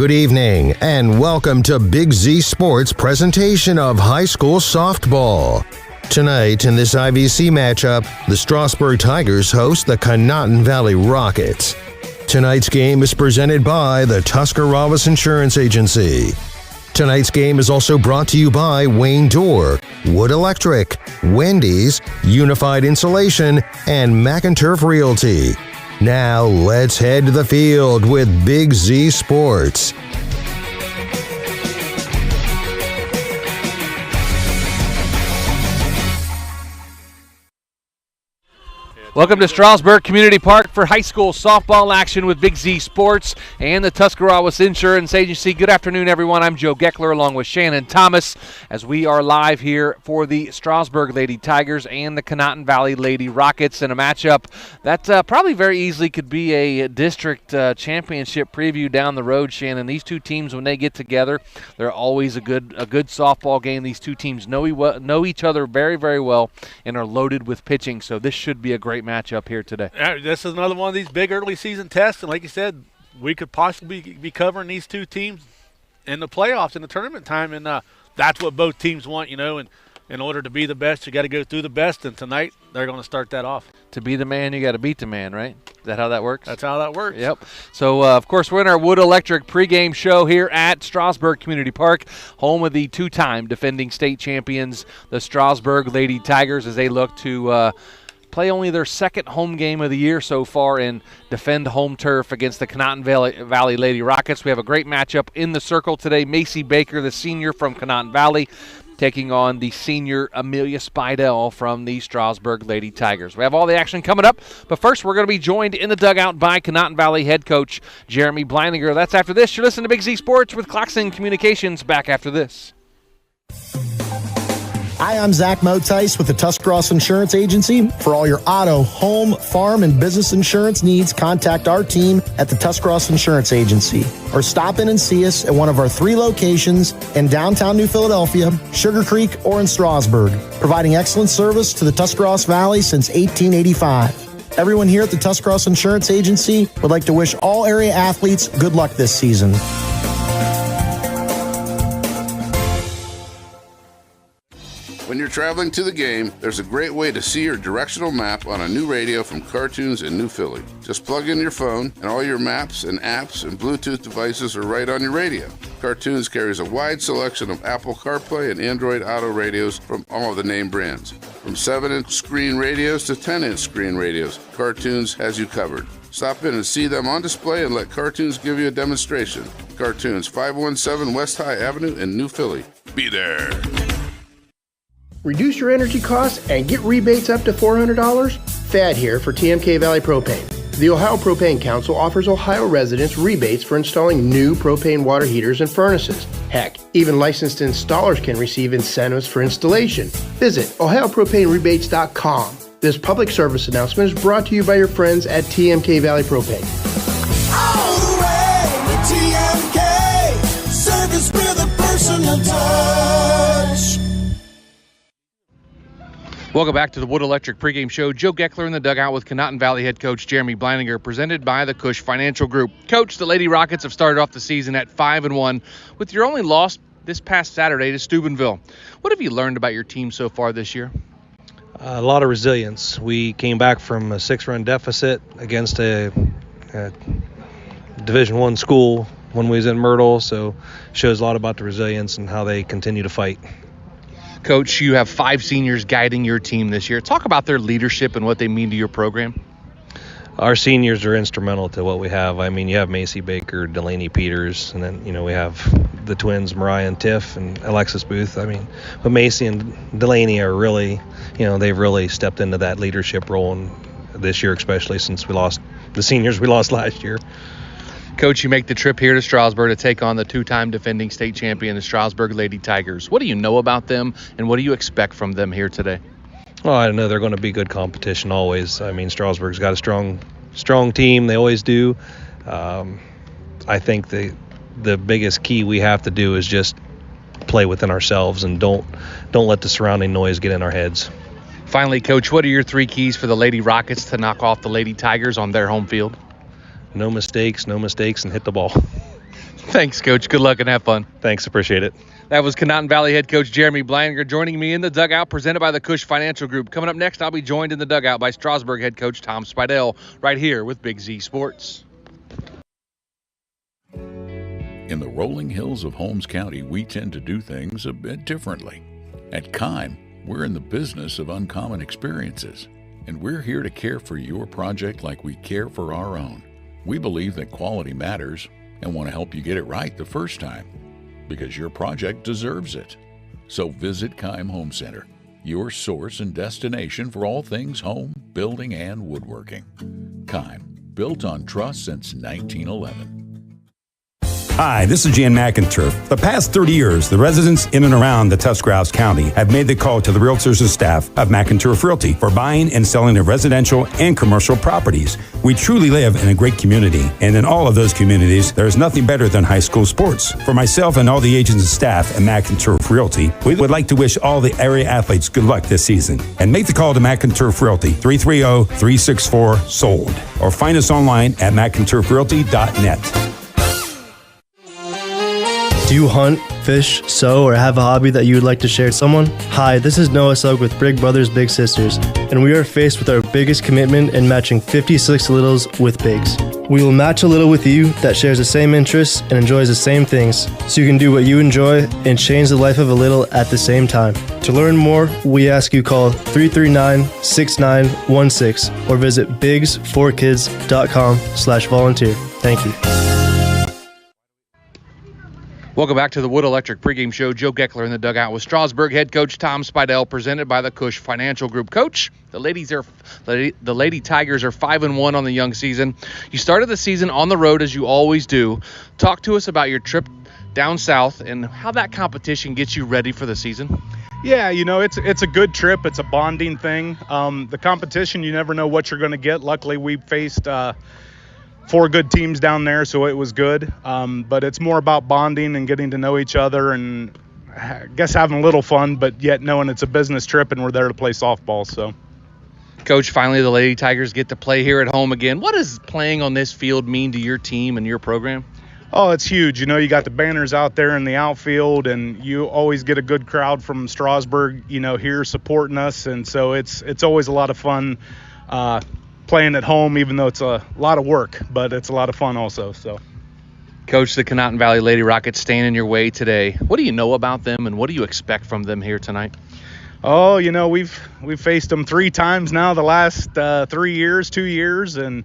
Good evening, and welcome to Big Z Sports' presentation of high school softball. Tonight, in this IVC matchup, the Strasburg Tigers host the Conotton Valley Rockets. Tonight's game is presented by the Tuscarawas Insurance Agency. Tonight's game is also brought to you by Wayne Door, Wood Electric, Wendy's, Unified Insulation, and McInturf Realty. Now, let's head to the field with Big Z Sports. Welcome to Strasburg Community Park for high school softball action with Big Z Sports and the Tuscarawas Insurance Agency. Good afternoon, everyone. I'm Joe Geckler along with Shannon Thomas as we are live here for the Strasburg Lady Tigers and the Conotton Valley Lady Rockets in a matchup that probably very easily could be a district championship preview down the road, Shannon. These two teams, when they get together, they're always a good softball game. These two teams know each other very, very well and are loaded with pitching, so this should be a great matchup here today. This is another one of these big early season tests, and like you said, we could possibly be covering these two teams in the playoffs in the tournament time, and that's what both teams want, and in order to be the best, you got to go through the best, and tonight they're going to start that off. To be the man, you got to beat the man, right? Is that how that works? That's how that works. Yep. So, of course, we're in our Wood Electric pregame show here at Strasburg Community Park, home of the two-time defending state champions, the Strasburg Lady Tigers, as they look to play only their second home game of the year so far and defend home turf against the Conotton Valley Lady Rockets. We have a great matchup in the circle today. Macy Baker, the senior from Conotton Valley, taking on the senior Amelia Spidell from the Strasburg Lady Tigers. We have all the action coming up, but first we're going to be joined in the dugout by Conotton Valley head coach Jeremy Bleininger. That's after this. You're listening to Big Z Sports with Claxon Communications. Back after this. Hi, I'm Zach Motice with the Tuscarawas Insurance Agency. For all your auto, home, farm, and business insurance needs, contact our team at the Tuscarawas Insurance Agency or stop in and see us at one of our 3 locations in downtown New Philadelphia, Sugar Creek, or in Strasburg, providing excellent service to the Tuscarawas Valley since 1885. Everyone here at the Tuscarawas Insurance Agency would like to wish all area athletes good luck this season. When you're traveling to the game, there's a great way to see your directional map on a new radio from Cartoons in New Philly. Just plug in your phone, and all your maps and apps and Bluetooth devices are right on your radio. Cartoons carries a wide selection of Apple CarPlay and Android Auto radios from all of the name brands. From 7-inch screen radios to 10-inch screen radios, Cartoons has you covered. Stop in and see them on display and let Cartoons give you a demonstration. Cartoons, 517 West High Avenue in New Philly. Be there. Reduce your energy costs and get rebates up to $400? Thad here for TMK Valley Propane. The Ohio Propane Council offers Ohio residents rebates for installing new propane water heaters and furnaces. Heck, even licensed installers can receive incentives for installation. Visit OhioPropaneRebates.com. This public service announcement is brought to you by your friends at TMK Valley Propane. All the way to TMK, service with a personal touch. Welcome back to the Wood Electric pregame show. Joe Geckler in the dugout with Conotton Valley head coach Jeremy Bleininger, presented by the Cush Financial Group. Coach, the Lady Rockets have started off the season at 5-1 with your only loss this past Saturday to Steubenville. What have you learned about your team so far this year? A lot of resilience. We came back from a 6-run deficit against a Division I school when we was in Myrtle, so shows a lot about the resilience and how they continue to fight. Coach, you have 5 seniors guiding your team this year. Talk about their leadership and what they mean to your program. Our seniors are instrumental to what we have. I mean, you have Macy Baker, Delaney Peters, and then, we have the twins, Mariah and Tiff, and Alexis Booth. I mean, but Macy and Delaney are really, they've really stepped into that leadership role, and this year especially since we lost the seniors we lost last year. Coach, you make the trip here to Strasburg to take on the 2-time defending state champion, the Strasburg Lady Tigers. What do you know about them, and what do you expect from them here today? Well, I know they're going to be good competition always. I mean, Strasburg's got a strong team. They always do. I think the biggest key we have to do is just play within ourselves and don't let the surrounding noise get in our heads. Finally, Coach, what are your 3 keys for the Lady Rockets to knock off the Lady Tigers on their home field? No mistakes, and hit the ball. Thanks, Coach. Good luck and have fun. Thanks, appreciate it. That was Conotton Valley head coach Jeremy Bleininger joining me in the dugout, presented by the Cush Financial Group. Coming up next, I'll be joined in the dugout by Strasburg head coach Tom Spidell, right here with Big Z Sports. In the rolling hills of Holmes County, we tend to do things a bit differently. At Kime, we're in the business of uncommon experiences, and we're here to care for your project like we care for our own. We believe that quality matters and want to help you get it right the first time, because your project deserves it. So visit Kime Home Center, your source and destination for all things home, building, and woodworking. Kime, built on trust since 1911. Hi, this is Jan McInturf. The past 30 years, the residents in and around the Tuscarawas County have made the call to the realtors and staff of McInturf Realty for buying and selling of residential and commercial properties. We truly live in a great community, and in all of those communities, there is nothing better than high school sports. For myself and all the agents and staff at McInturf Realty, we would like to wish all the area athletes good luck this season. And make the call to McInturf Realty, 330-364-SOLD, or find us online at McInturfRealty.net. Do you hunt, fish, sew, or have a hobby that you would like to share with someone? Hi, this is Noah Sugg with Big Brothers Big Sisters, and we are faced with our biggest commitment in matching 56 littles with bigs. We will match a little with you that shares the same interests and enjoys the same things, so you can do what you enjoy and change the life of a little at the same time. To learn more, we ask you call 339-6916 or visit bigs4kids.com/volunteer. Thank you. Welcome back to the Wood Electric pregame show. Joe Geckler in the dugout with Strasburg head coach Tom Spidell, presented by the Cush Financial Group. Coach, the Lady Tigers are 5-1 on the young season. You started the season on the road as you always do. Talk to us about your trip down south and how that competition gets you ready for the season. Yeah, it's a good trip. It's a bonding thing. The competition, you never know what you're going to get. Luckily, we faced 4 good teams down there, so it was good. But it's more about bonding and getting to know each other and I guess having a little fun, but yet knowing it's a business trip and we're there to play softball. So, Coach, finally the Lady Tigers get to play here at home again. What does playing on this field mean to your team and your program? Oh, it's huge. You got the banners out there in the outfield, and you always get a good crowd from Strasburg, here supporting us. And so it's always a lot of fun playing at home, even though it's a lot of work, but it's a lot of fun also. So, Coach, the Conotton Valley Lady Rockets stand in your way today. What do you know about them, and what do you expect from them here tonight? Oh, we've faced them 3 times now the last 2 years, and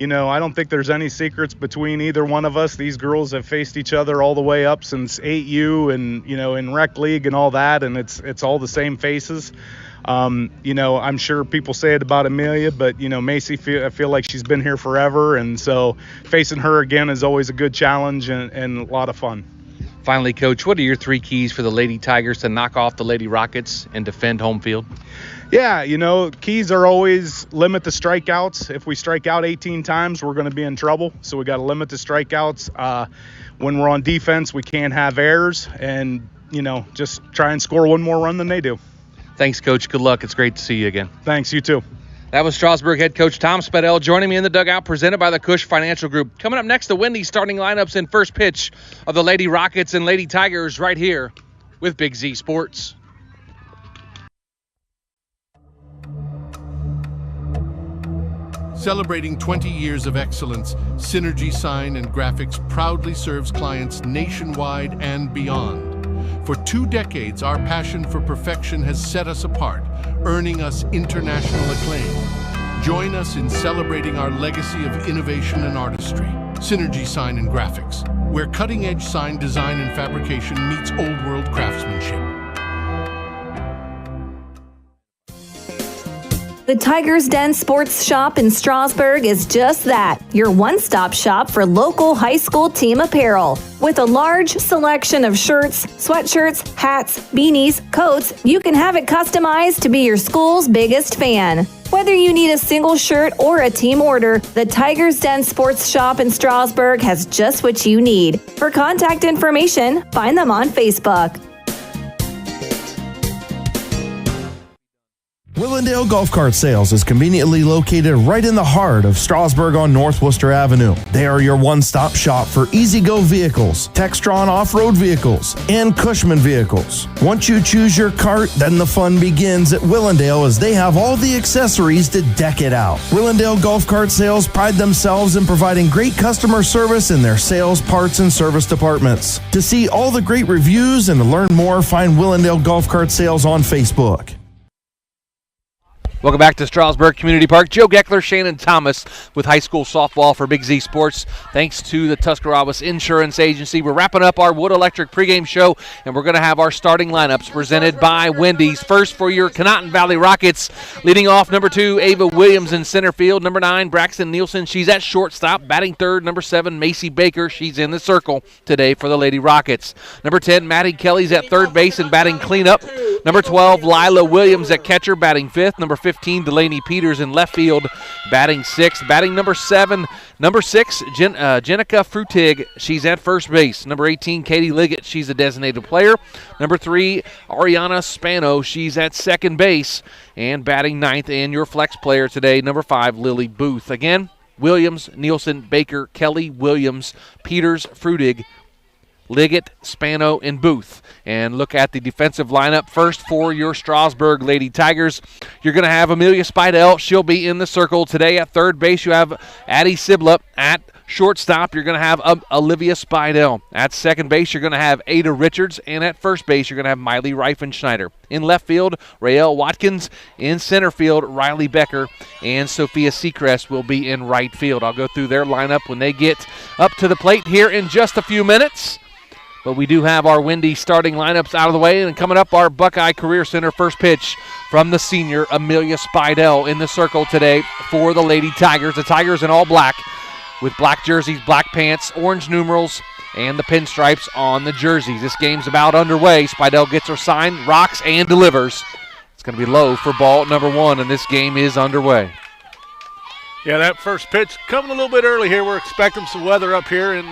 I don't think there's any secrets between either one of us. These girls have faced each other all the way up since 8U and in rec league and all that, and it's all the same faces. I'm sure people say it about Amelia, but Macy, I feel like she's been here forever, and so facing her again is always a good challenge and a lot of fun. Finally, Coach, what are your 3 keys for the Lady Tigers to knock off the Lady Rockets and defend home field? Yeah, keys are always limit the strikeouts. If we strike out 18 times, we're going to be in trouble. So we got to limit the strikeouts. When we're on defense, we can't have errors and, just try and score 1 more run than they do. Thanks, Coach. Good luck. It's great to see you again. Thanks. You too. That was Strasburg head coach Tom Spidell joining me in the dugout, presented by the Cush Financial Group. Coming up next, the Wendy's starting lineups and first pitch of the Lady Rockets and Lady Tigers right here with Big Z Sports. Celebrating 20 years of excellence, Synergy Sign and Graphics proudly serves clients nationwide and beyond. For 2 decades, our passion for perfection has set us apart, earning us international acclaim. Join us in celebrating our legacy of innovation and artistry. Synergy Sign and Graphics, where cutting-edge sign design and fabrication meets old-world craftsmanship. The Tiger's Den Sports Shop in Strasburg is just that, your one-stop shop for local high school team apparel. With a large selection of shirts, sweatshirts, hats, beanies, coats, you can have it customized to be your school's biggest fan. Whether you need a single shirt or a team order, the Tiger's Den Sports Shop in Strasburg has just what you need. For contact information, find them on Facebook. Willendale Golf Cart Sales is conveniently located right in the heart of Strasburg on North Worcester Avenue. They are your one-stop shop for easy-go vehicles, Textron off-road vehicles, and Cushman vehicles. Once you choose your cart, then the fun begins at Willendale as they have all the accessories to deck it out. Willendale Golf Cart Sales pride themselves in providing great customer service in their sales, parts, and service departments. To see all the great reviews and to learn more, find Willendale Golf Cart Sales on Facebook. Welcome back to Strasburg Community Park. Joe Geckler, Shannon Thomas with high school softball for Big Z Sports. Thanks to the Tuscarawas Insurance Agency. We're wrapping up our Wood Electric pregame show, and we're going to have our starting lineups presented by Wendy's. First for your Conotton Valley Rockets, leading off number 2, Ava Williams in center field. Number 9, Braxton Nielsen. She's at shortstop. Batting third, number 7, Macy Baker. She's in the circle today for the Lady Rockets. Number 10, Maddie Kelly's at third base and batting cleanup. Number 12, Lila Williams at catcher, batting fifth. Number 15, Delaney Peters in left field, batting sixth. Batting number 6, Jenica Frutig. She's at first base. Number 18, Katie Liggett. She's a designated player. Number 3, Ariana Spano. She's at second base and batting ninth. And your flex player today, number 5, Lily Booth. Again, Williams, Nielsen, Baker, Kelly, Williams, Peters, Frutig, Liggett, Spano, and Booth. And look at the defensive lineup. First for your Strasburg Lady Tigers, you're going to have Amelia Spidell. She'll be in the circle today. At third base, you have Addie Sibla. At shortstop, you're going to have Olivia Spidell. At second base, you're going to have Ada Richards. And at first base, you're going to have Miley Reifenschneider. In left field, Raelle Watkins. In center field, Riley Becker. And Sophia Seacrest will be in right field. I'll go through their lineup when they get up to the plate here in just a few minutes. But we do have our Wendy starting lineups out of the way. And coming up, our Buckeye Career Center first pitch from the senior Amelia Spidell in the circle today for the Lady Tigers. The Tigers in all black with black jerseys, black pants, orange numerals, and the pinstripes on the jerseys. This game's about underway. Spidell gets her sign, rocks, and delivers. It's going to be low for ball number 1, and this game is underway. Yeah, that first pitch coming a little bit early here. We're expecting some weather up here in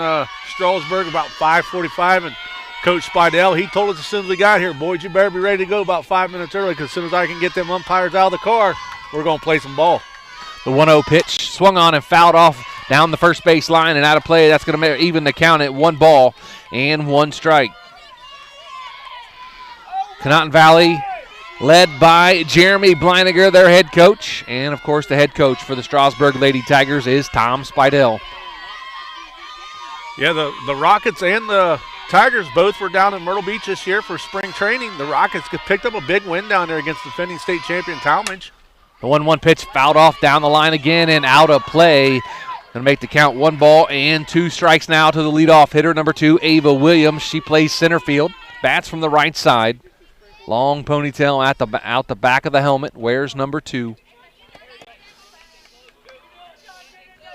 Strasburg about 5:45, and Coach Spidell, he told us as soon as we got here, boys, you better be ready to go about 5 minutes early because as soon as I can get them umpires out of the car, we're going to play some ball. The 1-0 pitch swung on and fouled off down the first base line and out of play. That's going to even the count at 1 ball and 1 strike. Conotton Valley led by Jeremy Bleiniger, their head coach. And, of course, the head coach for the Strasburg Lady Tigers is Tom Spidell. Yeah, the Rockets and the Tigers both were down in Myrtle Beach this year for spring training. The Rockets picked up a big win down there against defending state champion Talmadge. The 1-1 pitch fouled off down the line again and out of play. Going to make the count 1 ball and 2 strikes now to the leadoff hitter, number 2, Ava Williams. She plays center field, bats from the right side. Long ponytail out the back of the helmet, wears number 2.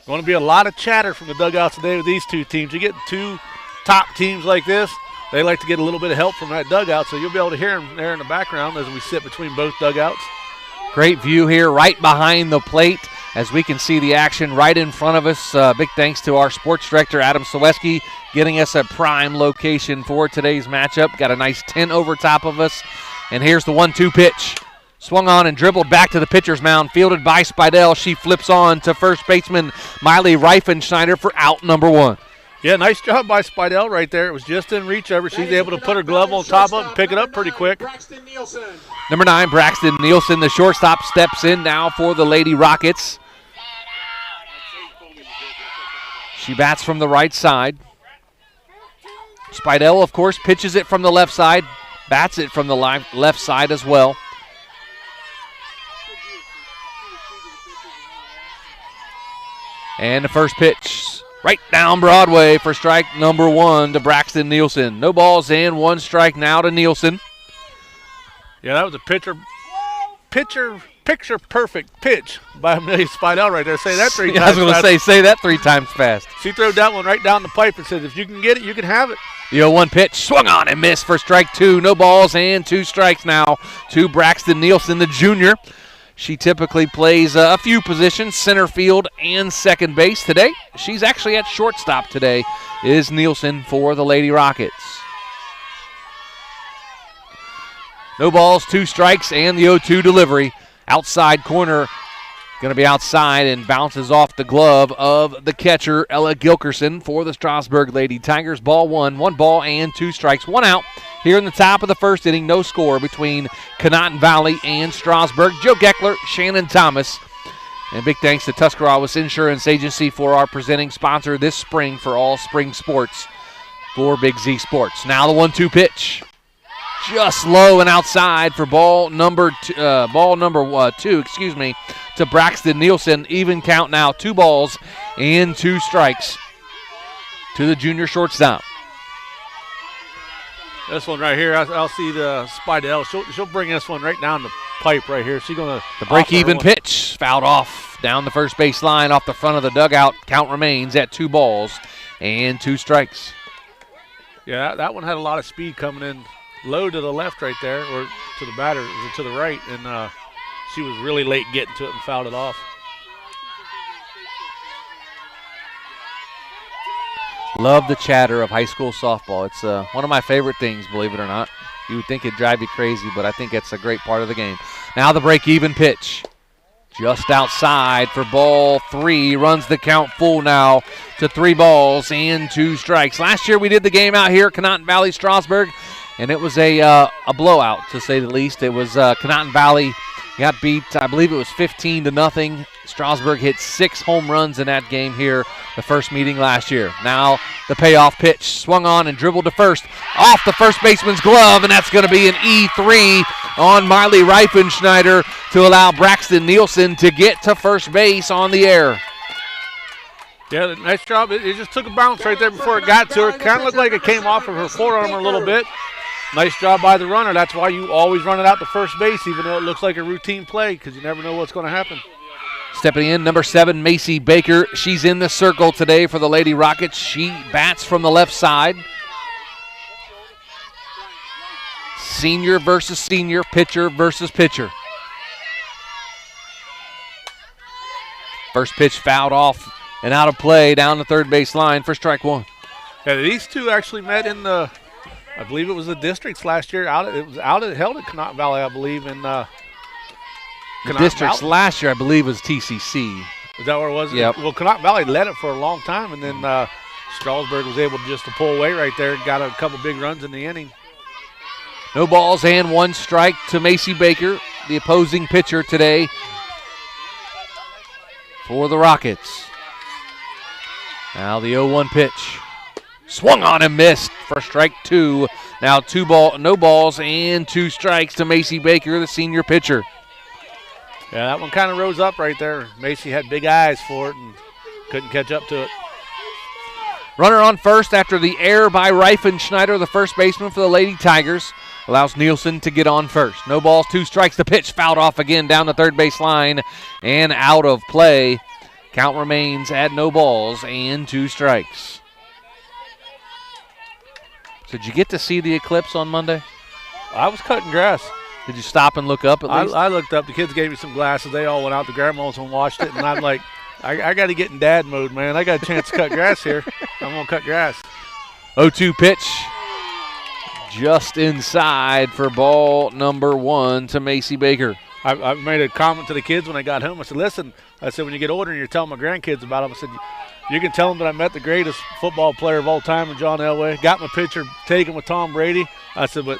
Going to be a lot of chatter from the dugouts today with these two teams. You get 2 top teams like this, they like to get a little bit of help from that dugout, so you'll be able to hear them there in the background as we sit between both dugouts. Great view here right behind the plate as we can see the action right in front of us. Big thanks to our sports director, Adam Soweski, getting us a prime location for today's matchup. Got a nice 10 over top of us. And here's the 1-2 pitch. Swung on and dribbled back to the pitcher's mound, fielded by Spidell. She flips on to first baseman Miley Reifenschneider for out number 1. Yeah, nice job by Spidell right there. It was just in reach of her. She's able to put her glove on top of it and pick it up pretty quick. Number 9, Braxton Nielsen, the shortstop, steps in now for the Lady Rockets. She bats from the right side. Spidell, of course, pitches it from the left side, bats it from the left side as well. And the first pitch right down Broadway for strike number 1 to Braxton Nielsen. No balls and 1 strike now to Nielsen. Yeah, that was a picture perfect pitch by Amelia Spidell right there. Say that 3 times. I was going to say that 3 times fast. She threw that one right down the pipe and said, if you can get it, you can have it. The 0-1 pitch swung on and missed for strike 2. No balls and 2 strikes now to Braxton Nielsen, the junior. She typically plays a few positions, center field and second base. Today, she's actually at shortstop today, is Nielsen for the Lady Rockets. No balls, 2 strikes, and the 0-2 delivery Outside corner, going to be outside and bounces off the glove of the catcher, Ella Gilkerson, for the Strasburg Lady Tigers. Ball one ball and 2 strikes, 1 out. Here in the top of the first inning, no score between Conotton Valley and Strasburg. Joe Geckler, Shannon Thomas. And big thanks to Tuscarawas Insurance Agency for our presenting sponsor this spring for all spring sports for Big Z Sports. Now the 1-2 pitch. Just low and outside for ball number 2, to Braxton Nielsen. Even count now, 2 balls and 2 strikes to the junior shortstop. This one right here, I'll see the Spidell. She'll bring this one right down the pipe right here. She's going to the break-even pitch fouled off down the first base line off the front of the dugout. Count remains at 2 balls and 2 strikes. Yeah, that one had a lot of speed coming in. Low to the left right there, or to the batter, or to the right, and she was really late getting to it and fouled it off. Love the chatter of high school softball. It's one of my favorite things, believe it or not. You would think it'd drive you crazy, but I think it's a great part of the game. Now the break-even pitch. Just outside for ball 3. Runs the count full now to 3 balls and 2 strikes. Last year we did the game out here at Conotton Valley, Strasburg, and it was a blowout, to say the least. It was Conotton Valley got beat, I believe it was 15-0. Strasburg hit 6 home runs in that game here, the first meeting last year. Now the payoff pitch, swung on and dribbled to first, off the first baseman's glove, and that's going to be an E3 on Miley Reifenschneider to allow Braxton Nielsen to get to first base on the air. Yeah, nice job. It just took a bounce right there before it got to her. Kind of looked like it came off of her forearm a little bit. Nice job by the runner. That's why you always run it out to first base, even though it looks like a routine play, because you never know what's going to happen. Stepping in, number 7, Macy Baker. She's in the circle today for the Lady Rockets. She bats from the left side. Senior versus senior, pitcher versus pitcher. First pitch fouled off and out of play down the third base line for strike 1. Yeah, these two actually met in the, I believe it was the districts last year. Held at Conotton Valley, I believe, in the districts Valley. Last year, I believe, was TCC. Is that where it was? Yep. Well, Conotton Valley led it for a long time, and then Strasburg was able to pull away right there and got a couple big runs in the inning. No balls and 1 strike to Macy Baker, the opposing pitcher today for the Rockets. Now the 0-1 pitch. Swung on and missed for strike 2. Now no balls and 2 strikes to Macy Baker, the senior pitcher. Yeah, that one kind of rose up right there. Macy had big eyes for it and couldn't catch up to it. Runner on first after the error by Reifenschneider, the first baseman for the Lady Tigers. Allows Nielsen to get on first. No balls, 2 strikes. The pitch fouled off again down the third base line and out of play. Count remains at no balls and 2 strikes. So did you get to see the eclipse on Monday? I was cutting grass. Did you stop and look up at least? I looked up. The kids gave me some glasses. They all went out to grandma's and watched it. And I'm like, I got to get in dad mode, man. I got a chance to cut grass here. I'm going to cut grass. 0-2 pitch. Just inside for ball number 1 to Macy Baker. I made a comment to the kids when I got home. I said, listen, when you get older and you're telling my grandkids about them, I said, you can tell them that I met the greatest football player of all time in John Elway. Got my picture taken with Tom Brady. I said, but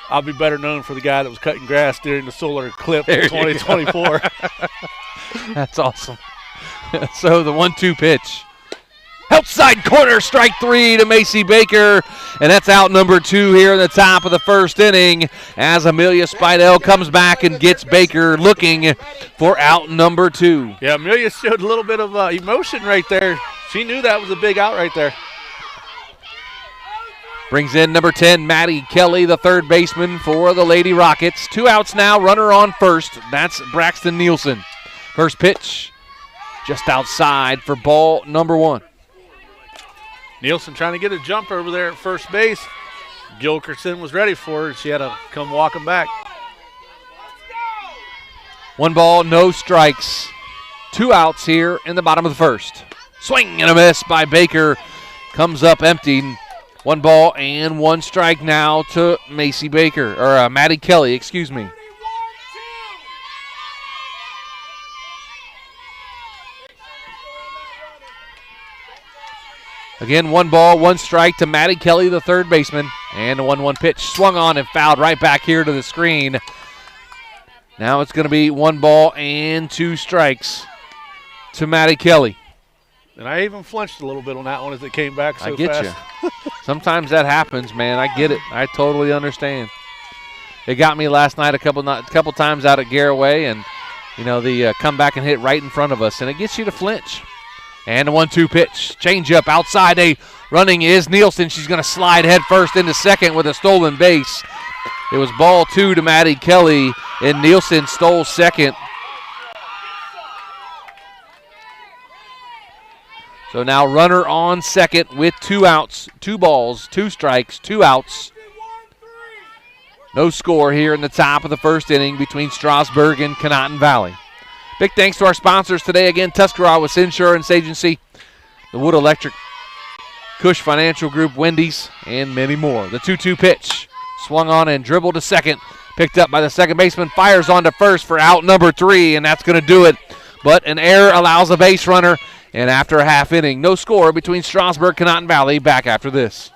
I'll be better known for the guy that was cutting grass during the solar eclipse in 2024. That's awesome. So the 1-2 pitch. Outside corner, strike 3 to Macy Baker. And that's out number 2 here in the top of the first inning as Amelia Spidell comes back and gets Baker looking for out number 2. Yeah, Amelia showed a little bit of emotion right there. She knew that was a big out right there. Brings in number 10, Maddie Kelly, the third baseman for the Lady Rockets. 2 outs now, runner on first. That's Braxton Nielsen. First pitch just outside for ball number 1. Nielsen trying to get a jumper over there at first base. Gilkerson was ready for her. She had to come walking back. 1 ball, no strikes. 2 outs here in the bottom of the first. Swing and a miss by Baker. Comes up empty. 1 ball and 1 strike now to Macy Baker, or Maddie Kelly, excuse me. Again, 1 ball, 1 strike to Maddie Kelly, the third baseman. And a 1-1 pitch swung on and fouled right back here to the screen. Now it's going to be 1 ball and 2 strikes to Maddie Kelly. And I even flinched a little bit on that one as it came back so I get fast. you. Sometimes that happens, man. I get it. I totally understand. It got me last night a couple times out at Garaway, and the come back and hit right in front of us, and it gets you to flinch. And a 1-2 pitch. Change up outside. Running is Nielsen. She's going to slide head first into second with a stolen base. It was ball 2 to Maddie Kelly, and Nielsen stole second. So now runner on second with 2 outs, 2 balls, 2 strikes, 2 outs. No score here in the top of the first inning between Strasburg and Conotton Valley. Big thanks to our sponsors today. Again, Tuscarawas Insurance Agency, the Wood Electric, Cush Financial Group, Wendy's, and many more. The 2-2 pitch. Swung on and dribbled to second. Picked up by the second baseman. Fires on to first for out number 3, and that's going to do it. But an error allows a base runner. And after a half inning, no score between Strasburg and Conotton Valley. Back after this.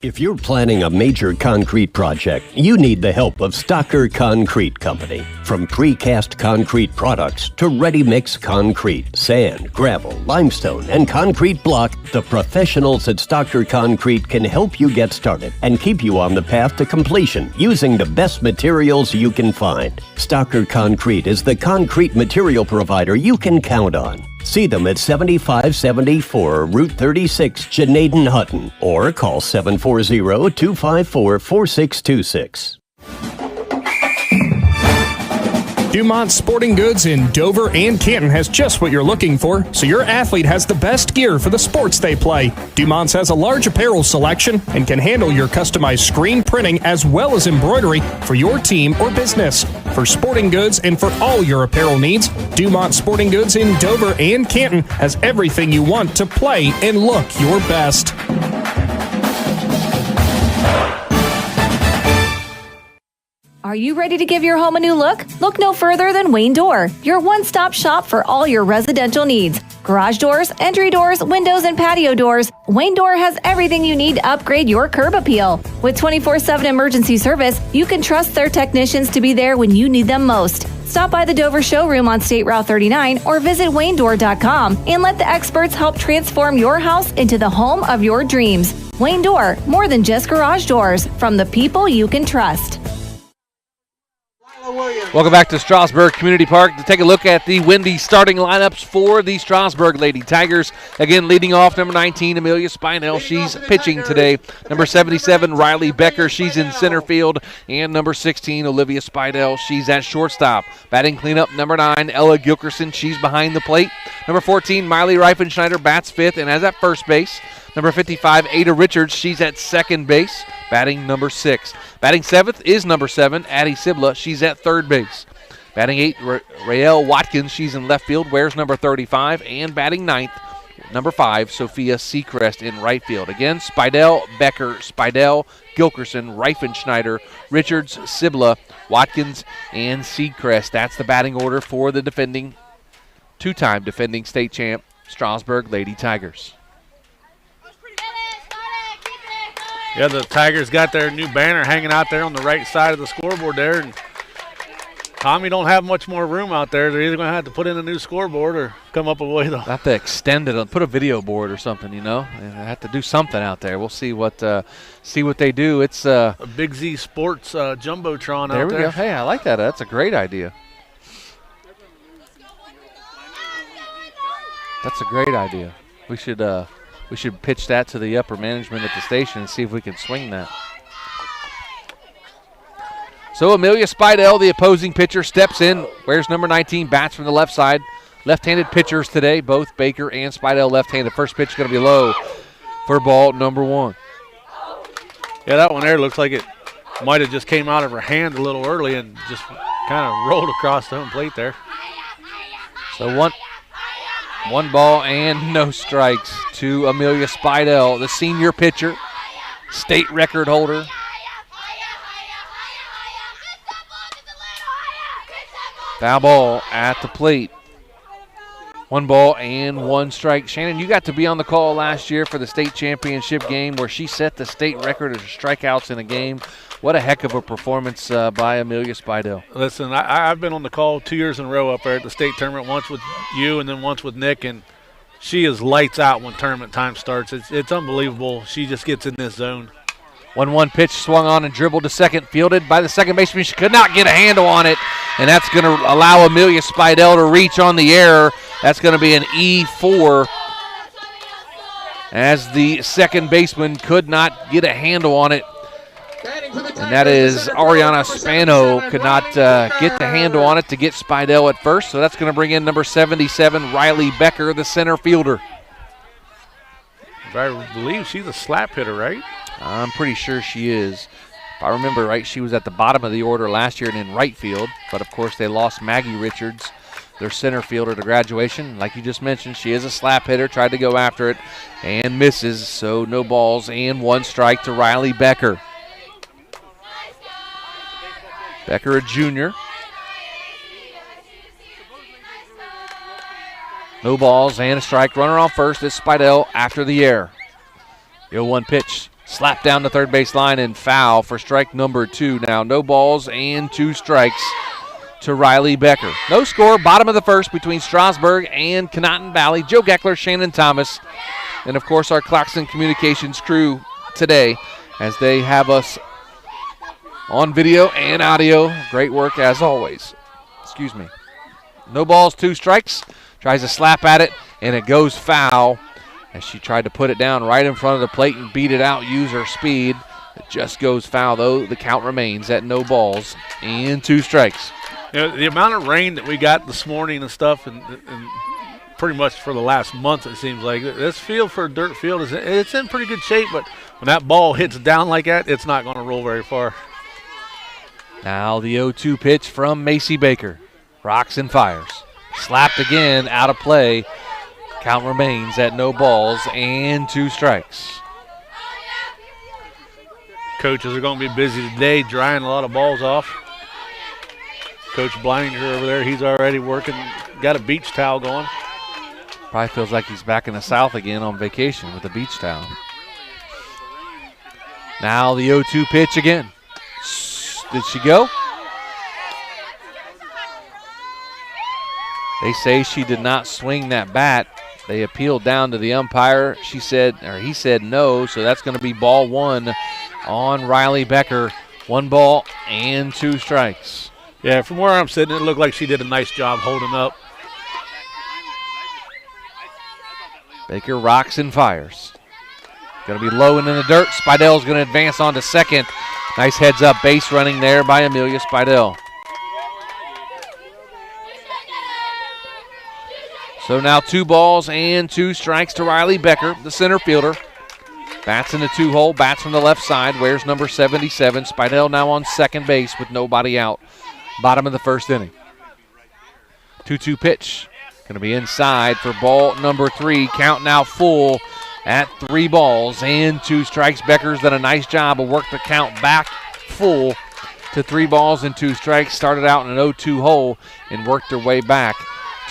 If you're planning a major concrete project, you need the help of Stocker Concrete Company. From precast concrete products to ready-mix concrete, sand, gravel, limestone, and concrete block, the professionals at Stocker Concrete can help you get started and keep you on the path to completion using the best materials you can find. Stocker Concrete is the concrete material provider you can count on. See them at 7574 Route 36, Janaden-Hutton, or call 740-254-4626. Dumont Sporting Goods in Dover and Canton has just what you're looking for, so your athlete has the best gear for the sports they play. Dumont's has a large apparel selection and can handle your customized screen printing as well as embroidery for your team or business. For sporting goods and for all your apparel needs, Dumont Sporting Goods in Dover and Canton has everything you want to play and look your best. Are you ready to give your home a new look? Look no further than Wayne Door, your one-stop shop for all your residential needs. Garage doors, entry doors, windows, and patio doors. Wayne Door has everything you need to upgrade your curb appeal. With 24/7 emergency service, you can trust their technicians to be there when you need them most. Stop by the Dover showroom on State Route 39 or visit WayneDoor.com and let the experts help transform your house into the home of your dreams. Wayne Door, more than just garage doors, from the people you can trust. Welcome back to Strasburg Community Park to take a look at the windy starting lineups for the Strasburg Lady Tigers. Again, leading off, number 19, Amelia Spinell. She's pitching today. Number 77, Riley Becker. She's in center field. And number 16, Olivia Spinell. She's at shortstop. Batting cleanup, number 9, Ella Gilkerson. She's behind the plate. Number 14, Miley Reifenschneider bats fifth and is at first base. Number 55, Ada Richards. She's at second base, batting number 6. Batting 7th is number 7, Addie Sibla. She's at third base. Batting 8, Raelle Watkins. She's in left field, wears number 35. And batting 9th, number 5, Sophia Seacrest in right field. Again, Spidell, Becker, Spidell, Gilkerson, Reifenschneider, Richards, Sibla, Watkins, and Seacrest. That's the batting order for the two-time defending state champ Strasburg Lady Tigers. Yeah, the Tigers got their new banner hanging out there on the right side of the scoreboard there. And Tommy don't have much more room out there. They're either going to have to put in a new scoreboard or come up with a way to have to extend it, put a video board or something, you know. They have to do something out there. We'll see what they do. It's a Big Z Sports Jumbotron out there. There we go. Hey, I like that. That's a great idea. That's a great idea. We should pitch that to the upper management at the station and see if we can swing that. So Amelia Spidell, the opposing pitcher, steps in, wears number 19, bats from the left side. Left-handed pitchers today, both Baker and Spidell left-handed. First pitch going to be low for ball number 1. Yeah, that one there looks like it might have just came out of her hand a little early and just kind of rolled across the home plate there. So one ball and no strikes to Amelia Spidell, the senior pitcher, state record holder. Foul ball at the plate. 1 ball and 1 strike. Shannon, you got to be on the call last year for the state championship game where she set the state record of strikeouts in a game. What a heck of a performance by Amelia Spidell. Listen, I've been on the call 2 years in a row up there at the state tournament, once with you and then once with Nick, and she is lights out when tournament time starts. It's unbelievable. She just gets in this zone. 1-1 pitch swung on and dribbled to second, fielded by the second baseman. She could not get a handle on it, and that's going to allow Amelia Spidell to reach on the error. That's going to be an E4, as the second baseman could not get a handle on it. And that is Ariana Spano could not get the handle on it to get Spidell at first. So that's going to bring in number 77, Riley Becker, the center fielder. I believe she's a slap hitter, right? I'm pretty sure she is. If I remember right, she was at the bottom of the order last year and in right field. But, of course, they lost Maggie Richards, their center fielder, to graduation. Like you just mentioned, she is a slap hitter, tried to go after it and misses. So no balls and 1 strike to Riley Becker. Becker, a junior. No balls and a strike. Runner on first is Spidell after the error. The 0-1 pitch. Slapped down the third base line and foul for strike number 2. Now no balls and 2 strikes to Riley Becker. No score, bottom of the first between Strasburg and Conotton Valley. Joe Geckler, Shannon Thomas, and of course our Claxon Communications crew today as they have us on video and audio. Great work as always. Excuse me. No balls, 2 strikes. Tries to slap at it, and it goes foul as she tried to put it down right in front of the plate and beat it out, use her speed. It just goes foul, though. The count remains at no balls and 2 strikes. You know, the amount of rain that we got this morning and stuff, and pretty much for the last month, it seems like this field for a dirt field it's in pretty good shape. But when that ball hits down like that, it's not going to roll very far. Now the 0-2 pitch from Macy Baker. Rocks and fires. Slapped again, out of play. Count remains at no balls and 2 strikes. Coaches are going to be busy today drying a lot of balls off. Coach Blininger over there, he's already working, got a beach towel going. Probably feels like he's back in the South again on vacation with a beach towel. Now the 0-2 pitch again. Did she go? They say she did not swing that bat. They appealed down to the umpire. He said no, so that's going to be ball 1 on Riley Becker. 1 ball and 2 strikes. Yeah, from where I'm sitting, it looked like she did a nice job holding up. Baker rocks and fires. Going to be low and in the dirt. Spidell's going to advance on to second. Nice heads-up base running there by Amelia Spidell. So now 2 balls and 2 strikes to Riley Becker, the center fielder. Bats in the 2-hole, bats from the left side. Where's number 77? Spidell now on second base with nobody out. Bottom of the first inning. 2-2 pitch. Going to be inside for ball number 3. Count now full at 3 balls and 2 strikes. Becker's done a nice job of work the count back full to 3 balls and 2 strikes. Started out in an 0-2 hole and worked their way back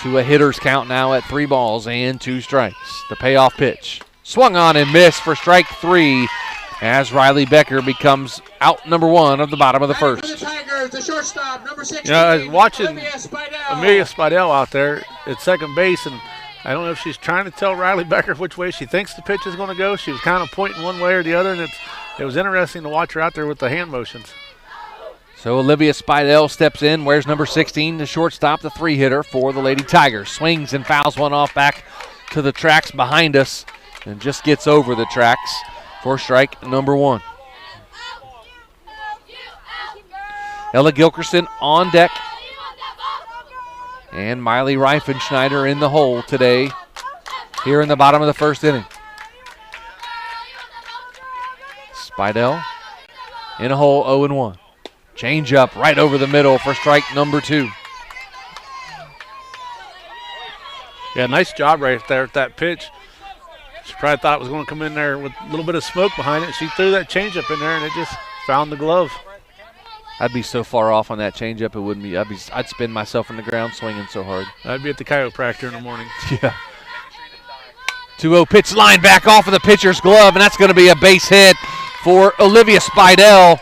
to a hitter's count now at 3 balls and 2 strikes. The payoff pitch. Swung on and missed for strike 3 as Riley Becker becomes out number 1 of the bottom of the first. For the Tigers, the shortstop, number 16, You know, I was watching Amelia Spidell out there at second base, and I don't know if she's trying to tell Riley Becker which way she thinks the pitch is going to go. She was kind of pointing one way or the other, and it was interesting to watch her out there with the hand motions. So Olivia Spidell steps in. Where's number 16, the shortstop, the 3-hitter for the Lady Tigers. Swings and fouls one off back to the tracks behind us and just gets over the tracks for strike number 1. Ella Gilkerson on deck. And Miley Reifenschneider in the hole today here in the bottom of the first inning. Spidell in a hole, 0-1. Change up right over the middle for strike number 2. Yeah, nice job right there at that pitch. She probably thought it was going to come in there with a little bit of smoke behind it. She threw that changeup in there, and it just found the glove. I'd be so far off on that changeup, it wouldn't be. I'd spin myself in the ground swinging so hard. I'd be at the chiropractor in the morning. Yeah. 2-0 pitch line back off of the pitcher's glove, and that's going to be a base hit for Olivia Spidell.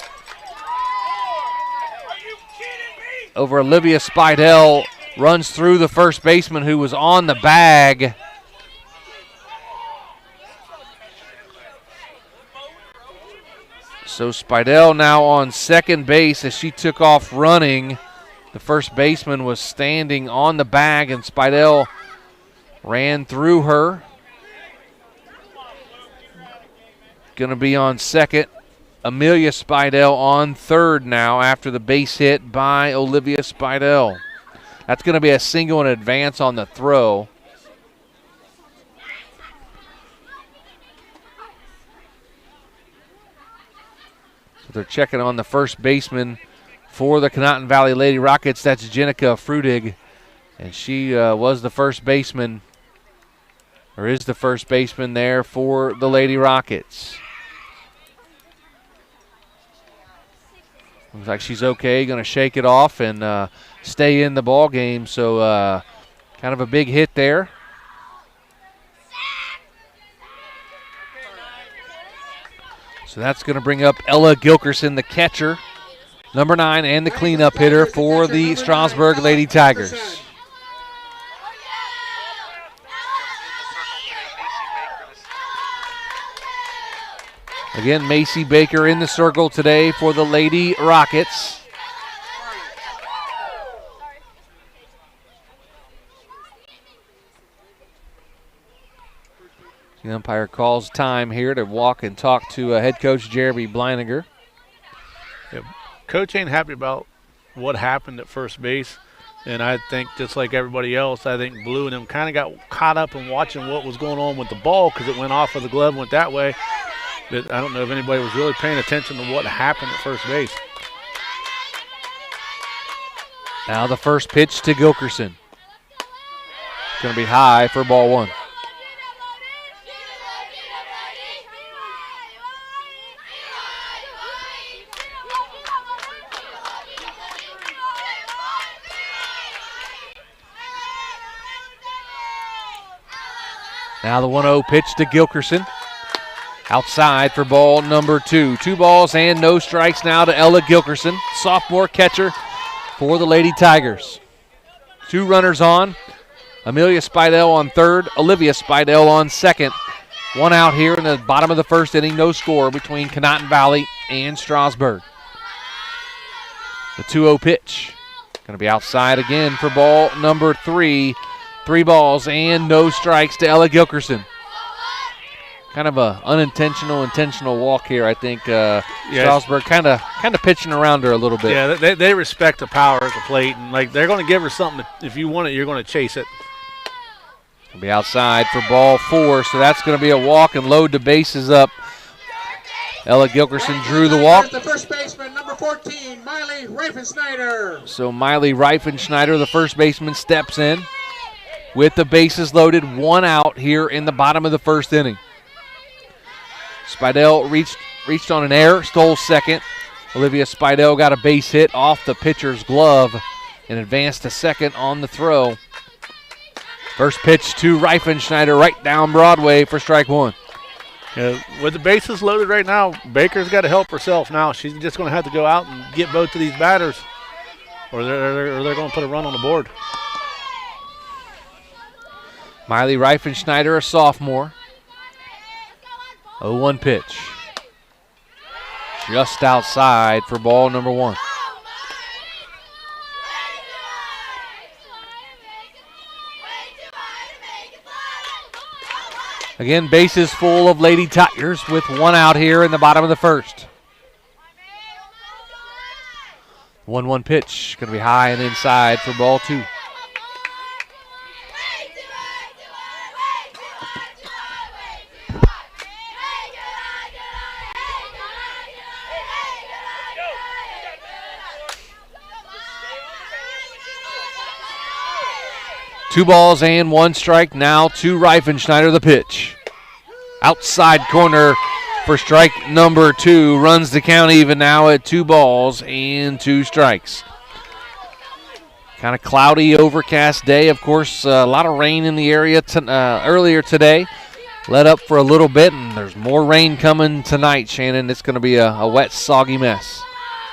Olivia Spidell runs through the first baseman who was on the bag. So Spidell now on second base as she took off running. The first baseman was standing on the bag, and Spidell ran through her. Going to be on second. Amelia Spidell on third now after the base hit by Olivia Spidell. That's going to be a single in advance on the throw. So they're checking on the first baseman for the Conotton Valley Lady Rockets. That's Jenica Frudig, and she was the first baseman, or is the first baseman there for the Lady Rockets. Looks like she's okay, going to shake it off and stay in the ball game. So kind of a big hit there. So that's going to bring up Ella Gilkerson, the catcher, number 9, and the cleanup hitter for the Strasburg Lady Tigers. Again, Macy Baker in the circle today for the Lady Rockets. The umpire calls time here to walk and talk to head coach Jeremy Bleininger. Yeah, Coach ain't happy about what happened at first base. And I think just like everybody else, I think Blue and them kind of got caught up in watching what was going on with the ball because it went off of the glove, went that way. But I don't know if anybody was really paying attention to what happened at first base. Now the first pitch to Gilkerson. It's going to be high for ball 1. Now the 1-0 pitch to Gilkerson. Outside for ball number 2. 2 balls and no strikes now to Ella Gilkerson, sophomore catcher for the Lady Tigers. 2 runners on. Amelia Spidell on third, Olivia Spidell on second. 1 out here in the bottom of the first inning, no score between Conotton Valley and Strasburg. The 2-0 pitch. Going to be outside again for ball number 3. 3 balls and no strikes to Ella Gilkerson. Kind of a intentional walk here, I think. Strasburg kind of pitching around her a little bit. Yeah, they respect the power at the plate, and like they're going to give her something. If you want it, you're going to chase it. It'll be outside for ball 4, so that's going to be a walk and load the bases up. Ella Gilkerson drew the walk. The first baseman, number 14, Miley Reifenschneider. So Miley Reifenschneider, the first baseman, steps in with the bases loaded. 1 out here in the bottom of the first inning. Spidell reached on an error, stole second. Olivia Spidell got a base hit off the pitcher's glove and advanced to second on the throw. First pitch to Reifenschneider right down Broadway for strike 1. Yeah, with the bases loaded right now, Baker's got to help herself now. She's just going to have to go out and get both of these batters, or they're going to put a run on the board. Miley Reifenschneider, a sophomore. 0-1 pitch. Just outside for ball number 1. Again, bases full of Lady Tigers with 1 out here in the bottom of the first. 1-1 pitch. Going to be high and inside for ball 2. Two balls and 1 strike now to Reifenschneider, the pitch. Outside corner for strike number 2. Runs the count even now at 2 balls and 2 strikes. Kind of cloudy, overcast day. Of course, a lot of rain in the area earlier today. Let up for a little bit, and there's more rain coming tonight, Shannon. It's going to be a wet, soggy mess.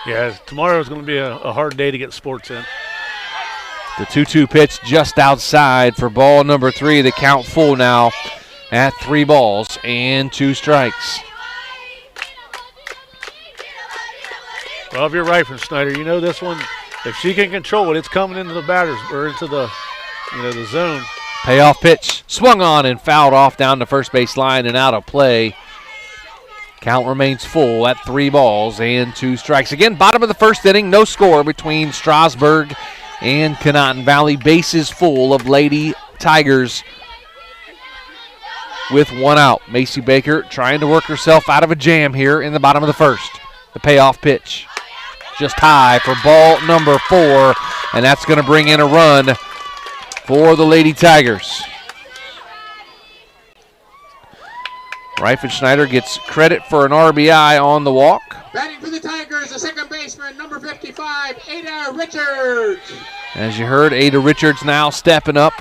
Yeah, tomorrow is going to be a hard day to get sports in. The 2-2 pitch just outside for ball number 3. The count full now at 3 balls and 2 strikes. Well, if you're right, from Snyder, you know this one, if she can control it, it's coming into the batters or into the zone. Payoff pitch swung on and fouled off down the first base line and out of play. Count remains full at 3 balls and 2 strikes. Again, bottom of the first inning, no score between Strasburg and Conotton Valley. Bases full of Lady Tigers with 1 out. Macy Baker trying to work herself out of a jam here in the bottom of the first. The payoff pitch just high for ball number 4, and that's going to bring in a run for the Lady Tigers. Reifenschneider gets credit for an RBI on the walk. Batting for the Tigers, the second baseman, number 55, Ada Richards. As you heard, Ada Richards now stepping up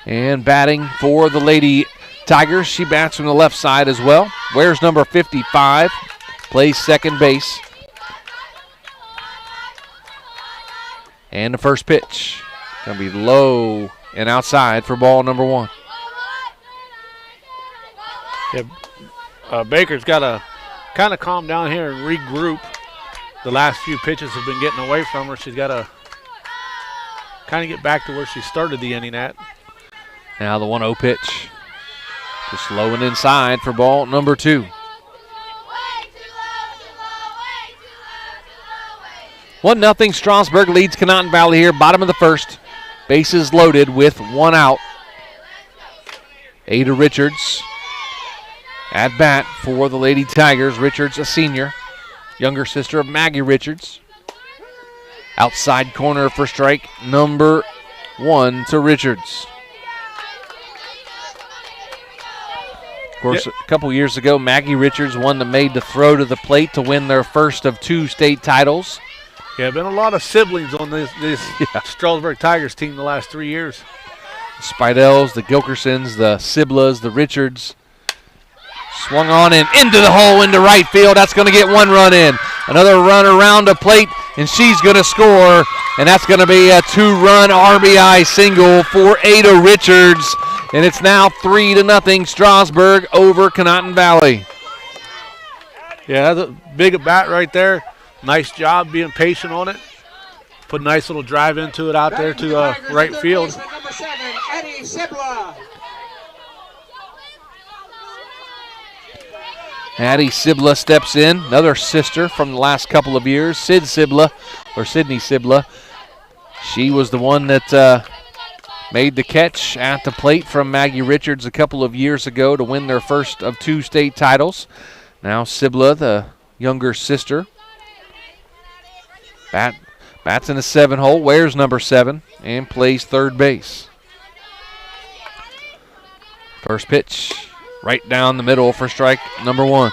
and batting for the Lady Tigers. She bats from the left side as well. Wears number 55, plays second base. And the first pitch going to be low and outside for ball number 1. Yeah, Baker's got to kind of calm down here and regroup. The last few pitches have been getting away from her. She's got to kind of get back to where she started the inning at. Now the 1-0 pitch. Just low and inside for ball number 2. 1-0 Strasburg leads Conotton Valley here, bottom of the first. Bases loaded with 1 out. Ada Richards at bat for the Lady Tigers. Richards, a senior, younger sister of Maggie Richards. Outside corner for strike number 1 to Richards. Of course, a couple years ago, Maggie Richards won the made to throw to the plate to win their first of 2 state titles. Yeah, been a lot of siblings on this Strasburg Tigers team the last 3 years. The Spidels, the Gilkersons, the Siblas, the Richards. Swung on and into the hole into right field. That's going to get 1 run in. Another run around the plate, and she's going to score. And that's going to be a 2-run RBI single for Ada Richards. And it's now 3-0 Strasburg over Conotton Valley. Yeah, that's a big at bat right there. Nice job being patient on it. Put a nice little drive into it out there to right field. Number 7, Eddie Sibla. Addie Sibla steps in, another sister from the last couple of years, Sydney Sibla. She was the one that made the catch at the plate from Maggie Richards a couple of years ago to win their first of 2 state titles. Now Sibla, the younger sister, bats in the 7-hole, wears number 7, and plays third base. First pitch right down the middle for strike number 1.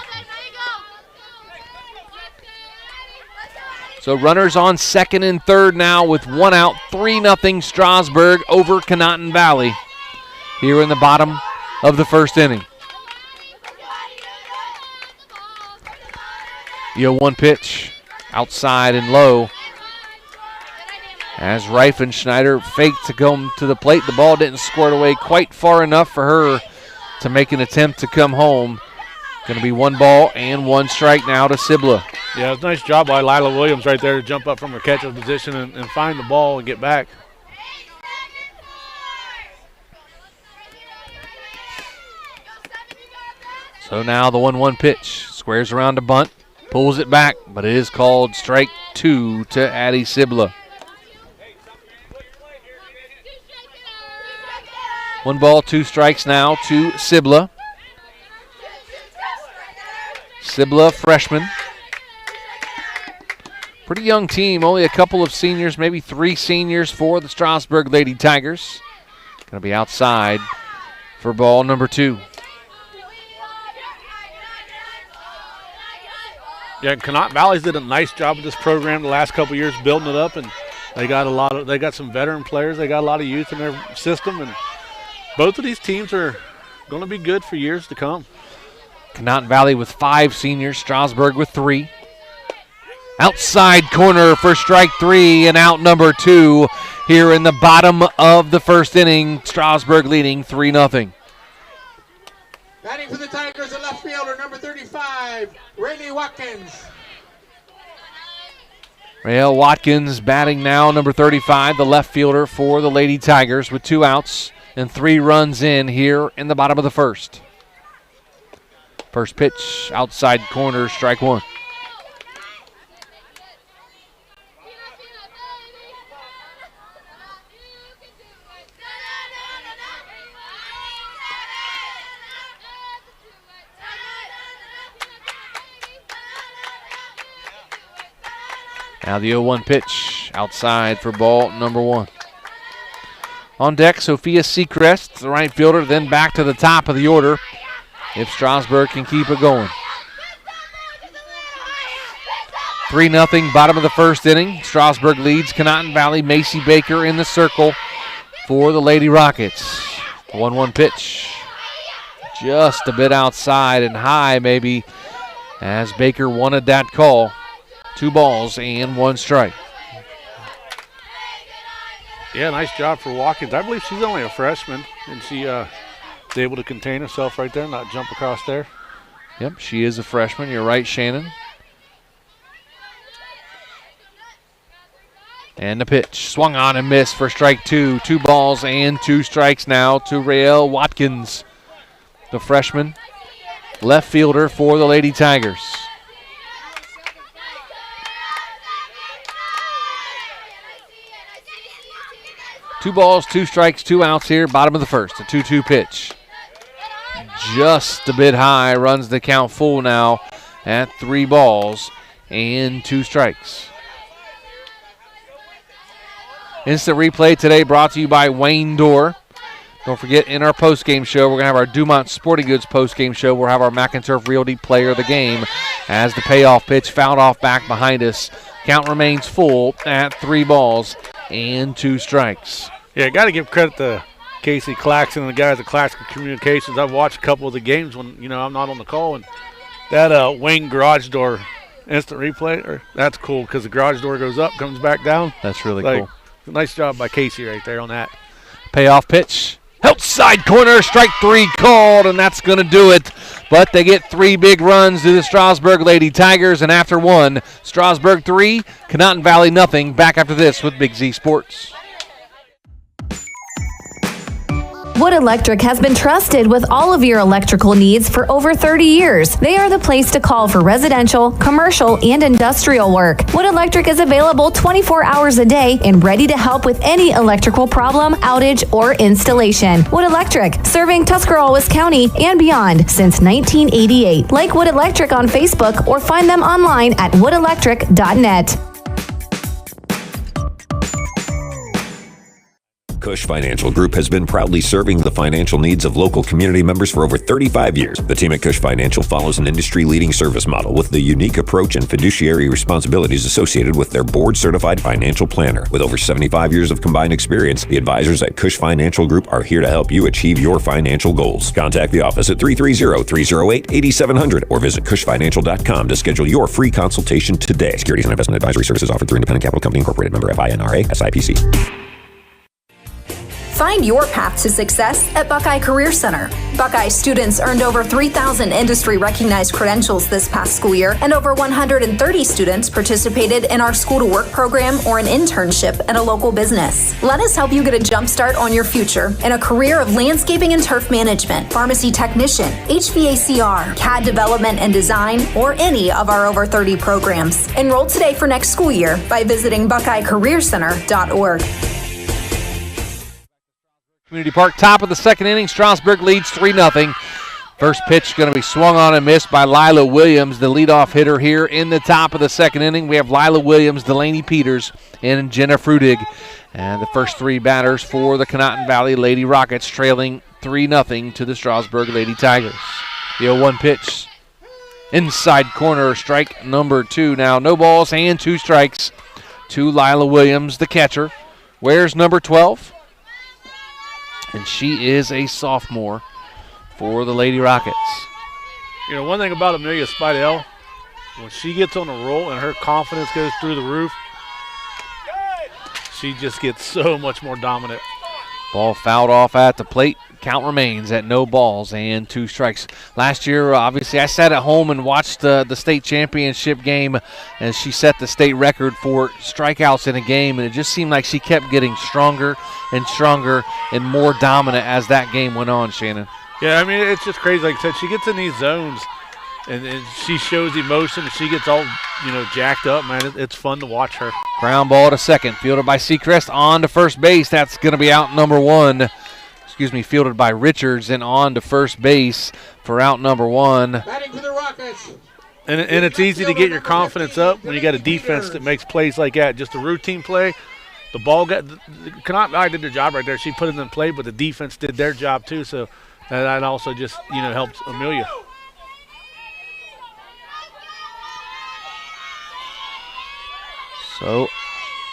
So runners on second and third now with 1 out, 3-0 Strasburg over Conotton Valley here in the bottom of the first inning. The 0-1 pitch outside and low. As Reifenschneider faked to come to the plate, the ball didn't squirt away quite far enough for her to make an attempt to come home. Going to be 1 ball and 1 strike now to Sibla. Yeah, it's a nice job by Lila Williams right there to jump up from her catcher position and find the ball and get back. So now the 1-1 pitch. Squares around a bunt, pulls it back, but it is called strike 2 to Addie Sibla. 1 ball, 2 strikes now to Sibla. Sibla, freshman. Pretty young team, only a couple of seniors, maybe 3 seniors for the Strasburg Lady Tigers. Going to be outside for ball number 2. Yeah, Conotton Valley's did a nice job with this program the last couple of years, building it up, and they got some veteran players. They got a lot of youth in their system, and both of these teams are going to be good for years to come. Conotton Valley with 5 seniors, Strasburg with 3. Outside corner for strike 3 and out number 2 here in the bottom of the first inning. Strasburg leading 3-0. Batting for the Tigers, the left fielder, number 35, Rayleigh Watkins. Rael Watkins batting now, number 35, the left fielder for the Lady Tigers with 2 outs and 3 runs in here in the bottom of the first. First pitch, outside corner, strike 1. Now the 0-1 pitch outside for ball number 1. On deck, Sophia Seacrest, the right fielder, then back to the top of the order if Strasburg can keep it going. 3-0, bottom of the first inning. Strasburg leads Conotton Valley. Macy Baker in the circle for the Lady Rockets. 1-1 pitch. Just a bit outside and high maybe as Baker wanted that call. 2 balls and 1 strike. Yeah, nice job for Watkins. I believe she's only a freshman, and she was able to contain herself right there, not jump across there. Yep, she is a freshman. You're right, Shannon. And the pitch. Swung on and missed for strike 2. 2 balls and 2 strikes now to Rael Watkins, the freshman left fielder for the Lady Tigers. Two balls, 2 strikes, 2 outs here, bottom of the first. A 2-2 pitch. Just a bit high, runs the count full now at 3 balls and 2 strikes. Instant replay today brought to you by Wayne Door. Don't forget, in our postgame show, we're going to have our Dumont Sporting Goods postgame show. We'll have our McInturf Realty player of the game as the payoff pitch fouled off back behind us. Count remains full at 3 balls and 2 strikes. Yeah, got to give credit to Casey Claxon and the guys at Claxon Communications. I've watched a couple of the games when I'm not on the call, and that Wayne garage door instant replay, that's cool because the garage door goes up, comes back down. That's really cool. Nice job by Casey right there on that. Payoff pitch. Outside corner, strike 3 called, and that's going to do it. But they get 3 big runs to the Strasburg Lady Tigers, and after 1, Strasburg 3, Conotton Valley nothing. Back after this with Big Z Sports. Wood Electric has been trusted with all of your electrical needs for over 30 years. They are the place to call for residential, commercial, and industrial work. Wood Electric is available 24 hours a day and ready to help with any electrical problem, outage, or installation. Wood Electric, serving Tuscarawas County and beyond since 1988. Like Wood Electric on Facebook or find them online at woodelectric.net. Cush Financial Group has been proudly serving the financial needs of local community members for over 35 years. The team at Cush Financial follows an industry-leading service model with the unique approach and fiduciary responsibilities associated with their board-certified financial planner. With over 75 years of combined experience, the advisors at Cush Financial Group are here to help you achieve your financial goals. Contact the office at 330-308-8700 or visit cushfinancial.com to schedule your free consultation today. Securities and investment advisory services offered through Independent Capital Company Incorporated, member FINRA, SIPC. Find your path to success at Buckeye Career Center. Buckeye students earned over 3,000 industry-recognized credentials this past school year, and over 130 students participated in our School to Work program or an internship at a local business. Let us help you get a jump start on your future in a career of landscaping and turf management, pharmacy technician, HVACR, CAD development and design, or any of our over 30 programs. Enroll today for next school year by visiting BuckeyeCareerCenter.org. Community Park, top of the second inning. Strasburg leads 3-0. First pitch going to be swung on and missed by Lila Williams, the leadoff hitter here in the top of the second inning. We have Lila Williams, Delaney Peters, and Jenna Frudig. And the first 3 batters for the Conotton Valley Lady Rockets, trailing 3-0 to the Strasburg Lady Tigers. The 0-1 pitch Inside corner, strike number 2 now. No balls and 2 strikes to Lila Williams, the catcher. Wears number 12. And she is a sophomore for the Lady Rockets. You know, one thing about Amelia Spidell, when she gets on a roll and her confidence goes through the roof, she just gets so much more dominant. Ball fouled off at the plate. Count remains at no balls and 2 strikes. Last year, obviously, I sat at home and watched the state championship game as she set the state record for strikeouts in a game, and it just seemed like she kept getting stronger and stronger and more dominant as that game went on, Shannon. Yeah, I mean, it's just crazy. Like I said, she gets in these zones, and she shows emotion, and she gets all, jacked up, man. It's fun to watch her. Ground ball to second, fielded by Seacrest on to first base. That's going to be out number 1. Fielded by Richards and on to first base for out number 1. Batting for the Rockets. And it's easy to get your confidence up when you got a defense that makes plays like that. Just a routine play. The ball Conotton Valley did their job right there. She put it in play, but the defense did their job too. So that also just, helped Amelia. So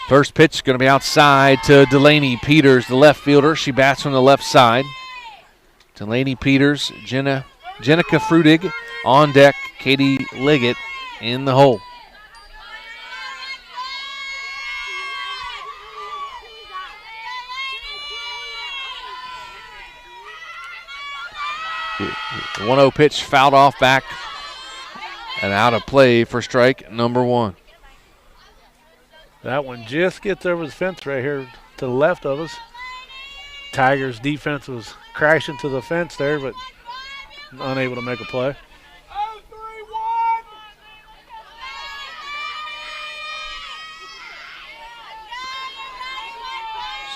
first pitch is going to be outside to Delaney Peters, the left fielder. She bats from the left side. Delaney Peters, Jenica Frudig on deck, Katie Liggett in the hole. The 1-0 pitch fouled off back and out of play for strike number 1. That one just gets over the fence right here to the left of us. Tigers' defense was crashing to the fence there, but unable to make a play.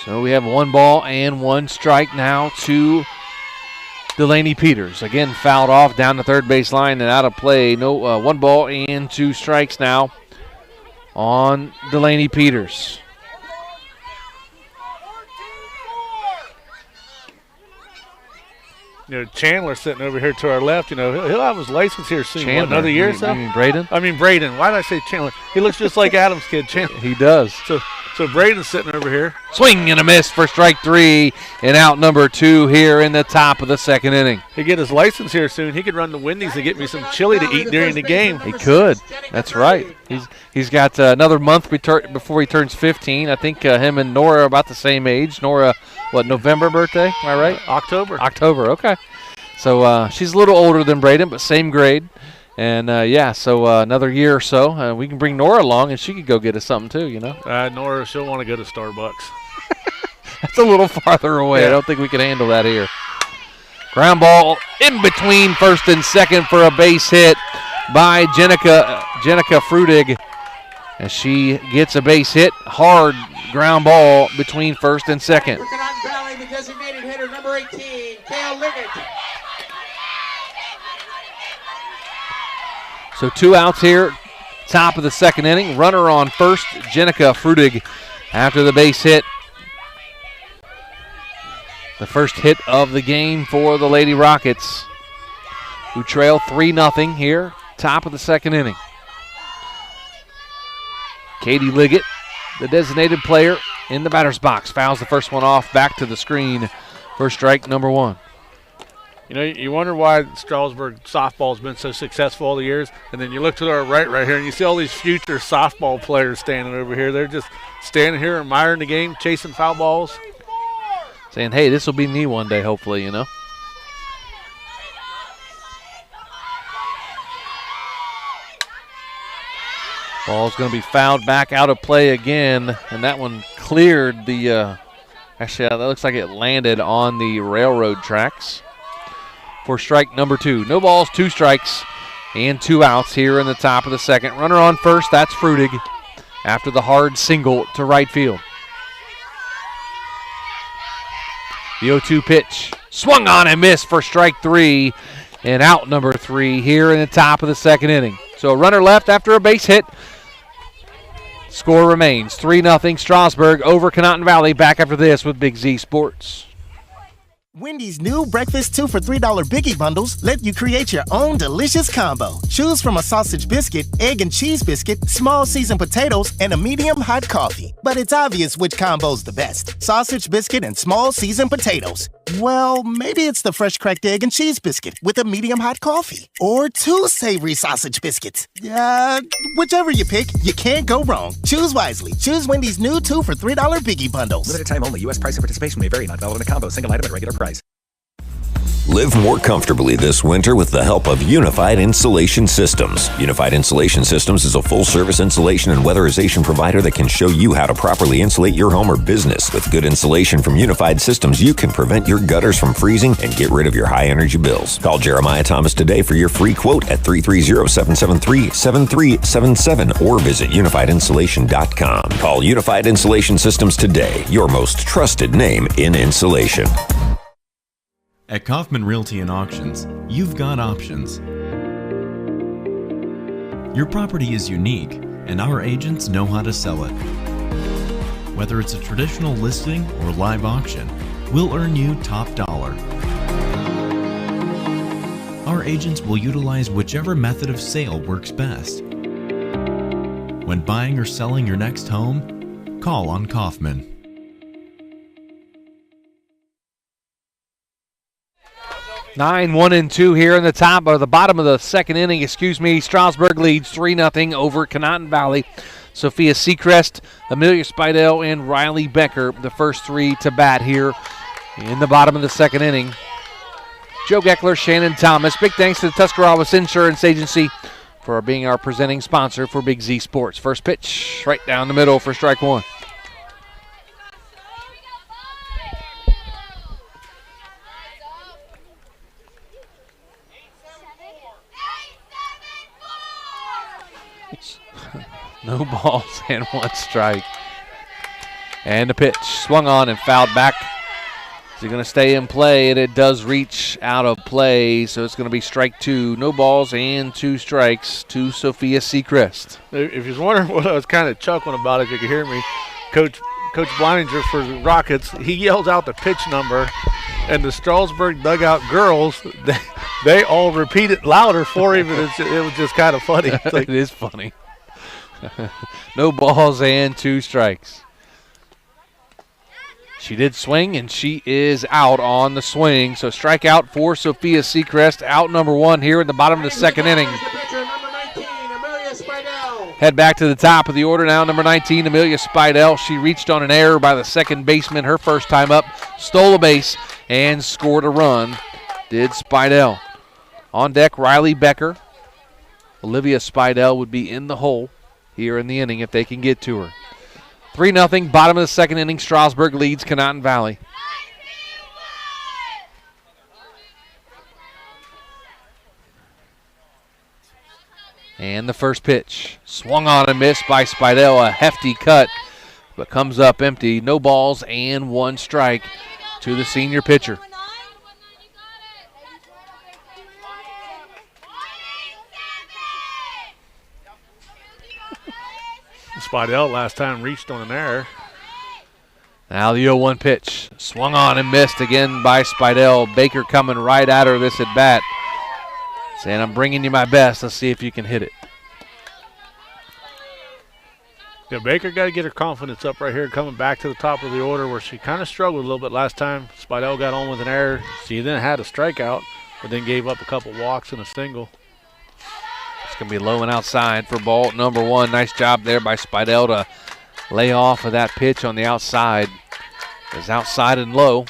So we have 1 ball and 1 strike now to Delaney Peters. Again, fouled off down the third base line and out of play. 1 ball and 2 strikes now on Delaney Peters. Chandler sitting over here to our left. He'll have his license here soon. Chandler, another year or so? You mean Braden? I mean Braden. Why did I say Chandler? He looks just like Adam's kid, Chandler. He does. So Braden's sitting over here. Swing and a miss for strike 3 and out number 2 here in the top of the second inning. He'll get his license here soon. He could run to Wendy's and get me some chili to eat during the game. He could. That's right. He's got another month before he turns 15. I think him and Nora are about the same age. Nora, November birthday? Am I right? October, okay. So she's a little older than Braden, but same grade. And, so another year or so, we can bring Nora along, and she could go get us something too, Nora, she'll want to go to Starbucks. That's a little farther away. Yeah. I don't think we can handle that here. Ground ball in between first and second for a base hit by Jenica Frudig. As she gets a base hit, hard ground ball between first and second. For Conotton Valley, the designated hitter, number 18, Kale Liggett. So 2 outs here, top of the second inning. Runner on first, Jenica Frudig after the base hit. The first hit of the game for the Lady Rockets, who trail 3-0 here, top of the second inning. Katie Liggett, the designated player in the batter's box, fouls the first one off, back to the screen for strike number 1. You wonder why Strasburg softball has been so successful all the years, and then you look to our right here, and you see all these future softball players standing over here. They're just standing here admiring the game, chasing foul balls. Saying, hey, this will be me one day, hopefully, Ball's going to be fouled back out of play again, and that one cleared the actually, that looks like it landed on the railroad tracks for strike number 2. No balls, 2 strikes, and 2 outs here in the top of the second. Runner on first, that's Frudig after the hard single to right field. The 0-2 pitch, swung on and missed for strike 3, and out number 3 here in the top of the second inning. So a runner left after a base hit. Score remains 3-0 Strasburg over Conotton Valley. Back after this with Big Z Sports. Wendy's new breakfast 2 for $3 Biggie Bundles let you create your own delicious combo. Choose from a sausage biscuit, egg and cheese biscuit, small seasoned potatoes, and a medium hot coffee. But it's obvious which combo's the best. Sausage biscuit and small seasoned potatoes. Well, maybe it's the fresh cracked egg and cheese biscuit with a medium hot coffee. Or 2 savory sausage biscuits. Whichever you pick, you can't go wrong. Choose wisely. Choose Wendy's new 2 for $3 Biggie Bundles. Limited time only. U.S. price and participation may vary. Not valid in a combo. Single item at regular price. Live more comfortably this winter with the help of Unified Insulation Systems. Unified Insulation Systems is a full-service insulation and weatherization provider that can show you how to properly insulate your home or business. With good insulation from Unified Systems, you can prevent your gutters from freezing and get rid of your high-energy bills. Call Jeremiah Thomas today for your free quote at 330-773-7377 or visit unifiedinsulation.com. Call Unified Insulation Systems today, your most trusted name in insulation. At Kaufman Realty and Auctions, you've got options. Your property is unique, and our agents know how to sell it. Whether it's a traditional listing or live auction, we'll earn you top dollar. Our agents will utilize whichever method of sale works best. When buying or selling your next home, call on Kaufman. 9-1-2 here in the top or the bottom of the second inning. Strasburg leads 3-0 over Conotton Valley. Sophia Seacrest, Amelia Spidell, and Riley Becker, the first 3 to bat here in the bottom of the second inning. Joe Geckler, Shannon Thomas. Big thanks to the Tuscarawas Insurance Agency for being our presenting sponsor for Big Z Sports. First pitch right down the middle for strike 1. No balls and 1 strike. And the pitch swung on and fouled back. Is it going to stay in play? And it does reach out of play, so it's going to be strike 2. No balls and 2 strikes to Sophia Seacrest. If you're wondering what I was kind of chuckling about, if you could hear me, Coach Bleininger for the Rockets, he yells out the pitch number, and the Strasburg dugout girls, they all repeat it louder for him, and it was just kind of funny. It is funny. No balls and 2 strikes. She did swing, and she is out on the swing. So strikeout for Sophia Seacrest, out number 1 here in the bottom of the second inning. Head back to the top of the order now, number 19, Amelia Spidell. She reached on an error by the second baseman her first time up, stole a base, and scored a run. Did Spidell. On deck, Riley Becker. Olivia Spidell would be in the hole here in the inning if they can get to her. 3-0, bottom of the second inning. Strasburg leads Conotton Valley. And the first pitch. Swung on and missed by Spidell. A hefty cut, but comes up empty. No balls and 1 strike to the senior pitcher. Spidell last time reached on an error. Now the 0-1 pitch. Swung on and missed again by Spidell. Baker coming right at her this at bat. Saying, I'm bringing you my best. Let's see if you can hit it. Yeah, Baker got to get her confidence up right here, coming back to the top of the order where she kind of struggled a little bit last time. Spidell got on with an error. She then had a strikeout, but then gave up a couple walks and a single. It's going to be low and outside for ball number 1. Nice job there by Spidell to lay off of that pitch on the outside. It's outside and low.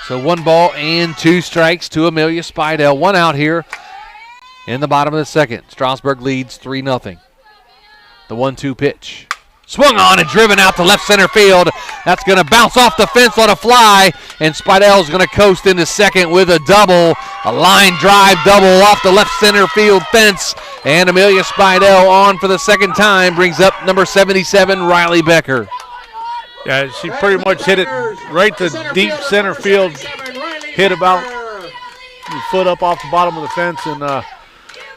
So 1 ball and 2 strikes to Amelia Spidell. 1 out here in the bottom of the second. Strasburg leads 3-0. The 1-2 pitch. Swung on and driven out to left center field. That's going to bounce off the fence on a fly, and Spidell's going to coast into second with a double. A line drive double off the left center field fence, and Amelia Spidell on for the second time brings up number 77, Riley Becker. Yeah, she pretty much hit it right to deep center field. Hit about a foot up off the bottom of the fence, and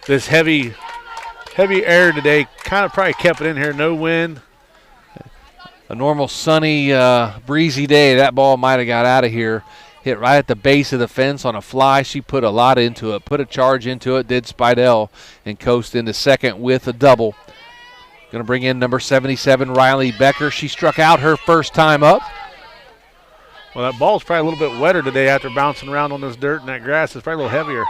this heavy heavy air today. Kind of probably kept it in here. No wind. A normal sunny, breezy day. That ball might have got out of here. Hit right at the base of the fence on a fly. She put a lot into it, put a charge into it, did Spidell, and coast into second with a double. Going to bring in number 77, Riley Becker. She struck out her first time up. Well, that ball's probably a little bit wetter today after bouncing around on this dirt and that grass. It's probably a little heavier.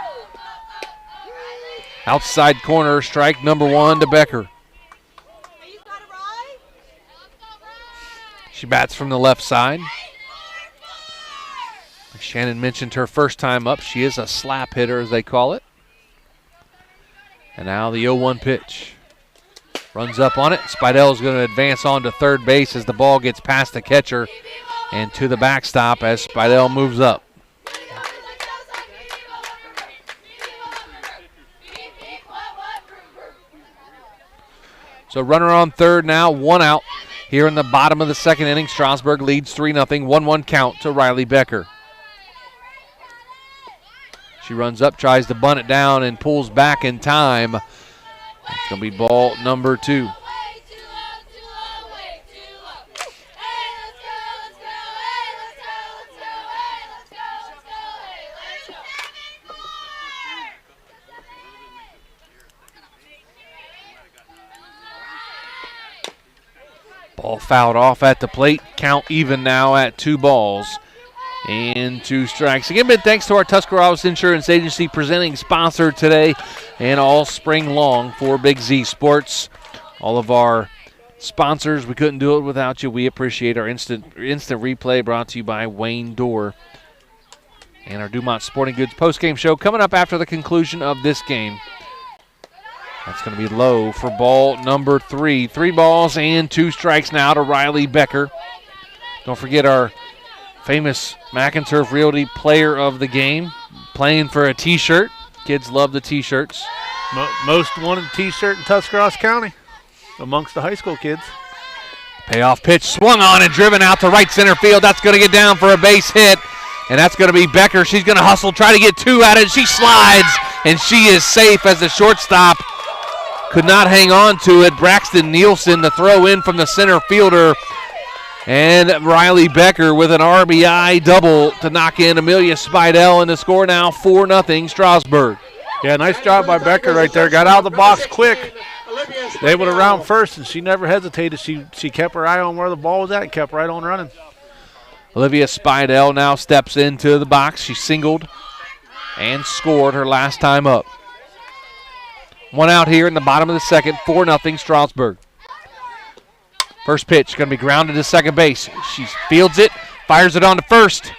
Outside corner, strike number 1 to Becker. She bats from the left side. Shannon mentioned her first time up. She is a slap hitter, as they call it. And now the 0-1 pitch. Runs up on it. Spidell is going to advance on to third base as the ball gets past the catcher and to the backstop as Spidell moves up. So runner on third now, 1 out. Here in the bottom of the second inning, Strasburg leads 3-0, 1-1 count to Riley Becker. She runs up, tries to bunt it down, and pulls back in time. It's going to be ball number 2. Ball fouled off at the plate. Count even now at 2 balls and 2 strikes. Again, big thanks to our Tuscarawas Insurance Agency, presenting sponsor today and all spring long for Big Z Sports. All of our sponsors, we couldn't do it without you. We appreciate our instant replay, brought to you by Wayne Dorr. And our Dumont Sporting Goods postgame show coming up after the conclusion of this game. That's going to be low for ball number 3. 3 balls and 2 strikes now to Riley Becker. Don't forget our famous McInturf Realty player of the game, playing for a T-shirt. Kids love the T-shirts. Most wanted T-shirt in Tuscarawas County amongst the high school kids. Payoff pitch swung on and driven out to right center field. That's going to get down for a base hit, and that's going to be Becker. She's going to hustle, try to get 2 at it. She slides, and she is safe as the shortstop could not hang on to it. Braxton Nielsen, the throw in from the center fielder. And Riley Becker with an RBI double to knock in Amelia Spidell, and the score now 4-0 Strasburg. Yeah, nice job by Becker right there. Got out of the box quick. They went around first, and she never hesitated. She kept her eye on where the ball was at and kept right on running. Olivia Spidell now steps into the box. She singled and scored her last time up. 1 out here in the bottom of the second, 4-0 Strasburg. First pitch going to be grounded to second base. She fields it, fires it on to first.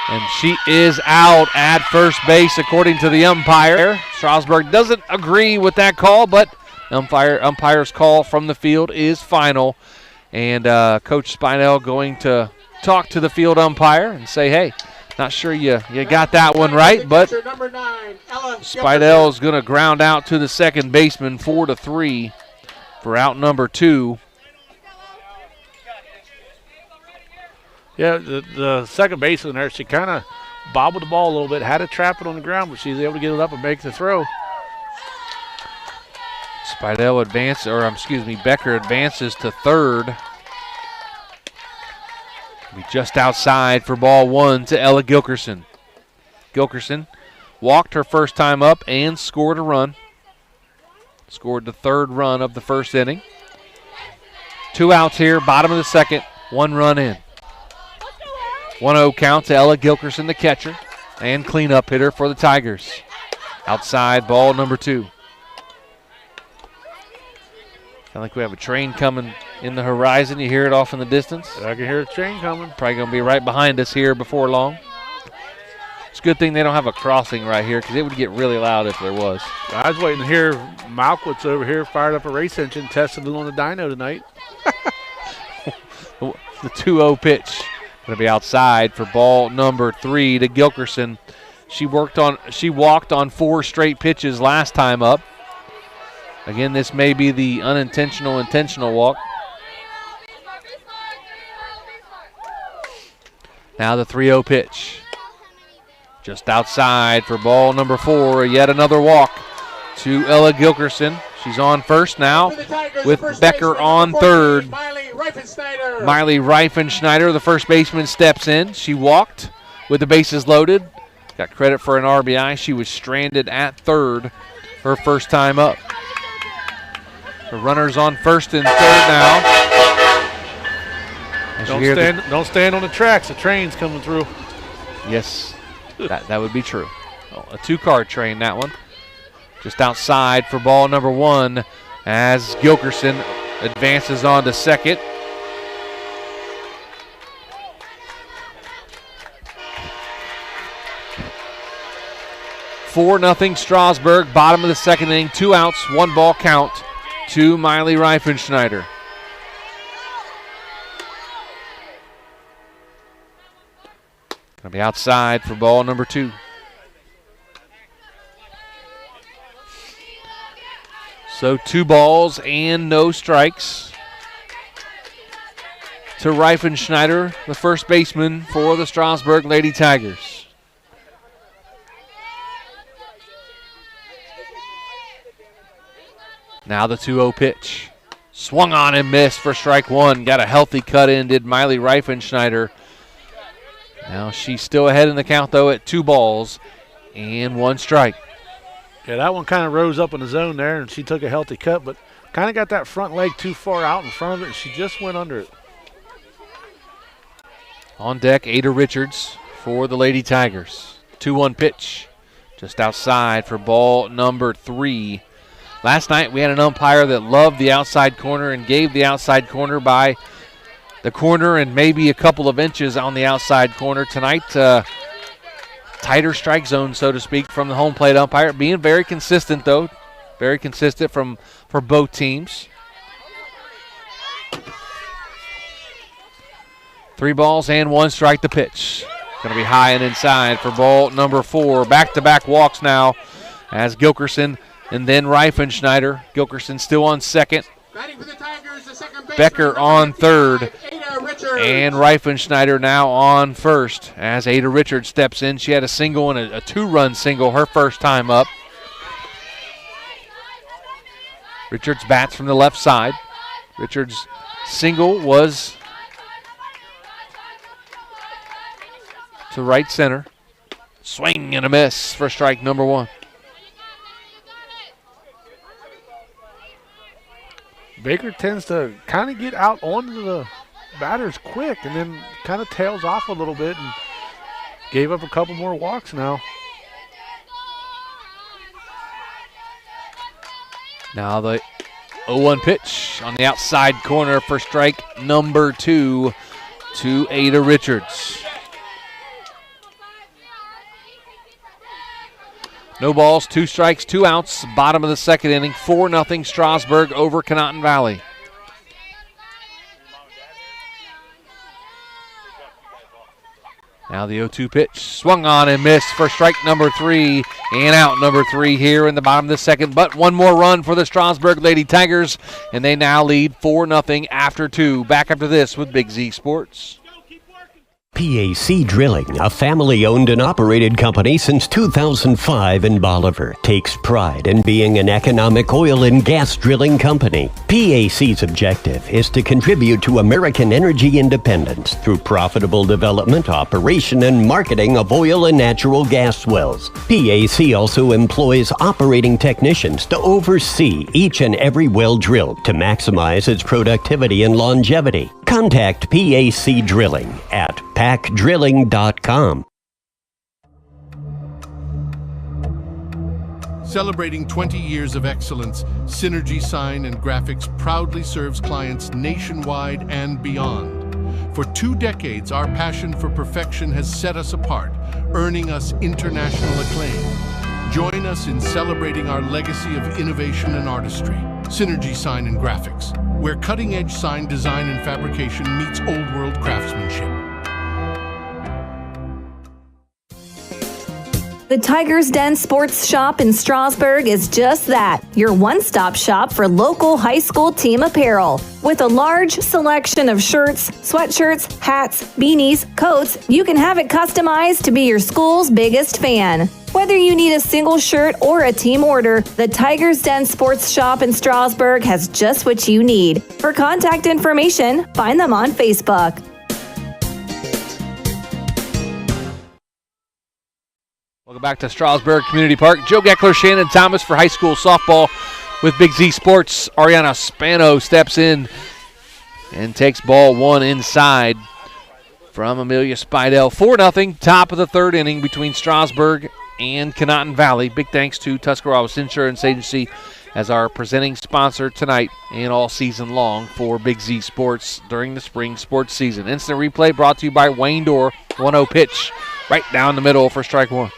And she is out at first base according to the umpire. Strasburg doesn't agree with that call, but umpire's call from the field is final. And Coach Spinell going to talk to the field umpire and say, hey, not sure you got that one right, but Spidell is going to ground out to the second baseman, 4-3 for out number 2. Yeah, the second baseman there, she kind of bobbled the ball a little bit, had to trap it on the ground, but she was able to get it up and make the throw. Becker advances to third. Be just outside for ball 1 to Ella Gilkerson. Gilkerson walked her first time up and scored a run. Scored the 3rd run of the first inning. 2 outs here, bottom of the second, 1 run in. 1-0 count to Ella Gilkerson, the catcher, and cleanup hitter for the Tigers. Outside, ball number 2. Sound like we have a train coming in the horizon. You hear it off in the distance? I can hear a train coming. Probably going to be right behind us here before long. It's a good thing they don't have a crossing right here, because it would get really loud if there was. I was waiting to hear Malkwitz over here fired up a race engine, testing it on the dyno tonight. The 2-0 pitch going to be outside for ball number 3 to Gilkerson. She walked on 4 straight pitches last time up. Again, this may be the intentional walk. Now the 3-0 pitch. Just outside for ball number 4, yet another walk. to Ella Gilkerson. She's on first now with Becker on third. Miley Reifenschneider, the first baseman, steps in. She walked with the bases loaded. Got credit for an RBI. She was stranded at third her first time up. The runner's on first and third now. Don't stand on the tracks. The train's coming through. Yes, that would be true. Oh, a two-car train, that one. Just outside for ball number one as Gilkerson advances on to second. Four nothing Strasburg, bottom of the second inning, 2 outs, 1 ball count to Miley Reifenschneider. Gonna be outside for ball number 2. So 2 balls and no strikes to Reifenschneider, the first baseman for the Strasburg Lady Tigers. Now the 2-0 pitch. Swung on and missed for strike 1. Got a healthy cut in, did Miley Reifenschneider. Now she's still ahead in the count, though, at 2 balls and 1 strike. Yeah, that one kind of rose up in the zone there, and she took a healthy cut, but kind of got that front leg too far out in front of it, and she just went under it. On deck, Ada Richards for the Lady Tigers. 2-1 pitch just outside for ball number 3. Last night we had an umpire that loved the outside corner and gave the outside corner by the corner and maybe a couple of inches on the outside corner. Tonight, tighter strike zone, so to speak, from the home plate umpire. Being very consistent, though. Very consistent for both teams. 3 balls and 1 strike to pitch. Going to be high and inside for ball number 4. Back-to-back walks now as Gilkerson and then Reifenschneider. Gilkerson still on second. Becker on third. And Reifenschneider now on first as Ada Richards steps in. She had a single and a 2-run single her first time up. Richards bats from the left side. Richards' single was to right center. Swing and a miss for strike number 1. Baker tends to kind of get out onto the batters quick and then kind of tails off a little bit and gave up a couple more walks now. Now the 0-1 pitch on the outside corner for strike number 2 to Ada Richards. No balls, 2 strikes, 2 outs. Bottom of the second inning, 4-0 Strasburg over Conotton Valley. Now the 0-2 pitch, swung on and missed for strike number 3 and out number 3 here in the bottom of the second. But 1 more run for the Strasburg Lady Tigers, and they now lead 4-0 after 2. Back after this with Big Z Sports. PAC Drilling, a family-owned and operated company since 2005 in Bolivar, takes pride in being an economic oil and gas drilling company. PAC's objective is to contribute to American energy independence through profitable development, operation, and marketing of oil and natural gas wells. PAC also employs operating technicians to oversee each and every well drilled to maximize its productivity and longevity. Contact PAC Drilling at pacdrilling.com. Celebrating 20 years of excellence, Synergy Sign and Graphics proudly serves clients nationwide and beyond. For 2 decades, our passion for perfection has set us apart, earning us international acclaim. Join us in celebrating our legacy of innovation and artistry. Synergy Sign and Graphics, where cutting-edge sign design and fabrication meets old-world craftsmanship. The Tiger's Den Sports Shop in Strasburg is just that, your one-stop shop for local high school team apparel. With a large selection of shirts, sweatshirts, hats, beanies, coats, you can have it customized to be your school's biggest fan. Whether you need a single shirt or a team order, the Tiger's Den Sports Shop in Strasburg has just what you need. For contact information, find them on Facebook. Welcome back to Strasburg Community Park. Joe Geckler, Shannon Thomas for high school softball with Big Z Sports. Ariana Spano steps in and takes ball one inside from Amelia Spidell. 4-0, top of the third inning between Strasburg and Conotton Valley. Big thanks to Tuscarawas Insurance Agency as our presenting sponsor tonight and all season long for Big Z Sports during the spring sports season. Instant replay brought to you by Wayne Dorr. 1-0 pitch right down the middle for strike one.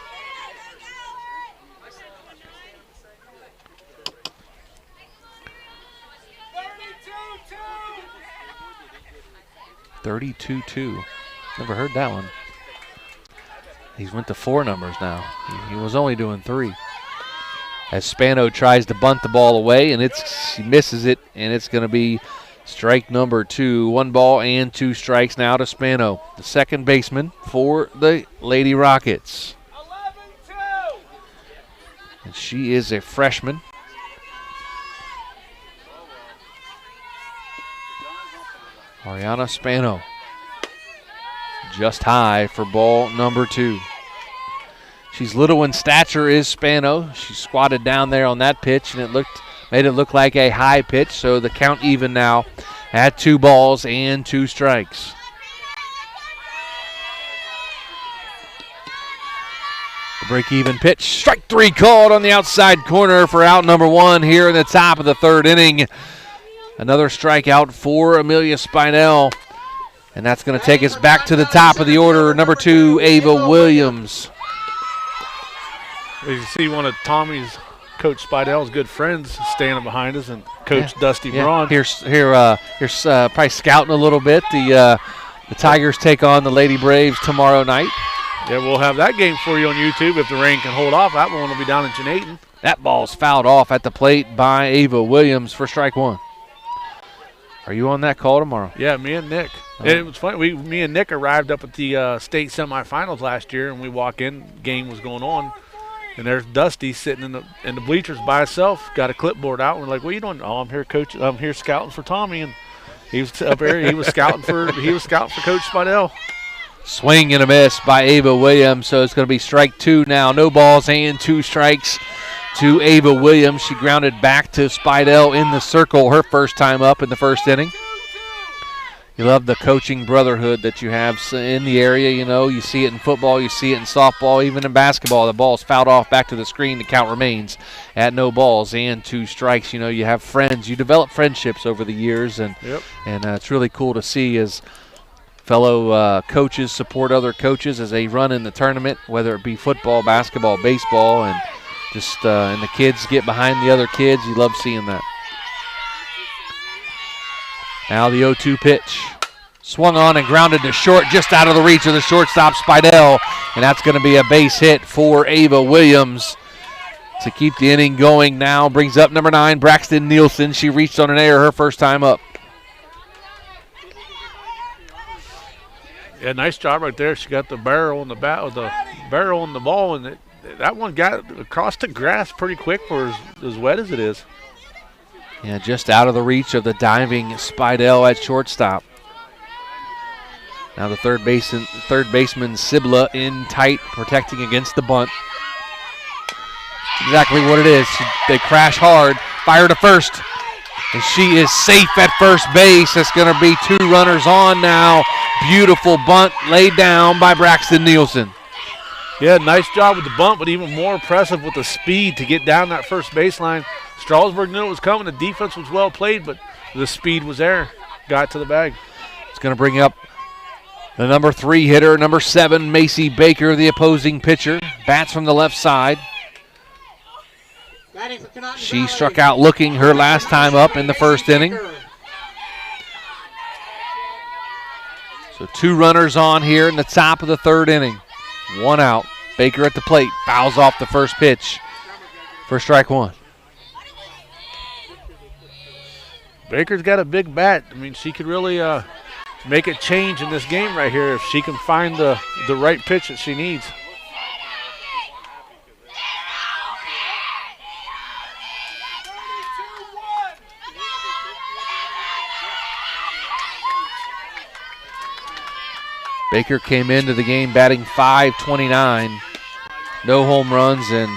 32-2. Never heard that one. He's went to 4 numbers now. He was only doing 3. As Spano tries to bunt the ball away, and he misses it, and it's going to be strike number 2. 1 ball and 2 strikes now to Spano, the second baseman for the Lady Rockets. 11-2. And she is a freshman. Ariana Spano, just high for ball number 2. She's little in stature, is Spano. She squatted down there on that pitch, and it made it look like a high pitch, so the count even now at 2 balls and 2 strikes. The break-even pitch, strike 3 called on the outside corner for out number 1 here in the top of the third inning. Another strikeout for Amelia Spinell, and that's going to take us back to the top of the order. Number 2, Ava Williams. You see one of Tommy's, Coach Spidell's good friends standing behind us, and Coach Dusty Braun. Here's probably scouting a little bit. The Tigers take on the Lady Braves tomorrow night. Yeah, we'll have that game for you on YouTube if the rain can hold off. That one will be down in Janayton. That ball's fouled off at the plate by Ava Williams for strike 1. Are you on that call tomorrow? Yeah, me and Nick. And it was funny. Me and Nick arrived up at the state semifinals last year, and we walk in. Game was going on, and there's Dusty sitting in the bleachers by himself. Got a clipboard out. And we're like, "What are you doing?" "Oh, I'm here, coach. I'm here scouting for Tommy." And he was up there. He was scouting for Coach Spidell. Swing and a miss by Ava Williams. So it's going to be strike 2 now. No balls and 2 strikes to Ava Williams. She grounded back to Spidell in the circle her first time up in the first inning. You love the coaching brotherhood that you have in the area. You know, you see it in football, you see it in softball, even in basketball. The ball's fouled off back to the screen. The count remains at no balls and 2 strikes. You know, you have friends. You develop friendships over the years, and it's really cool to see as fellow coaches support other coaches as they run in the tournament, whether it be football, basketball, baseball, and and the kids get behind the other kids. You love seeing that. Now the 0-2 pitch. Swung on and grounded to short, just out of the reach of the shortstop, Spidell. And that's going to be a base hit for Ava Williams to keep the inning going now. Brings up number 9, Braxton Nielsen. She reached on an error her first time up. Yeah, nice job right there. She got the barrel on the barrel on the ball, and that one got across the grass pretty quick for as wet as it is. Yeah, just out of the reach of the diving Spidell at shortstop. Now the third baseman Sibla in tight, protecting against the bunt. Exactly what it is. They crash hard, fire to first, and she is safe at first base. It's going to be 2 runners on now. Beautiful bunt laid down by Braxton Nielsen. Yeah, nice job with the bunt, but even more impressive with the speed to get down that first baseline. Strasburg knew it was coming. The defense was well played, but the speed was there. Got to the bag. It's going to bring up the number 3 hitter, number 7, Macy Baker, the opposing pitcher. Bats from the left side. She struck out looking her last time up in the first inning. So 2 runners on here in the top of the third inning. 1 out. Baker at the plate, fouls off the first pitch for strike one. Baker's got a big bat. I mean, she could really make a change in this game right here if she can find the right pitch that she needs. Baker came into the game batting .529, no home runs and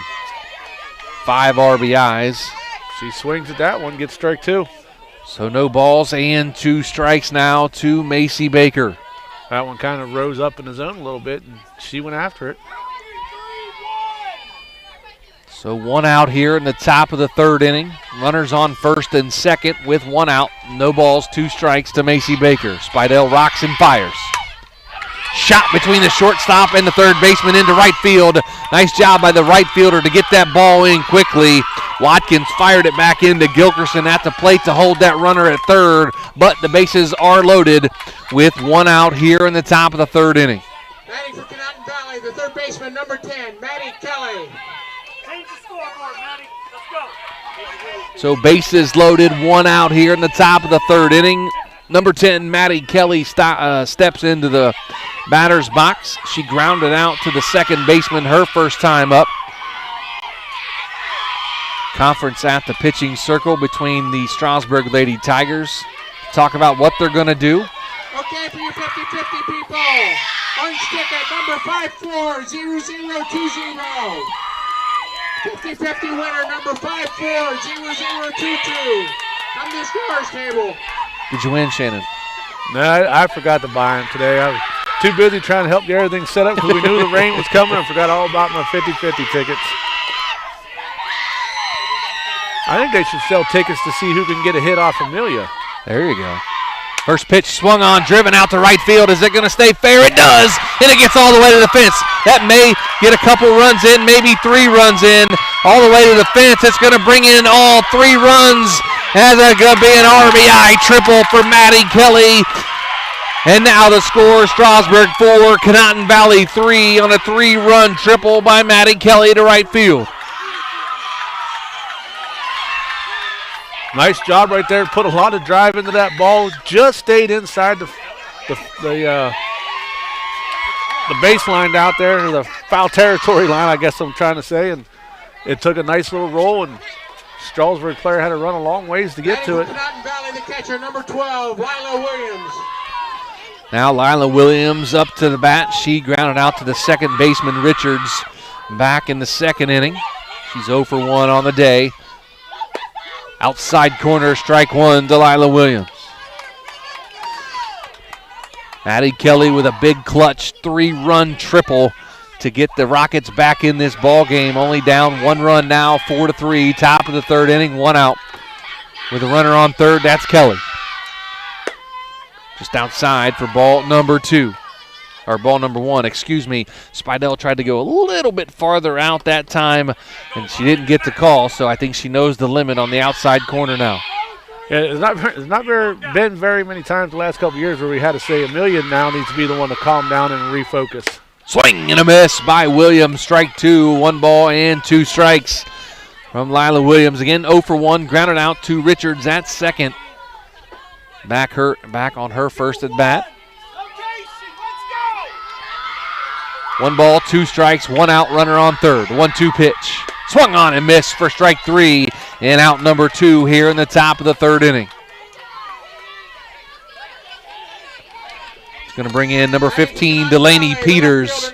5 RBIs. She swings at that one, gets strike two. So no balls and 2 strikes now to Macy Baker. That one kind of rose up in the zone a little bit, and she went after it. So 1 out here in the top of the 3rd inning. Runners on first and second with 1 out. No balls, 2 strikes to Macy Baker. Spidell rocks and fires. Shot between the shortstop and the third baseman into right field. Nice job by the right fielder to get that ball in quickly. Watkins fired it back into Gilkerson at the plate to hold that runner at third, but the bases are loaded with 1 out here in the top of the 3rd inning. Batting for Conotton Valley, the third baseman, number 10, Maddie Kelly. Change the scoreboard, Maddie. Let's go. So bases loaded, 1 out here in the top of the 3rd inning. Number 10, Maddie Kelly steps into the batter's box. She grounded out to the second baseman her first time up. Conference at the pitching circle between the Strasburg Lady Tigers. Talk about what they're going to do. Okay, for you 50-50 people. Orange ticket number 540020. 50-50 winner number 540022. Come to the scorer's table. Did you win, Shannon? No, I forgot to buy them today. I was too busy trying to help get everything set up because we knew the rain was coming. I forgot all about my 50-50 tickets. I think they should sell tickets to see who can get a hit off Amelia. There you go. First pitch swung on, driven out to right field. Is it going to stay fair? It does, and it gets all the way to the fence. That may get a couple runs in, maybe 3 runs in, all the way to the fence. It's going to bring in all 3 runs. And there's going to be an RBI triple for Maddie Kelly. And now the score, Strasburg 4, Conotton Valley 3 on a 3-run triple by Maddie Kelly to right field. Nice job right there. Put a lot of drive into that ball. Just stayed inside the baseline out there, or the foul territory line, I guess I'm trying to say. And it took a nice little roll, and Strasburg player had to run a long ways to get to it. Conotton Valley, the catcher, number 12, Lila Williams. Now Lila Williams up to the bat. She grounded out to the second baseman, Richards, back in the 2nd inning. She's 0 for 1 on the day. Outside corner, strike 1, Delilah Williams. Maddie Kelly with a big clutch 3-run triple to get the Rockets back in this ball game. Only down 1 run now, 4-3. Top of the 3rd inning, 1 out. With a runner on third, that's Kelly. Just outside for ball number 2. Or ball number 1, excuse me. Spidell tried to go a little bit farther out that time, and she didn't get the call, so I think she knows the limit on the outside corner now. Yeah, it's not been very many times the last couple of years where we had to say Amelia now needs to be the one to calm down and refocus. Swing and a miss by Williams. Strike 2, 1 ball and 2 strikes from Lila Williams. Again, 0 for 1, grounded out to Richards at second. Back on her first at bat. 1 ball, 2 strikes, 1 out, runner on third. 1-2 pitch. Swung on and missed for strike 3 and out number 2 here in the top of the 3rd inning. It's going to bring in number 15, Delaney Peters.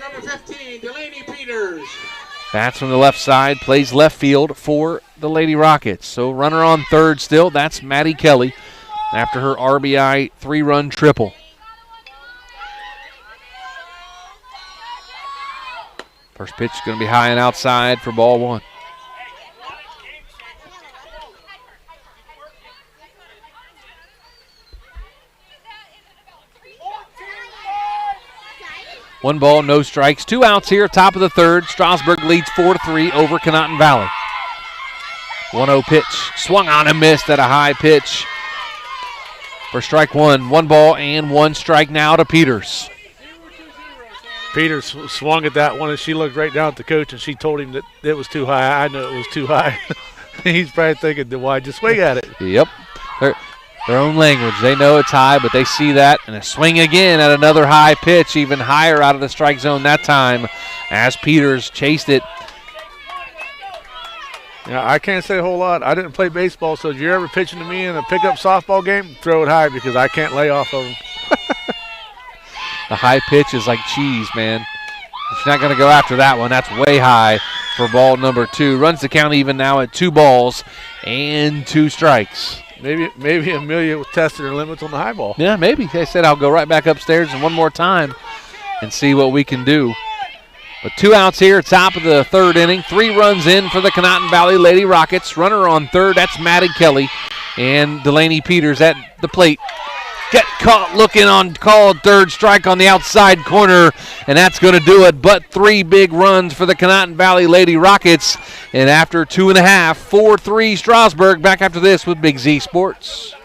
Bats from the left side, plays left field for the Lady Rockets. So runner on third still, that's Maddie Kelly after her RBI 3-run triple. First pitch is going to be high and outside for ball 1. One ball, no strikes, 2 outs here, top of the 3rd. Strasburg leads 4-3 over Conotton Valley. 1-0 pitch, swung on and missed at a high pitch for strike 1. 1 ball and 1 strike now to Peters. Peters swung at that one, and she looked right down at the coach, and she told him that it was too high. I know it was too high. He's probably thinking, why just swing at it? Yep. Their own language. They know it's high, but they see that, and a swing again at another high pitch, even higher out of the strike zone that time as Peters chased it. Yeah, I can't say a whole lot. I didn't play baseball, so if you're ever pitching to me in a pickup softball game, throw it high because I can't lay off of them. The high pitch is like cheese, man. She's not going to go after that one. That's way high for ball number 2. Runs the count even now at 2 balls and 2 strikes. Maybe Amelia tested her limits on the high ball. Yeah, maybe. They said I'll go right back upstairs and one more time and see what we can do. But 2 outs here, top of the 3rd inning. 3 runs in for the Conotton Valley Lady Rockets. Runner on 3rd, that's Maddie Kelly. And Delaney Peters at the plate. Get caught looking on called 3rd strike on the outside corner, and that's going to do it. But 3 big runs for the Conotton Valley Lady Rockets. And after 2.5, 4-3 Strasburg. Back after this with Big Z Sports.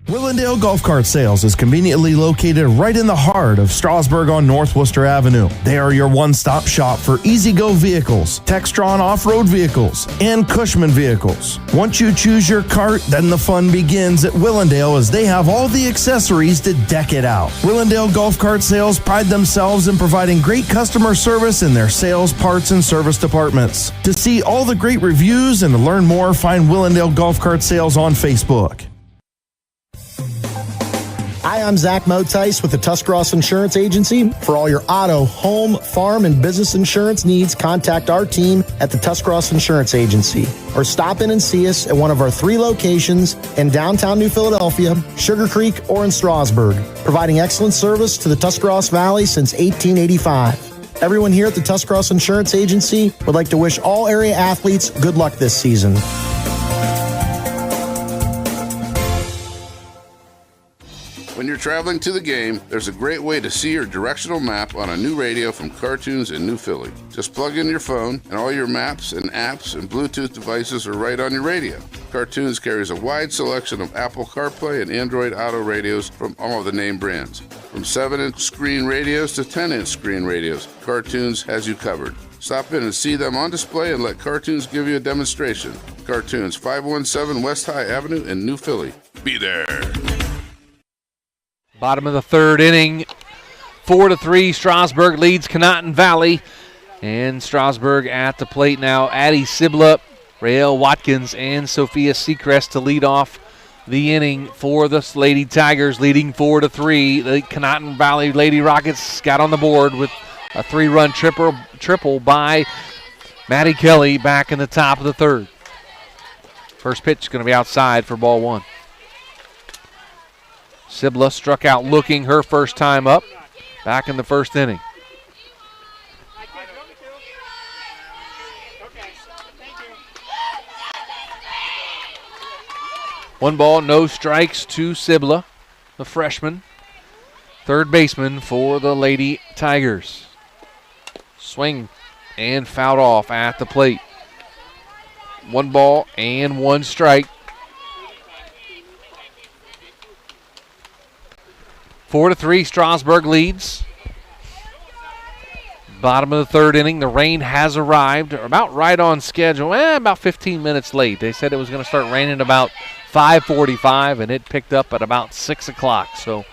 Willendale Golf Cart Sales is conveniently located right in the heart of Strasburg on North Worcester Avenue. They are your one-stop shop for easy-go vehicles, Textron off-road vehicles, and Cushman vehicles. Once you choose your cart, then the fun begins at Willendale as they have all the accessories to deck it out. Willendale Golf Cart Sales pride themselves in providing great customer service in their sales, parts, and service departments. To see all the great reviews and to learn more, find Willendale Golf Cart Sales on Facebook. Hi, I'm Zach Motice with the Tuscarawas Insurance Agency. For all your auto, home, farm, and business insurance needs, contact our team at the Tuscarawas Insurance Agency or stop in and see us at one of our 3 locations in downtown New Philadelphia, Sugar Creek, or in Strasburg, providing excellent service to the Tuscarawas Valley since 1885. Everyone here at the Tuscarawas Insurance Agency would like to wish all area athletes good luck this season. When you're traveling to the game, there's a great way to see your directional map on a new radio from Cartoons in New Philly. Just plug in your phone, and all your maps and apps and Bluetooth devices are right on your radio. Cartoons carries a wide selection of Apple CarPlay and Android Auto radios from all of the name brands. From 7-inch screen radios to 10-inch screen radios, Cartoons has you covered. Stop in and see them on display and let Cartoons give you a demonstration. Cartoons, 517 West High Avenue in New Philly. Be there. Bottom of the 3rd inning, 4-3, Strasburg leads Conotton Valley. And Strasburg at the plate now. Addie Sibla, Rael Watkins, and Sophia Seacrest to lead off the inning for the Lady Tigers, leading 4-3. The Conotton Valley Lady Rockets got on the board with a 3-run triple by Maddie Kelly back in the top of the 3rd. First pitch is going to be outside for ball 1. Sibla struck out looking her first time up back in the 1st inning. One ball, no strikes to Sibla, the freshman, 3rd baseman for the Lady Tigers. Swing and fouled off at the plate. 1 ball and 1 strike. 4-3, Strasburg leads. Bottom of the 3rd inning, the rain has arrived, about right on schedule, about 15 minutes late. They said it was going to start raining about 5:45, and it picked up at about 6 o'clock. So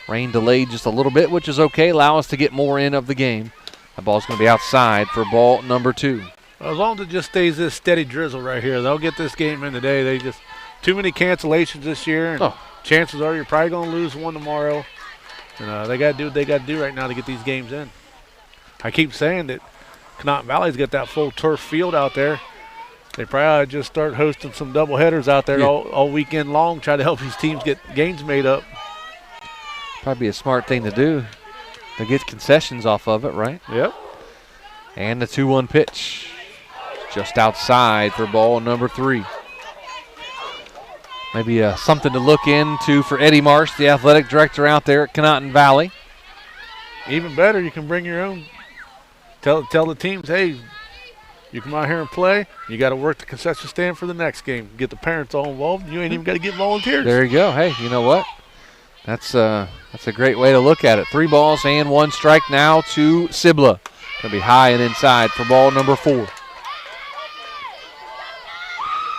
rain delayed just a little bit, which is okay, allow us to get more in of the game. The ball's going to be outside for ball number 2. As long as it just stays this steady drizzle right here, they'll get this game in today. They just too many cancellations this year, and chances are you're probably going to lose one tomorrow. And they got to do what they got to do right now to get these games in. I keep saying that Conotton Valley's got that full turf field out there. They probably ought to just start hosting some doubleheaders out there all weekend long, try to help these teams get games made up. Probably a smart thing to do to get concessions off of it, right? Yep. And the 2-1 pitch just outside for ball number 3. Maybe something to look into for Eddie Marsh, the athletic director out there at Conotton Valley. Even better, you can bring your own. Tell the teams, hey, you come out here and play. You got to work the concession stand for the next game. Get the parents all involved. You ain't even got to get volunteers. There you go. Hey, you know what? That's a great way to look at it. 3 balls and 1 strike now to Sibla. Going to be high and inside for ball number 4.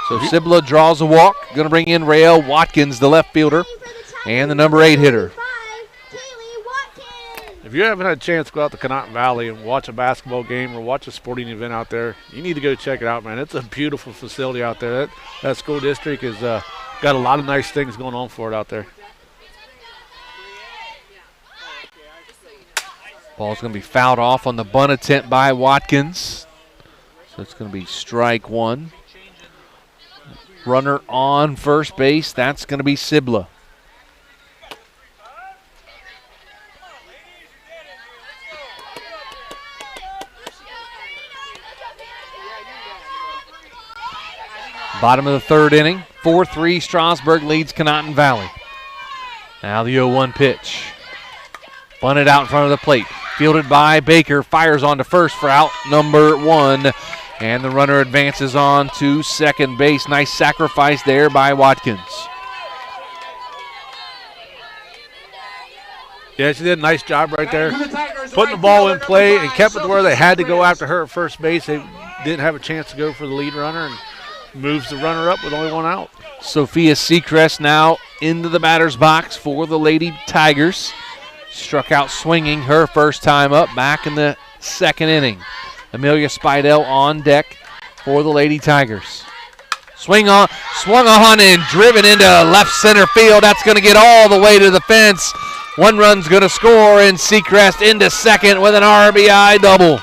So Sibla draws a walk. Going to bring in Rael Watkins, the left fielder, and the number 8 hitter. If you haven't had a chance to go out to Conotton Valley and watch a basketball game or watch a sporting event out there, you need to go check it out, man. It's a beautiful facility out there. That school district has got a lot of nice things going on for it out there. Ball's going to be fouled off on the bunt attempt by Watkins. So it's going to be strike 1. Runner on first base, that's going to be Sibla. Bottom of the 3rd inning, 4-3 Strasburg leads Conotton Valley. Now the 0-1 pitch. Bunted out in front of the plate. Fielded by Baker, fires on to first for out number 1. And the runner advances on to second base. Nice sacrifice there by Watkins. Yeah, she did a nice job right there. Putting the ball in play and kept it to where they had to go after her at first base. They didn't have a chance to go for the lead runner and moves the runner up with only 1 out. Sophia Seacrest now into the batter's box for the Lady Tigers. Struck out swinging her first time up back in the 2nd inning. Amelia Spidell on deck for the Lady Tigers. Swung on and driven into left center field. That's going to get all the way to the fence. 1 run's going to score, and Seacrest into second with an RBI double.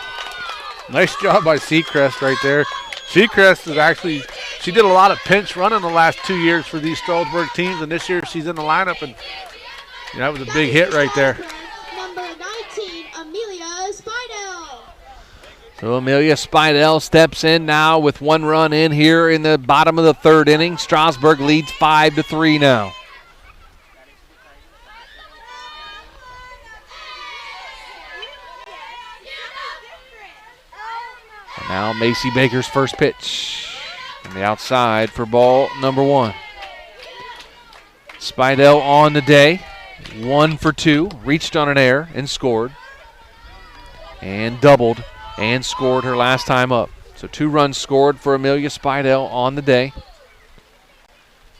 Nice job by Seacrest right there. Seacrest is actually, she did a lot of pinch running the last 2 years for these Strasburg teams, and this year she's in the lineup, and that was a big hit right there. Number 19, Amelia Spidell. So Amelia Spidell steps in now with 1 run in here in the bottom of the 3rd inning. Strasburg leads 5-3 now. And now Macy Baker's first pitch on the outside for ball number 1. Spidell on the day, 1 for 2, reached on an error and scored, and doubled and scored her last time up. So 2 runs scored for Amelia Spidell on the day.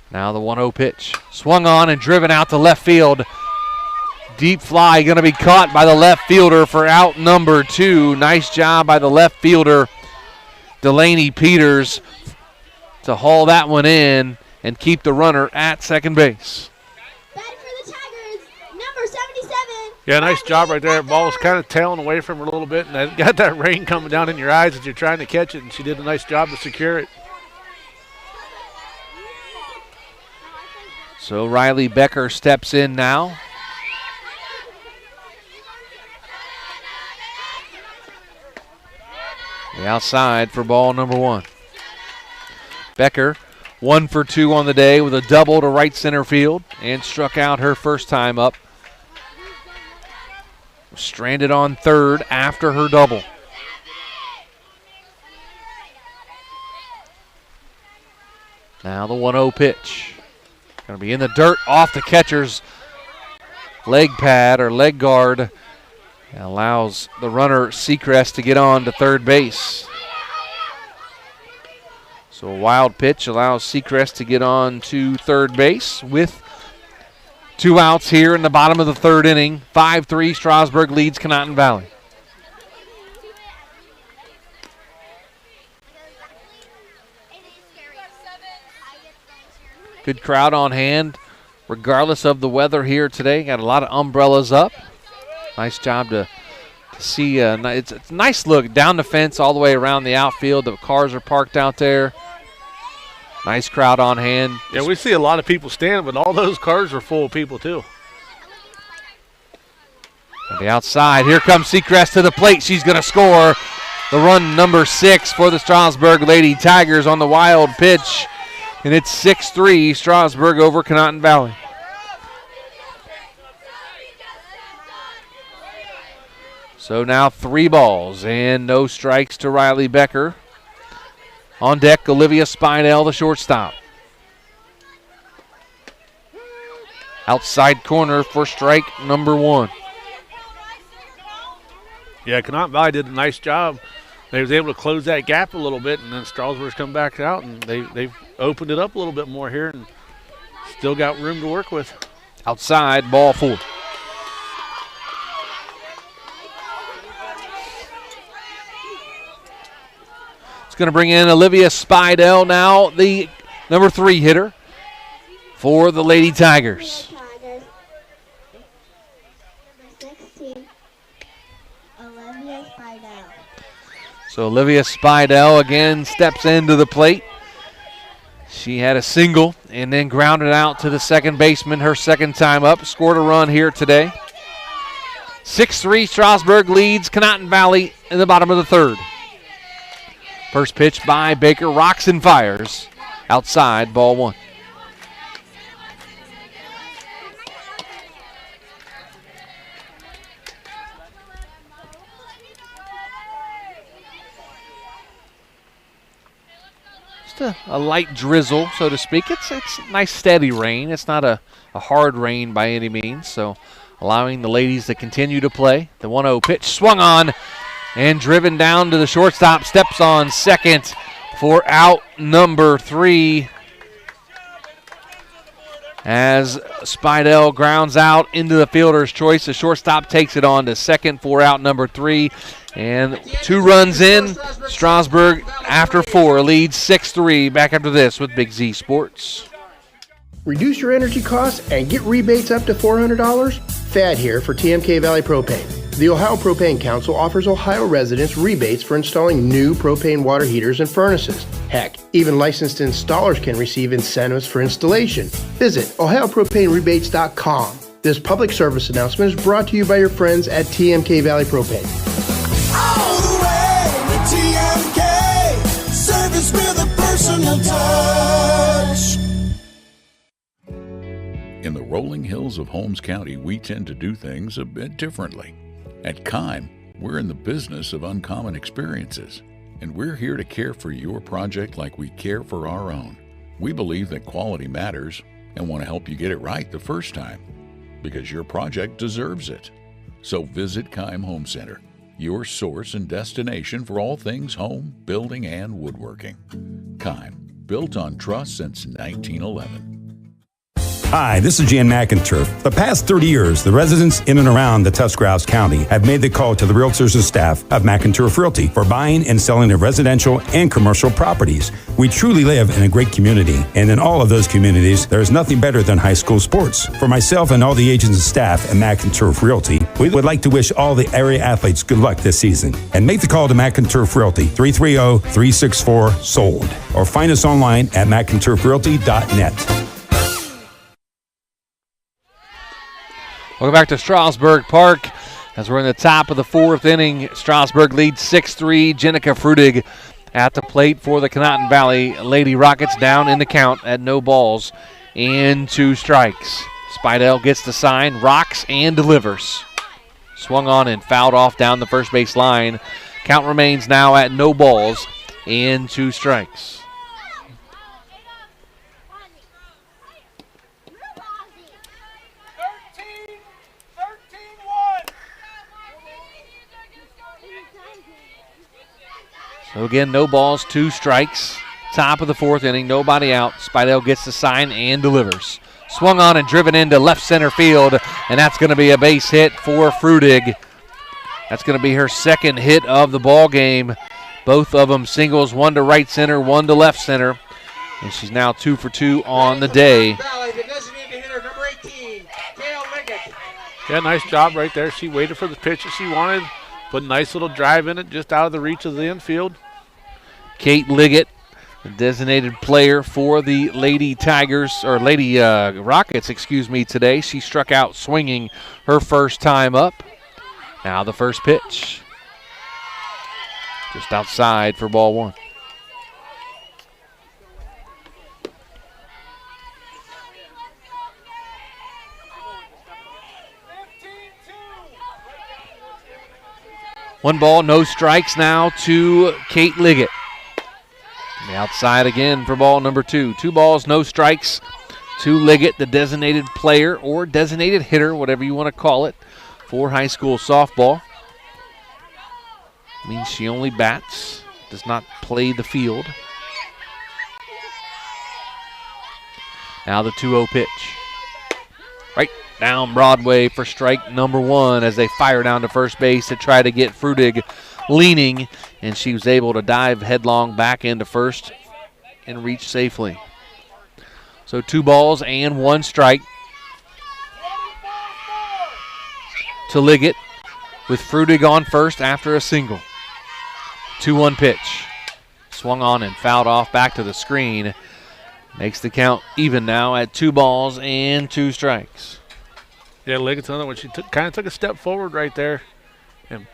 Now the 1-0 pitch. Swung on and driven out to left field. Deep fly going to be caught by the left fielder for out number 2. Nice job by the left fielder, Delaney Peters, to haul that one in and keep the runner at second base. Yeah, nice job right there. Ball was kind of tailing away from her a little bit, and that got that rain coming down in your eyes as you're trying to catch it, and she did a nice job to secure it. So Riley Becker steps in now. The outside for ball number 1. Becker, 1 for 2 on the day with a double to right center field and struck out her first time up. Stranded on third after her double. Now the 1-0 pitch. Going to be in the dirt off the catcher's leg pad or leg guard. It allows the runner Seacrest to get on to third base. So a wild pitch allows Seacrest to get on to third base with 2 outs here in the bottom of the 3rd inning. 5-3 Strasburg leads Conotton Valley. Good crowd on hand regardless of the weather here today. Got a lot of umbrellas up. Nice job to see. It's a nice look down the fence all the way around the outfield. The cars are parked out there. Nice crowd on hand. Yeah, we see a lot of people standing, but all those cars are full of people too. On the outside, here comes Seacrest to the plate. She's going to score the run number 6 for the Strasburg Lady Tigers on the wild pitch. And it's 6-3 Strasburg over Conotton Valley. So now 3 balls and no strikes to Riley Becker. On deck, Olivia Spinell, the shortstop. outside corner for strike number 1. Yeah, Conotton Valley did a nice job. They was able to close that gap a little bit, and then Strasburg's come back out, and they've opened it up a little bit more here and still got room to work with. Outside, ball 4. It's going to bring in Olivia Spidell now, the number 3 hitter for the Lady Tigers. So Olivia Spidell again steps into the plate. She had a single and then grounded out to the second baseman her second time up. Scored a run here today. 6-3, Strasburg leads Conotton Valley in the bottom of the 3rd. First pitch by Baker, rocks and fires. Outside, ball 1. A light drizzle, so to speak. It's nice steady rain. It's not a hard rain by any means, so allowing the ladies to continue to play. The 1-0 pitch swung on and driven down to the shortstop. Steps on second for out number 3 as Spidell grounds out into the fielder's choice. The shortstop takes it on to second for out number 3. And 2 runs in. Strasburg, after 4, leads 6-3. Back after this with Big Z Sports. Reduce your energy costs and get rebates up to $400? Thad here for TMK Valley Propane. The Ohio Propane Council offers Ohio residents rebates for installing new propane water heaters and furnaces. Heck, even licensed installers can receive incentives for installation. Visit OhioPropaneRebates.com. This public service announcement is brought to you by your friends at TMK Valley Propane. All the way to TMK, service with a personal touch. In the rolling hills of Holmes County, we tend to do things a bit differently. At Kime, we're in the business of uncommon experiences, and we're here to care for your project like we care for our own. We believe that quality matters and want to help you get it right the first time, because your project deserves it. So visit Kime Home Center, your source and destination for all things home, building, and woodworking. Kime, built on trust since 1911. Hi, this is Jan McInturf. The past 30 years, the residents in and around the Tuscarawas County have made the call to the realtors and staff of McInturf Realty for buying and selling of residential and commercial properties. We truly live in a great community, and in all of those communities, there is nothing better than high school sports. For myself and all the agents and staff at McInturf Realty, we would like to wish all the area athletes good luck this season. And make the call to McInturf Realty, 330-364-SOLD, or find us online at McInturfRealty.net. Welcome back to Strasburg Park as we're in the top of the 4th inning. Strasburg leads 6-3. Jenica Frudig at the plate for the Conotton Valley Lady Rockets, down in the count at no balls and 2 strikes. Spidell gets the sign, rocks and delivers. Swung on and fouled off down the first base line. Count remains now at no balls and 2 strikes. So again, no balls, 2 strikes. Top of the 4th inning, nobody out. Spidell gets the sign and delivers. Swung on and driven into left center field, and that's going to be a base hit for Frudig. That's going to be her second hit of the ball game. Both of them singles, one to right center, one to left center. And she's now 2 for 2 on the day. Yeah, nice job right there. She waited for the pitch that she wanted. Put a nice little drive in it, just out of the reach of the infield. Kate Liggett, the designated player for the Lady Tigers, or Lady Rockets, today. She struck out swinging her first time up. Now the first pitch. Just outside for ball 1. One ball, no strikes now to Kate Liggett. The outside again for ball number 2. 2 balls, no strikes to Liggett, the designated player or designated hitter, whatever you want to call it, for high school softball. Means she only bats, does not play the field. Now the 2-0 pitch. Right down Broadway for strike number 1 as they fire down to first base to try to get Frudig leaning, and she was able to dive headlong back into first and reach safely. So 2 balls and 1 strike to Liggett with Frudig on first after a single. 2-1 pitch. Swung on and fouled off back to the screen. Makes the count even now at 2 balls and 2 strikes. Yeah, Liggett's another one. She kind of took a step forward right there and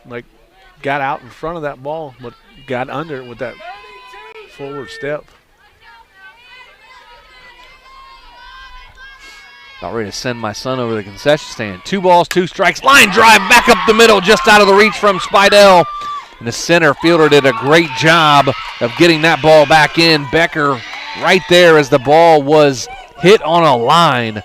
got out in front of that ball, but got under it with that forward step. About ready to send my son over to the concession stand. 2 balls, 2 strikes. Line drive back up the middle, just out of the reach from Spidell. And the center fielder did a great job of getting that ball back in. Becker right there as the ball was hit on a line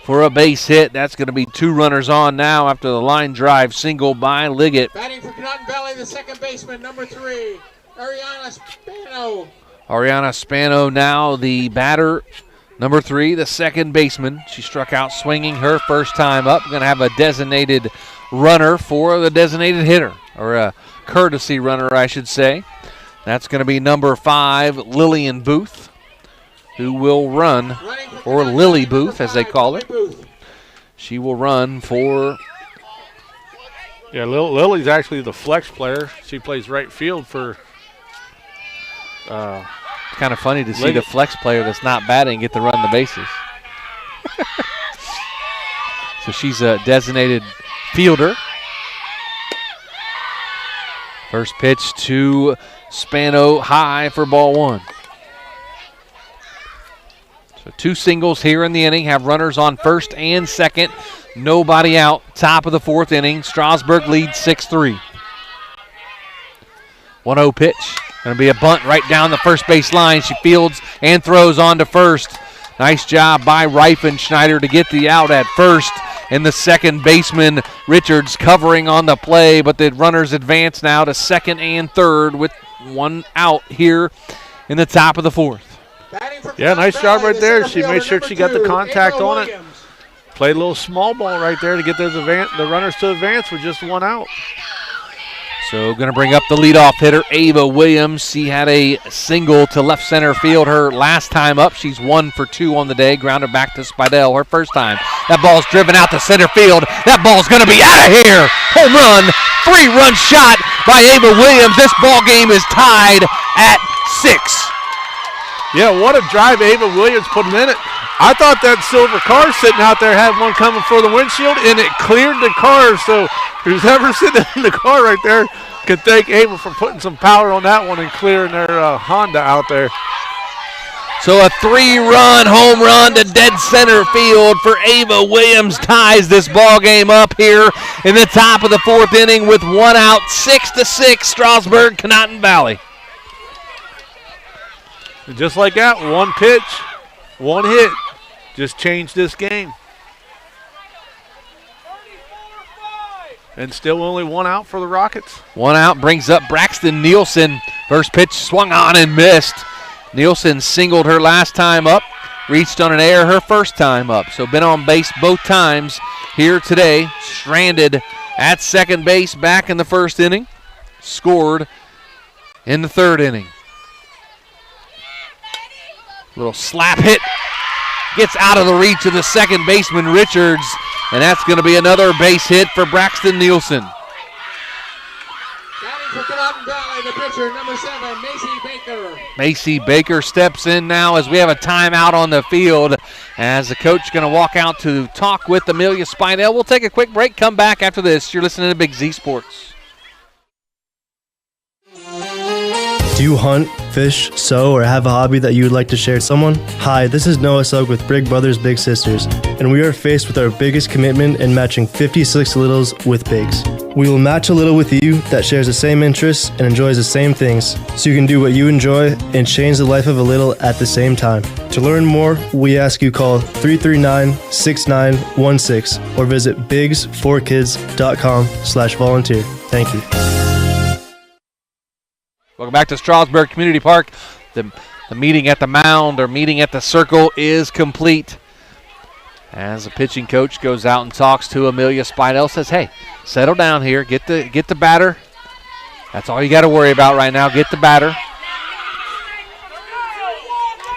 for a base hit. That's going to be 2 runners on now after the line drive single by Liggett. Batting for Conotton Valley, the second baseman, number 3, Ariana Spano. Ariana Spano now the batter, number 3, the second baseman. She struck out swinging her first time up. Going to have a designated runner for the designated hitter, or a courtesy runner, I should say. That's going to be number 5, Lillian Booth, who will run, or Lily Booth as they call her. She will run for... Yeah, Lily's actually the flex player. She plays right field for... It's kind of funny to see the flex player that's not batting get to run the bases. So she's a designated fielder. First pitch to Spano, high for ball 1. So 2 singles here in the inning, have runners on first and second. Nobody out. Top of the 4th inning. Strasburg leads 6-3. 1-0 pitch. Going to be a bunt right down the first base line. She fields and throws on to first. Nice job by Reifenschneider to get the out at first. And the second baseman, Richards, covering on the play, but the runners advance now to second and third with 1 out here in the top of the 4th. Yeah, nice job right there. She made sure she got the contact on it. Played a little small ball right there to get the runners to advance with just 1 out. So going to bring up the leadoff hitter, Ava Williams. She had a single to left center field her last time up. She's 1 for 2 on the day. Grounded back to Spidell her first time. That ball's driven out to center field. That ball's going to be out of here. Home run, 3-run shot by Ava Williams. This ball game is tied at 6. Yeah, what a drive Ava Williams put in it. I thought that silver car sitting out there had one coming for the windshield, and it cleared the car. So who's ever sitting in the car right there can thank Ava for putting some power on that one and clearing their Honda out there. So a 3-run home run to dead center field for Ava Williams ties this ball game up here in the top of the 4th inning with 1 out, 6-6, Strasburg, Conotton Valley. And just like that, 1 pitch, 1 hit, just changed this game. And still only 1 out for the Rockets. 1 out brings up Braxton Nielsen. First pitch swung on and missed. Nielsen singled her last time up, reached on an error her first time up. So been on base both times here today. Stranded at second base back in the 1st inning. Scored in the 3rd inning. Little slap hit. Gets out of the reach of the second baseman, Richards. And that's going to be another base hit for Braxton Nielsen. Batting for Conotton Valley, the pitcher, number 7, Macy Baker. Macy Baker steps in now as we have a timeout on the field. As the coach is going to walk out to talk with Amelia Spinell. We'll take a quick break, come back after this. You're listening to Big Z Sports. Do you hunt, fish, sew, or have a hobby that you would like to share with someone? Hi, this is Noah Sugg with Big Brothers Big Sisters, and we are faced with our biggest commitment in matching 56 littles with bigs. We will match a little with you that shares the same interests and enjoys the same things, so you can do what you enjoy and change the life of a little at the same time. To learn more, we ask you call 339-6916 or visit bigs4kids.com/volunteer. Thank you. Welcome back to Strasburg Community Park. The meeting at the mound or meeting at the circle is complete. As the pitching coach goes out and talks to Amelia Spidell, says, hey, settle down here. Get the batter. That's all you got to worry about right now. Get the batter.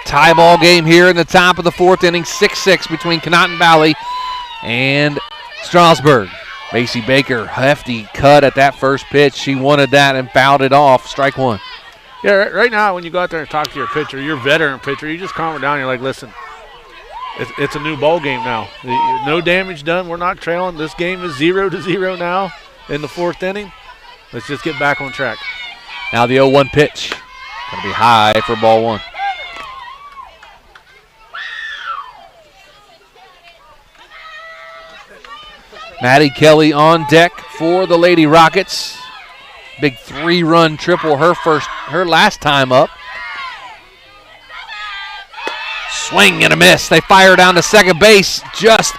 Tie ball game here in the top of the fourth inning. 6-6 between Conotton Valley and Strasburg. Macy Baker, hefty cut at that first pitch. She wanted that and fouled it off. Strike one. Yeah, right now when you go out there and talk to your pitcher, your veteran pitcher, you just calm her down. You're like, listen, it's a new ball game now. No damage done. We're not trailing. This game is 0-0 now in the fourth inning. Let's just get back on track. Now the 0-1 pitch. Going to be high for ball one. Maddie Kelly on deck for the Lady Rockets. Big 3-run triple her last time up. Swing and a miss. They fire down to second base. Just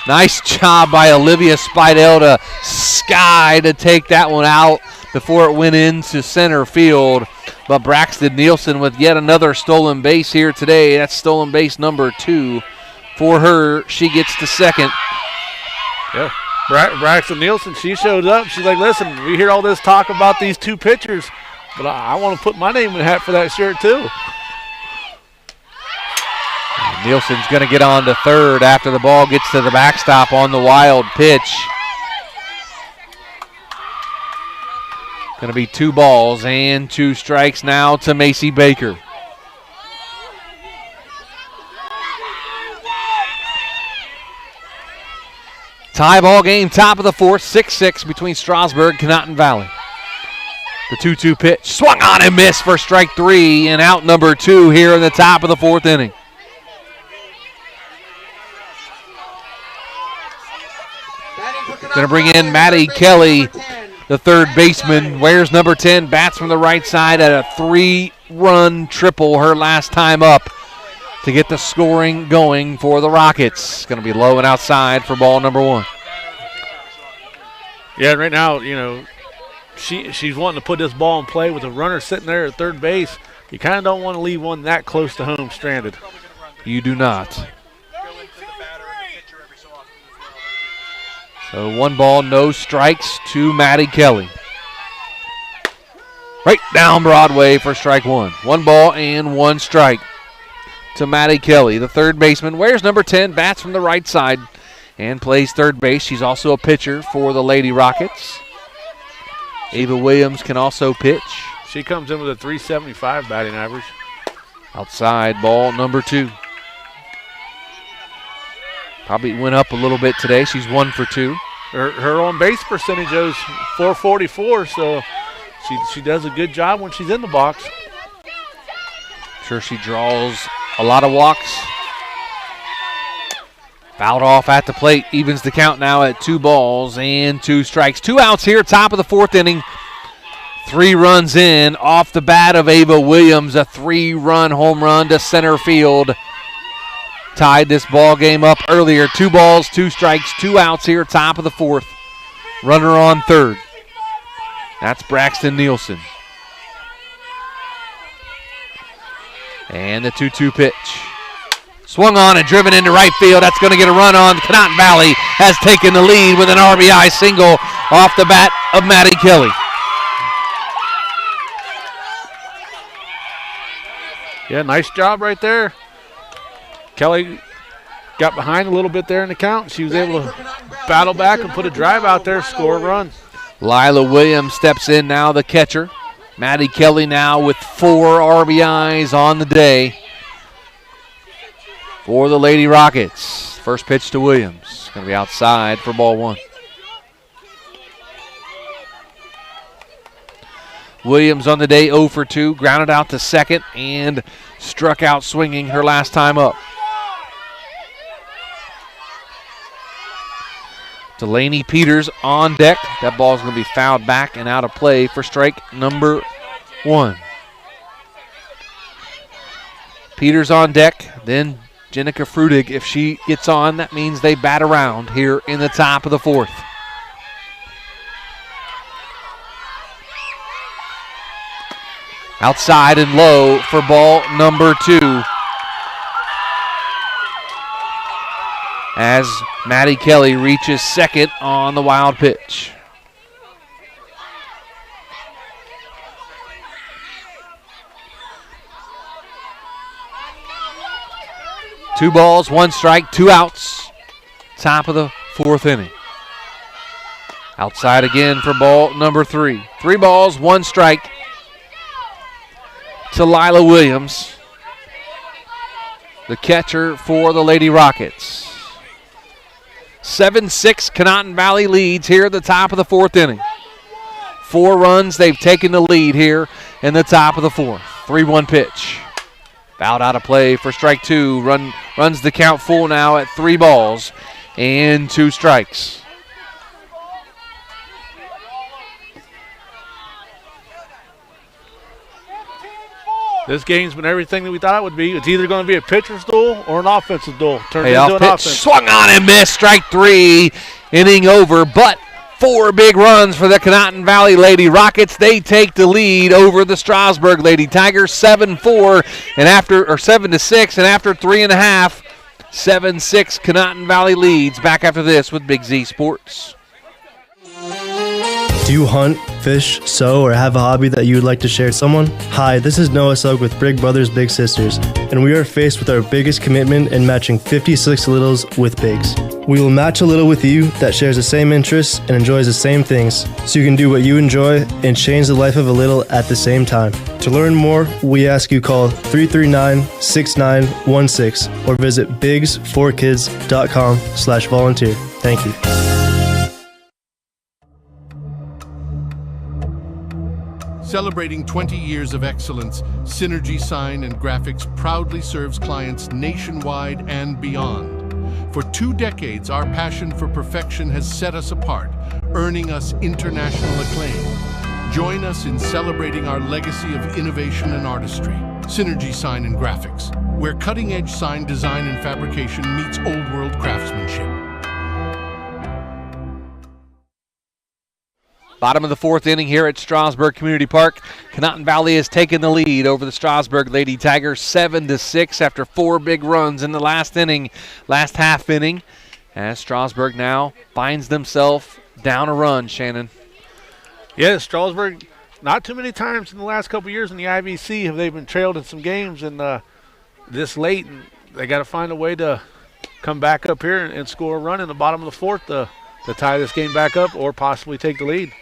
nice job by Olivia Spidell to sky to take that one out before it went into center field. But Braxton Nielsen with yet another stolen base here today. That's stolen base number 2 for her. She gets to second. Yeah, Braxton Nielsen, she showed up. She's like, listen, we hear all this talk about these two pitchers, but I want to put my name in the hat for that shirt too. And Nielsen's going to get on to third after the ball gets to the backstop on the wild pitch. Going to be 2 balls and 2 strikes now to Macy Baker. Tie ball game, top of the fourth, 6-6 between Strasburg and Conotton Valley. The 2-2 pitch, swung on and missed for strike 3 and out number 2 here in the top of the fourth inning. Going to bring in Maddie Kelly, the third baseman. Wears number 10, bats from the right side at a 3-run triple her last time up to get the scoring going for the Rockets. Going to be low and outside for ball number 1. Yeah, right now, you know, she's wanting to put this ball in play with a runner sitting there at third base. You kind of don't want to leave one that close to home stranded. You do not. So 1 ball, no strikes to Maddie Kelly. Right down Broadway for strike 1. 1 ball and 1 strike to Maddie Kelly, the third baseman. Wears number 10, bats from the right side, and plays third base. She's also a pitcher for the Lady Rockets. Ava Williams can also pitch. She comes in with a 375 batting average. Outside, ball number 2. Probably went up a little bit today. She's 1 for 2. Her on base percentage is .444, so she does a good job when she's in the box. Sure, she draws a lot of walks. Fouled off at the plate. Evens the count now at 2 balls and 2 strikes. 2 outs here, top of the fourth inning. 3 runs in off the bat of Ava Williams. A 3-run home run to center field. Tied this ball game up earlier. 2 balls, 2 strikes, 2 outs here, top of the fourth. Runner on third. That's Braxton Nielsen. And the 2-2 pitch. Swung on and driven into right field. That's going to get a run on. Conotton Valley has taken the lead with an RBI single off the bat of Maddie Kelly. Yeah, nice job right there. Kelly got behind a little bit there in the count. She was able to battle back and put a drive out there, score a run. Lila Williams steps in now, the catcher. Maddie Kelly now with 4 RBIs on the day for the Lady Rockets. First pitch to Williams. Going to be outside for ball 1. Williams on the day 0 for 2, grounded out to second and struck out swinging her last time up. Delaney Peters on deck. That ball is going to be fouled back and out of play for strike number 1. Peters on deck, then Jenica Frudig. If she gets on, that means they bat around here in the top of the 4th. Outside and low for ball number 2. As Maddie Kelly reaches second on the wild pitch. Two balls, 1 strike, 2 outs. Top of the 4th inning. Outside again for ball number 3. 3 balls, 1 strike to Lila Williams, the catcher for the Lady Rockets. 7-6 Conotton Valley leads here at the top of the 4th inning. 4 runs, they've taken the lead here in the top of the 4th. 3-1 pitch. Fouled out of play for strike 2. Runs the count full now at 3 balls and 2 strikes. This game's been everything that we thought it would be. It's either going to be a pitcher's duel or an offensive duel. Turned into an offense. Swung on and missed. Strike 3. Inning over, but 4 big runs for the Conotton Valley Lady Rockets. They take the lead over the Strasburg Lady Tigers, 7-4 and after 7-6, and after 3.5, 7-6 Conotton Valley leads. Back after this with Big Z Sports. Do you hunt, fish, sew, or have a hobby that you would like to share with someone? Hi, this is Noah Sugg with Big Brothers Big Sisters, and we are faced with our biggest commitment in matching 56 littles with bigs. We will match a little with you that shares the same interests and enjoys the same things, so you can do what you enjoy and change the life of a little at the same time. To learn more, we ask you call 339-6916 or visit bigs4kids.com/volunteer. Thank you. Celebrating 20 years of excellence, Synergy Sign and Graphics proudly serves clients nationwide and beyond. For 2 decades, our passion for perfection has set us apart, earning us international acclaim. Join us in celebrating our legacy of innovation and artistry. Synergy Sign and Graphics, where cutting-edge sign design and fabrication meets old-world craftsmanship. Bottom of the 4th inning here at Strasburg Community Park. Conotton Valley has taken the lead over the Strasburg Lady Tigers 7-6 after 4 big runs in the last half inning. As Strasburg now finds themselves down a run, Shannon. Yeah, Strasburg, not too many times in the last couple years in the IVC have they been trailed in some games, and this late, and they got to find a way to come back up here and score a run in the bottom of the 4th to tie this game back up or possibly take the lead.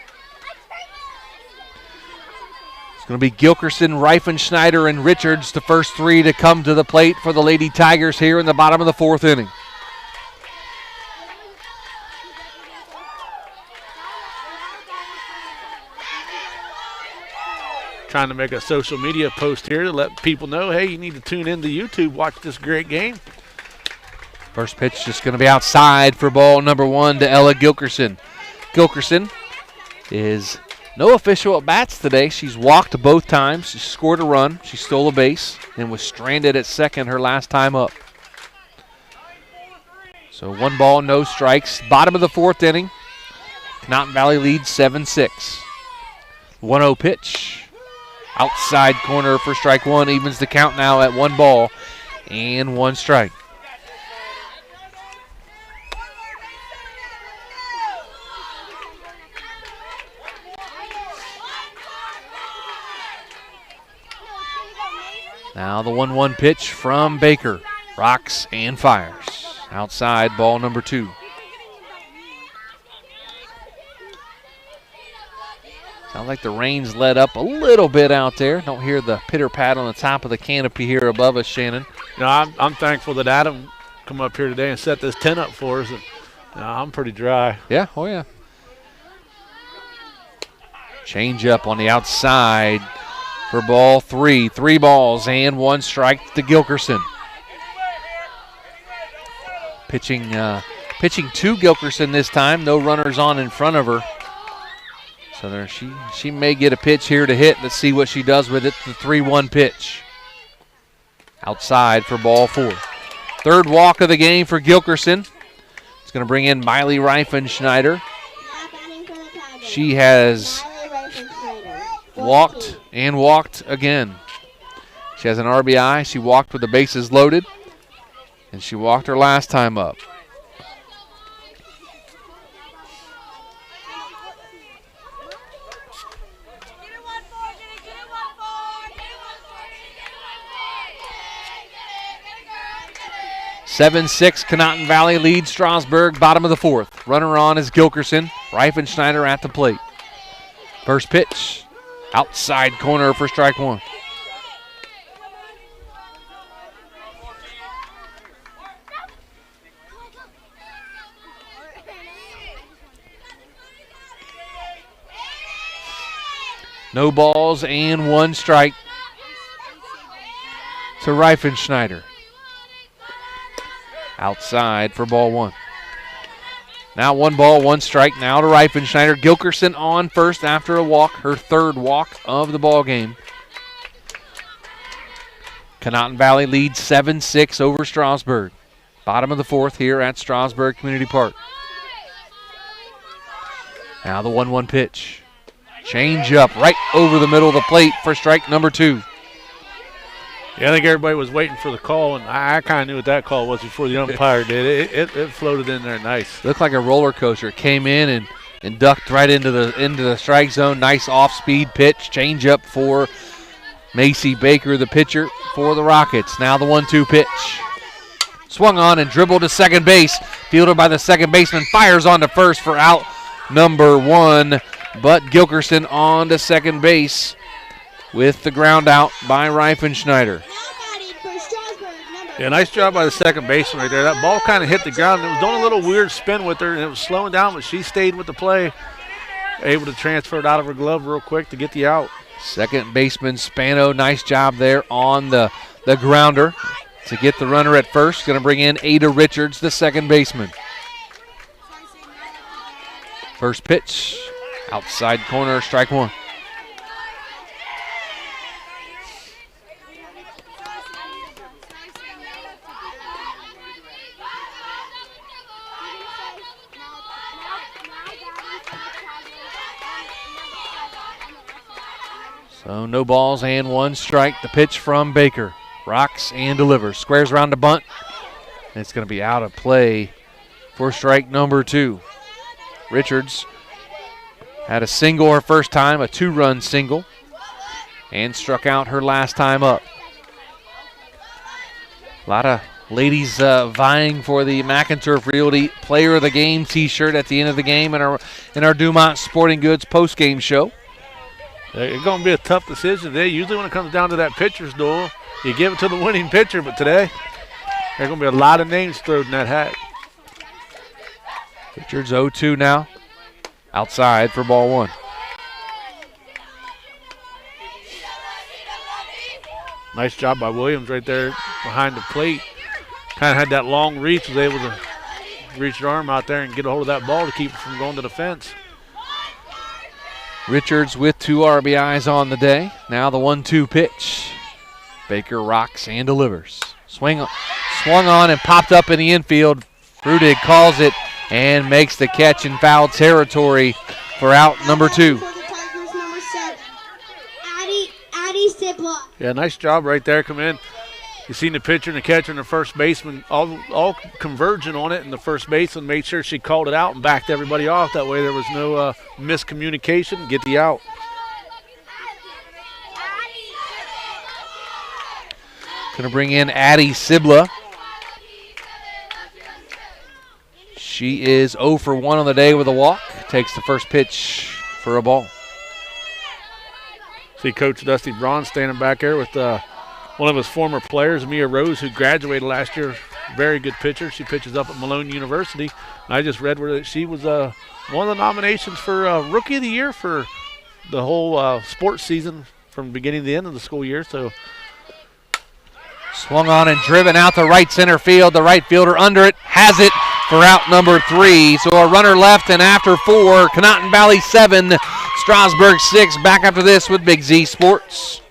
It's going to be Gilkerson, Reifenschneider, and Richards, the first 3 to come to the plate for the Lady Tigers here in the bottom of the 4th inning. Trying to make a social media post here to let people know, hey, you need to tune into YouTube, watch this great game. First pitch just going to be outside for ball number 1 to Ella Gilkerson. Gilkerson is no official at bats today. She's walked both times. She scored a run. She stole a base and was stranded at second her last time up. So 1 ball, no strikes. Bottom of the 4th inning. Conotton Valley leads 7-6. 1-0 pitch. Outside corner for strike 1. Evens the count now at 1 ball and 1 strike. Now the 1-1 pitch from Baker. Rocks and fires. Outside, ball number 2. Sounds like the rain's let up a little bit out there. Don't hear the pitter-pat on the top of the canopy here above us, Shannon. You know, I'm thankful that Adam come up here today and set this tent up for us. And, I'm pretty dry. Yeah, oh yeah. Change up on the outside for ball 3. 3 balls and 1 strike to Gilkerson. Pitching Pitching to Gilkerson this time. No runners on in front of her. So there she may get a pitch here to hit. Let's see what she does with it. The 3-1 pitch. Outside for ball 4. Third walk of the game for Gilkerson. It's going to bring in Miley Reifenschneider. She has walked and walked again. She has an RBI. She walked with the bases loaded. And she walked her last time up. (7-6) Conotton Valley leads Strasburg, bottom of the 4th. Runner on is Gilkerson. Reifenschneider at the plate. First pitch, outside corner for strike 1. No balls and 1 strike to Reifenschneider. Outside for ball 1. Now 1 ball, 1 strike. Now to Reifenschneider. Gilkerson on first after a walk. Her 3rd walk of the ball game. Conotton Valley leads 7-6 over Strasburg. Bottom of the 4th here at Strasburg Community Park. Now the 1-1 pitch. Change up right over the middle of the plate for strike number 2. Yeah, I think everybody was waiting for the call, and I kind of knew what that call was before the umpire did. It floated in there nice. Looked like a roller coaster. It came in and ducked right into the strike zone. Nice off-speed pitch. Change up for Macy Baker, the pitcher for the Rockets. Now the 1-2 pitch. Swung on and dribbled to second base. Fielded by the second baseman. Fires on to first for out number 1. But Gilkerson on to second base with the ground out by Reifenschneider. Yeah, nice job by the second baseman right there. That ball kind of hit the ground. It was doing a little weird spin with her, and it was slowing down, but she stayed with the play. Able to transfer it out of her glove real quick to get the out. Second baseman Spano, nice job there on the grounder to get the runner at first. Going to bring in Ada Richards, the second baseman. First pitch, outside corner, strike 1. So no balls and 1 strike. The pitch from Baker. Rocks and delivers. Squares around the bunt. And it's going to be out of play for strike number 2. Richards had a single her first time, a 2-run single, and struck out her last time up. A lot of ladies vying for the McInturf Realty Player of the Game t-shirt at the end of the game in our Dumont Sporting Goods postgame show. It's going to be a tough decision today. Usually when it comes down to that pitcher's duel, you give it to the winning pitcher, but today there's going to be a lot of names thrown in that hat. Richards 0-2 now. Outside for ball 1. Nice job by Williams right there behind the plate. Kind of had that long reach, was able to reach her arm out there and get a hold of that ball to keep it from going to the fence. Richards with 2 RBIs on the day. Now the 1-2 pitch. Baker rocks and delivers. Swung on and popped up in the infield. Frudig calls it and makes the catch in foul territory for out number 2. Yeah, nice job right there. Come in. You seen the pitcher and the catcher and the first baseman all converging on it, and the first baseman made sure she called it out and backed everybody off. That way there was no miscommunication. Get the out. Going to bring in Addie Sibla. She is 0 for 1 on the day with a walk. Takes the first pitch for a ball. See Coach Dusty Braun standing back there with one of his former players, Mia Rose, who graduated last year. Very good pitcher. She pitches up at Malone University. And I just read where she was one of the nominations for Rookie of the Year for the whole sports season from the beginning to the end of the school year. So swung on and driven out to right center field. The right fielder under it has it for out number 3. So a runner left, and after 4, Conotton Valley 7, Strasburg 6. Back after this with Big Z Sports.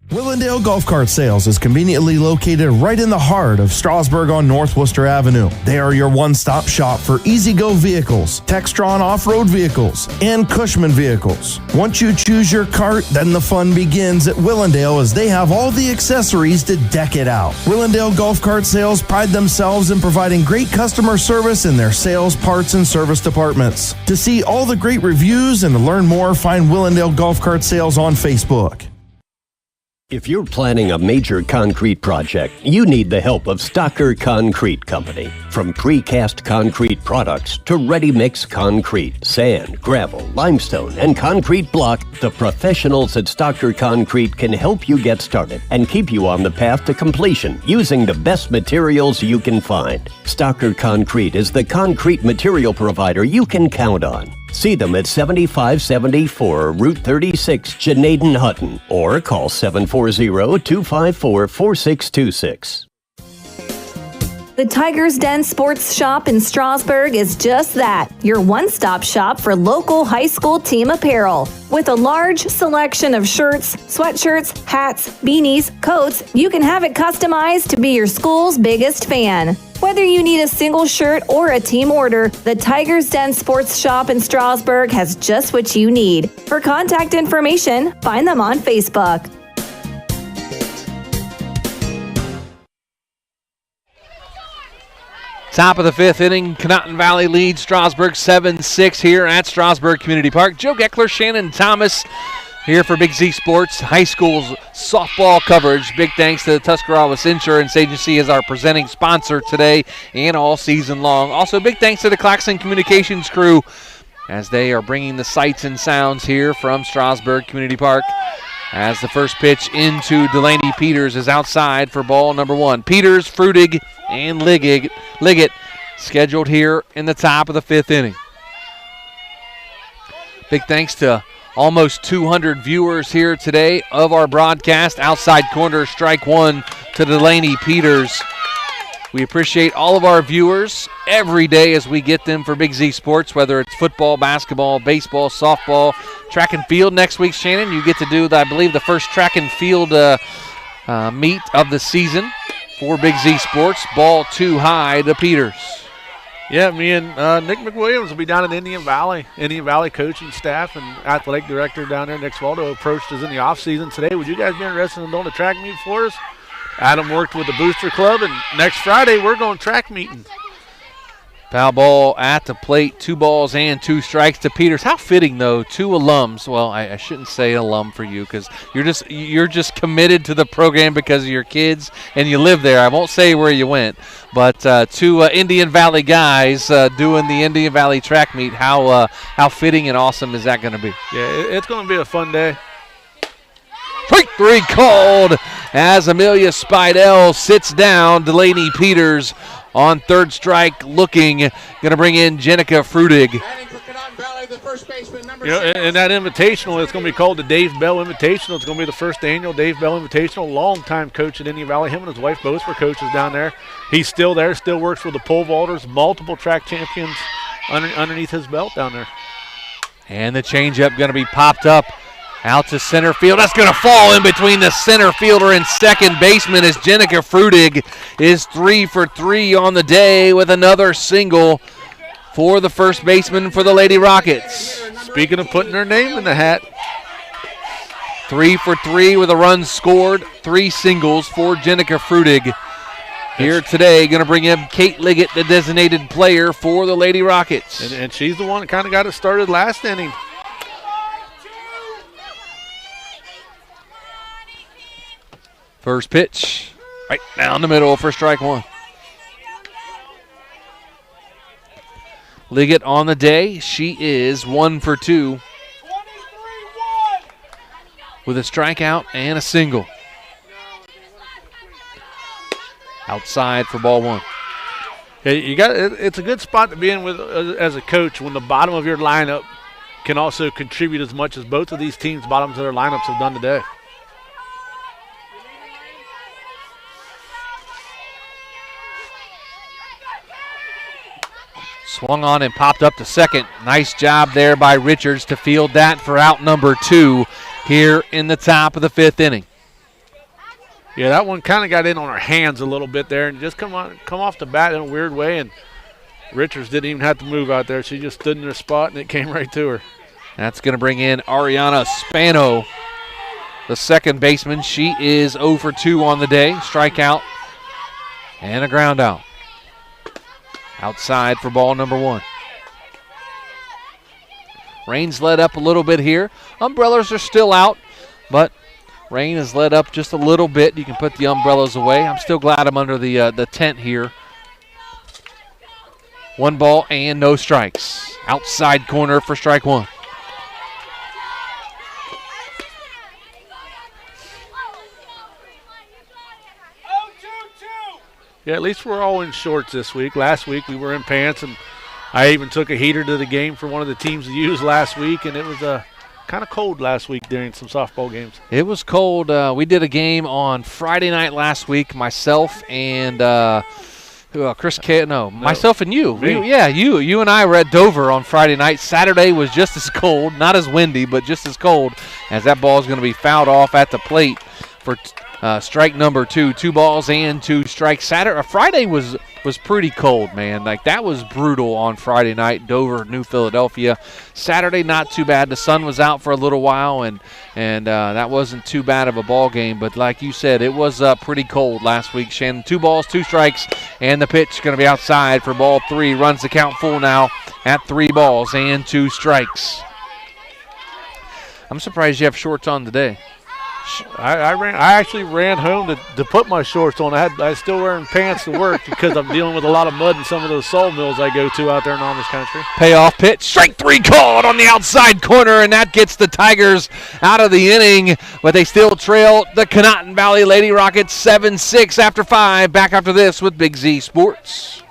Willendale Golf Cart Sales is conveniently located right in the heart of Strasburg on North Worcester Avenue. They are your one-stop shop for easy-go vehicles, Textron off-road vehicles, and Cushman vehicles. Once you choose your cart, then the fun begins at Willendale as they have all the accessories to deck it out. Willendale Golf Cart Sales pride themselves in providing great customer service in their sales, parts, and service departments. To see all the great reviews and to learn more, find Willendale Golf Cart Sales on Facebook. If you're planning a major concrete project, you need the help of Stocker Concrete Company. From precast concrete products to ready-mix concrete, sand, gravel, limestone, and concrete block, the professionals at Stocker Concrete can help you get started and keep you on the path to completion using the best materials you can find. Stocker Concrete is the concrete material provider you can count on. See them at 7574 Route 36, Janaden Hutton, or call 740-254-4626. The Tiger's Den Sports Shop in Strasburg is just that, your one-stop shop for local high school team apparel. With a large selection of shirts, sweatshirts, hats, beanies, coats, you can have it customized to be your school's biggest fan. Whether you need a single shirt or a team order, the Tiger's Den Sports Shop in Strasburg has just what you need. For contact information, find them on Facebook. Top of the 5th inning, Conotton Valley leads Strasburg 7-6 here at Strasburg Community Park. Joe Geckler, Shannon Thomas here for Big Z Sports High School's softball coverage. Big thanks to the Tuscarawas Insurance Agency as our presenting sponsor today and all season long. Also, big thanks to the Claxon Communications crew as they are bringing the sights and sounds here from Strasburg Community Park. As the first pitch into Delaney Peters is outside for ball number 1. Peters, Frutig, and Liggett scheduled here in the top of the 5th inning. Big thanks to almost 200 viewers here today of our broadcast. Outside corner, strike 1 to Delaney Peters. We appreciate all of our viewers every day as we get them for Big Z Sports, whether it's football, basketball, baseball, softball, track and field. Next week, Shannon, you get to do, I believe, the first track and field meet of the season for Big Z Sports. Ball too high to Peters. Yeah, me and Nick McWilliams will be down in Indian Valley coaching staff and athletic director down there. Nick Svaldo approached us in the offseason today. Would you guys be interested in doing a track meet for us? Adam worked with the Booster Club, and next Friday we're going track meeting. Foul ball at the plate, 2 balls and 2 strikes to Peters. How fitting, though, 2 alums. Well, I shouldn't say alum for you because you're just committed to the program because of your kids and you live there. I won't say where you went, but 2 Indian Valley guys doing the Indian Valley track meet. How fitting and awesome is that going to be? Yeah, it's going to be a fun day. Strike 3 called as Amelia Spidell sits down. Delaney Peters on 3rd strike looking. Going to bring in Jenica Frutig. And that invitational, it's going to be called the Dave Bell Invitational. It's going to be the first annual Dave Bell Invitational. Longtime coach at Indian Valley. Him and his wife both were coaches down there. He's still there, still works for the pole vaulters. Multiple track champions underneath his belt down there. And the changeup going to be popped up out to center field. That's going to fall in between the center fielder and second baseman as Jenica Frutig is 3 for 3 on the day with another single for the first baseman for the Lady Rockets. Speaking of putting her name in the hat. 3 for 3 with a run scored, 3 singles for Jenica Frutig. Here today, going to bring in Kate Liggett, the designated player for the Lady Rockets. And she's the one that kind of got it started last inning. First pitch, right down the middle for strike 1. Liggett on the day. She is 1 for 2 with a strikeout and a single. Outside for ball 1. Yeah, it's a good spot to be in with as a coach when the bottom of your lineup can also contribute as much as both of these teams' bottoms of their lineups have done today. Swung on and popped up to second. Nice job there by Richards to field that for out number 2 here in the top of the 5th inning. Yeah, that one kind of got in on her hands a little bit there and just come off the bat in a weird way, and Richards didn't even have to move out there. She just stood in her spot, and it came right to her. That's going to bring in Ariana Spano, the second baseman. She is 0 for 2 on the day. Strikeout and a ground out. Outside for ball number 1. Rain's let up a little bit here. Umbrellas are still out, but rain has let up just a little bit. You can put the umbrellas away. I'm still glad I'm under the tent here. 1 ball and no strikes. Outside corner for strike 1. Yeah, at least we're all in shorts this week. Last week we were in pants, and I even took a heater to the game for one of the teams to use last week, and it was kind of cold last week during some softball games. It was cold. We did a game on Friday night last week, myself and myself and you. You and I were at Dover on Friday night. Saturday was just as cold, not as windy, but just as cold, as that ball is going to be fouled off at the plate for strike number 2. 2 balls and 2 strikes. Friday was pretty cold, man. Like, that was brutal on Friday night, Dover, New Philadelphia. Saturday, not too bad. The sun was out for a little while, and that wasn't too bad of a ball game. But like you said, it was pretty cold last week, Shannon. 2 balls, 2 strikes, and the pitch going to be outside for ball 3. Runs the count full now at 3 balls and 2 strikes. I'm surprised you have shorts on today. I actually ran home to put my shorts on. I was still wearing pants to work because I'm dealing with a lot of mud in some of those sawmills I go to out there in Amish country. Payoff pitch, strike 3 called on the outside corner, and that gets the Tigers out of the inning, but they still trail the Conotton Valley Lady Rockets 7-6 after 5. Back after this with Big Z Sports.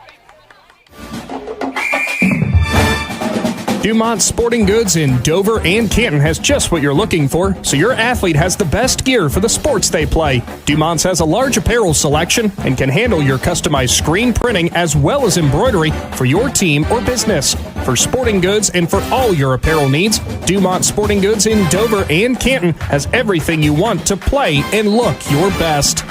Dumont Sporting Goods in Dover and Canton has just what you're looking for, so your athlete has the best gear for the sports they play. Dumont's has a large apparel selection and can handle your customized screen printing as well as embroidery for your team or business. For sporting goods and for all your apparel needs, Dumont Sporting Goods in Dover and Canton has everything you want to play and look your best.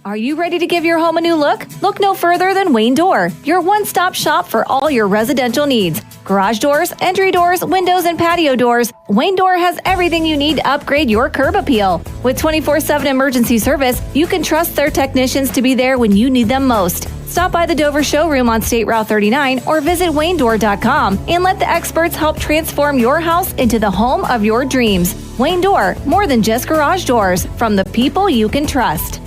Are you ready to give your home a new look? Look no further than Wayne Door, your one-stop shop for all your residential needs. Garage doors, entry doors, windows, and patio doors. Wayne Door has everything you need to upgrade your curb appeal. With 24/7 emergency service, you can trust their technicians to be there when you need them most. Stop by the Dover showroom on State Route 39 or visit WayneDoor.com and let the experts help transform your house into the home of your dreams. Wayne Door, more than just garage doors, from the people you can trust.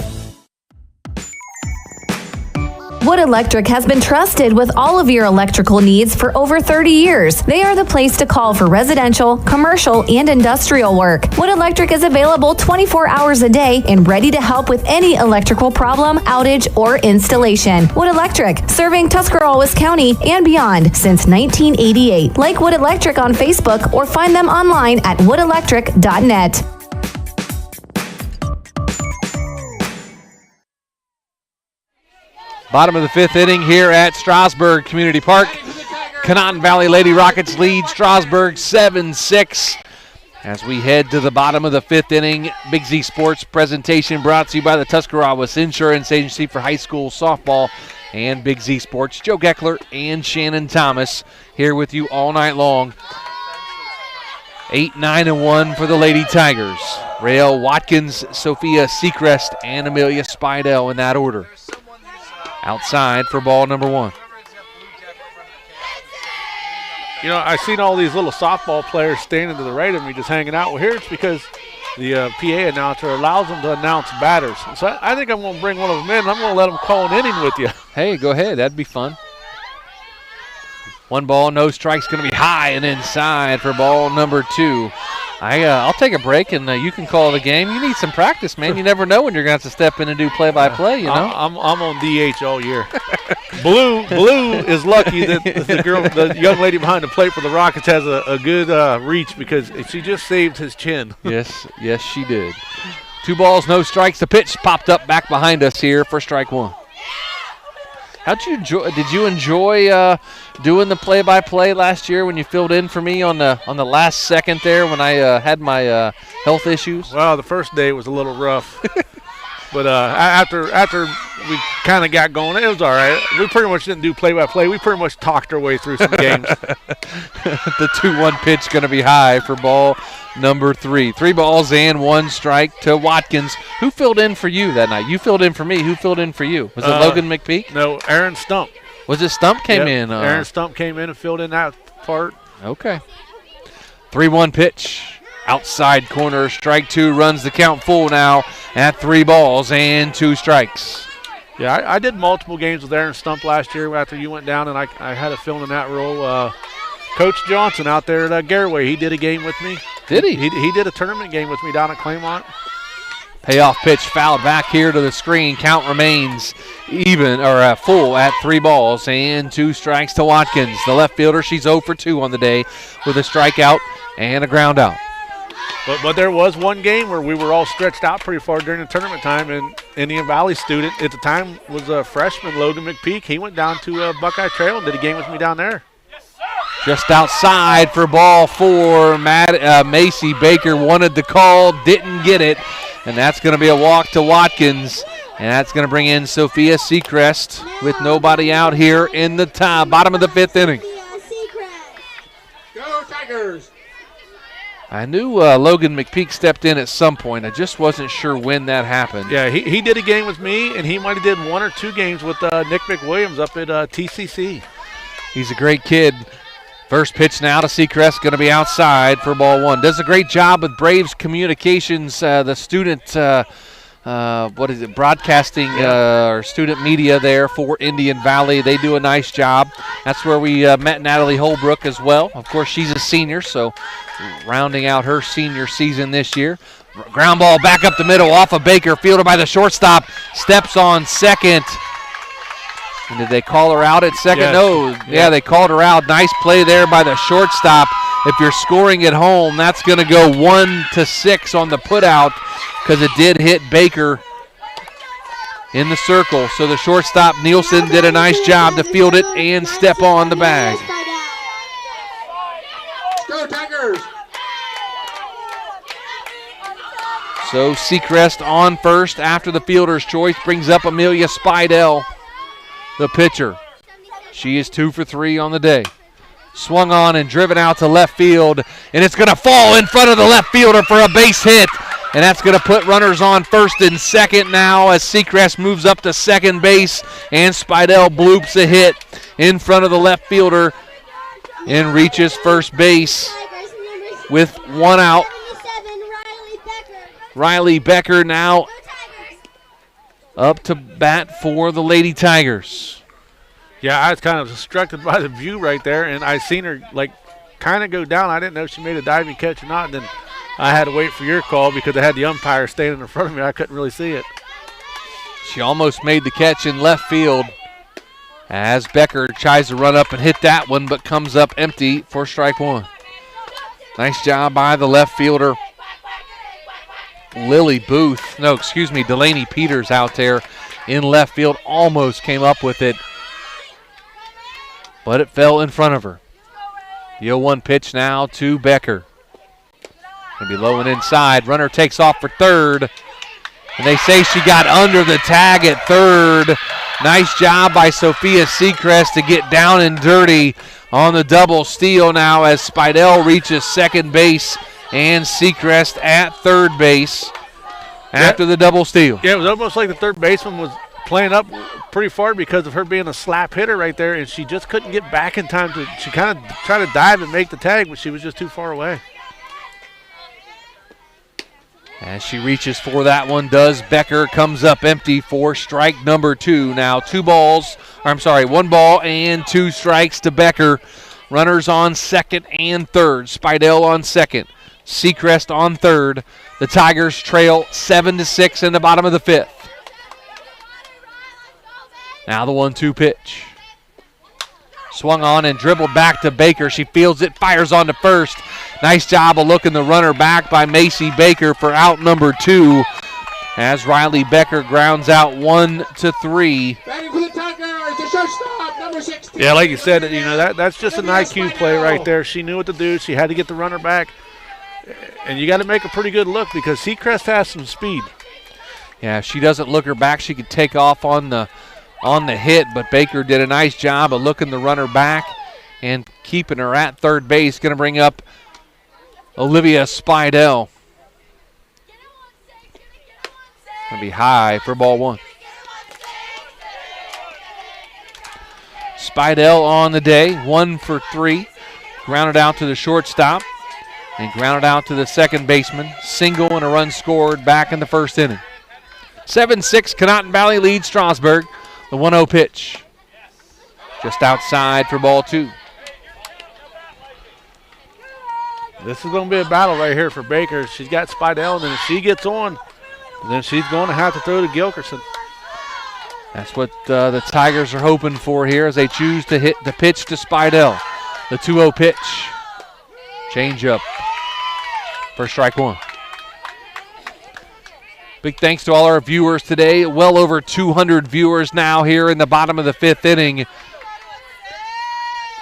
Wood Electric has been trusted with all of your electrical needs for over 30 years. They are the place to call for residential, commercial, and industrial work. Wood Electric is available 24 hours a day and ready to help with any electrical problem, outage, or installation. Wood Electric, serving Tuscarawas County and beyond since 1988. Like Wood Electric on Facebook or find them online at woodelectric.net. Bottom of the 5th inning here at Strasburg Community Park. Conotton Valley Lady Rockets lead Strasburg 7-6. As we head to the bottom of the 5th inning, Big Z Sports presentation brought to you by the Tuscarawas Insurance Agency for High School Softball and Big Z Sports. Joe Geckler and Shannon Thomas here with you all night long. 8-9-1 for the Lady Tigers. Rael Watkins, Sophia Seacrest, and Amelia Spidell in that order. Outside for ball number 1. You know, I've seen all these little softball players standing to the right of me just hanging out. Well, here it's because the PA announcer allows them to announce batters. So I think I'm going to bring one of them in. I'm going to let them call an inning with you. Hey, go ahead. That'd be fun. 1 ball, no strikes, going to be high and inside for ball number 2. I'll take a break, and you can call the game. You need some practice, man. You never know when you're going to have to step in and do play-by-play, you know? I'm on DH all year. Blue is lucky that the young lady behind the plate for the Rockets has a good reach because she just saved his chin. Yes, she did. 2 balls, no strikes. The pitch popped up back behind us here for strike 1. Did you enjoy doing the play-by-play last year when you filled in for me on the last second there when I had my health issues? Well, the first day was a little rough, but after we kind of got going, it was all right. We pretty much didn't do play-by-play. We pretty much talked our way through some games. The 2-1 pitch going to be high for ball number 3. 3 balls and 1 strike to Watkins. Who filled in for you that night? You filled in for me. Who filled in for you? Was it Logan McPeak? No, Aaron Stump. Was it Stump came in? Aaron Stump came in and filled in that part. Okay. 3-1 pitch. Outside corner, strike 2, runs the count full now at 3 balls and 2 strikes. Yeah, I did multiple games with Aaron Stump last year after you went down, and I had a fill in that role. Coach Johnson out there at Garaway, he did a game with me. Did he? He did a tournament game with me down at Claymont. Payoff pitch fouled back here to the screen. Count remains even or full at 3 balls and 2 strikes to Watkins. The left fielder, she's 0 for 2 on the day with a strikeout and a ground out. But there was one game where we were all stretched out pretty far during the tournament time, and Indian Valley student at the time was a freshman, Logan McPeak. He went down to Buckeye Trail and did a game with me down there. Just outside for ball 4. Macy Baker wanted the call, didn't get it, and that's going to be a walk to Watkins, and that's going to bring in Sophia Seacrest with nobody out here in the bottom of the 5th inning. Go Tigers! I knew Logan McPeak stepped in at some point. I just wasn't sure when that happened. Yeah, he did a game with me, and he might have did 1 or 2 games with Nick McWilliams up at TCC. He's a great kid. First pitch now to Seacrest, going to be outside for ball 1. Does a great job with Braves Communications, the student, broadcasting or student media there for Indian Valley. They do a nice job. That's where we met Natalie Holbrook as well. Of course, she's a senior, so rounding out her senior season this year. Ground ball back up the middle off of Baker, fielded by the shortstop, steps on second. And did they call her out at second? Yes. No. Yeah, they called her out. Nice play there by the shortstop. If you're scoring at home, that's going to go 1-6 on the putout because it did hit Baker in the circle. So the shortstop, Nielsen, did a nice job to field it and step on the bag. Go Tigers! So Seacrest on first after the fielder's choice brings up Amelia Spidell, the pitcher. She is 2 for 3 on the day. Swung on and driven out to left field, and it's going to fall in front of the left fielder for a base hit, and that's going to put runners on first and second now as Seacrest moves up to second base, and Spidell bloops a hit in front of the left fielder and reaches first base with 1 out. Riley Becker now up to bat for the Lady Tigers. Yeah, I was kind of distracted by the view right there, and I seen her kind of go down. I didn't know if she made a diving catch or not. And then I had to wait for your call because I had the umpire standing in front of me. I couldn't really see it. She almost made the catch in left field as Becker tries to run up and hit that one, but comes up empty for strike 1. Nice job by the left fielder. Delaney Peters out there in left field, almost came up with it, but it fell in front of her. The 0-1 pitch now to Becker. Going to be low and inside. Runner takes off for third, and they say she got under the tag at third. Nice job by Sophia Seacrest to get down and dirty on the double steal now as Spidell reaches second base and Seacrest at third base after the double steal. Yeah, it was almost like the third baseman was playing up pretty far because of her being a slap hitter right there, and she just couldn't get back in time she kind of tried to dive and make the tag, but she was just too far away. As she reaches for that one, Becker comes up empty for strike number 2. Now 1 ball and 2 strikes to Becker. Runners on second and third. Spidell on second. Seacrest on third. The Tigers trail 7-6 in the bottom of the 5th. Now the 1-2 pitch. Swung on and dribbled back to Baker. She fields it, fires on to first. Nice job of looking the runner back by Macy Baker for out number 2. as Riley Becker grounds out 1-3. Batting for the Tigers, the shortstop, number 16. Yeah, like you said, that's just an IQ play right there. She knew what to do. She had to get the runner back. And you got to make a pretty good look because Seacrest has some speed. Yeah, if she doesn't look her back, she could take off on the hit, but Baker did a nice job of looking the runner back and keeping her at third base. Going to bring up Olivia Spidell. Going to be high for ball one. Spidell on the day, 1 for 3. Grounded out to the shortstop and grounded out to the second baseman. Single and a run scored back in the first inning. 7-6, Conotton Valley leads Strasburg. The 1-0 pitch. Just outside for ball 2. This is going to be a battle right here for Baker. She's got Spidell, and if she gets on, then she's going to have to throw to Gilkerson. That's what the Tigers are hoping for here as they choose to hit the pitch to Spidell. The 2-0 pitch. Change up for strike one. Big thanks to all our viewers today. Well over 200 viewers now here in the bottom of the 5th inning.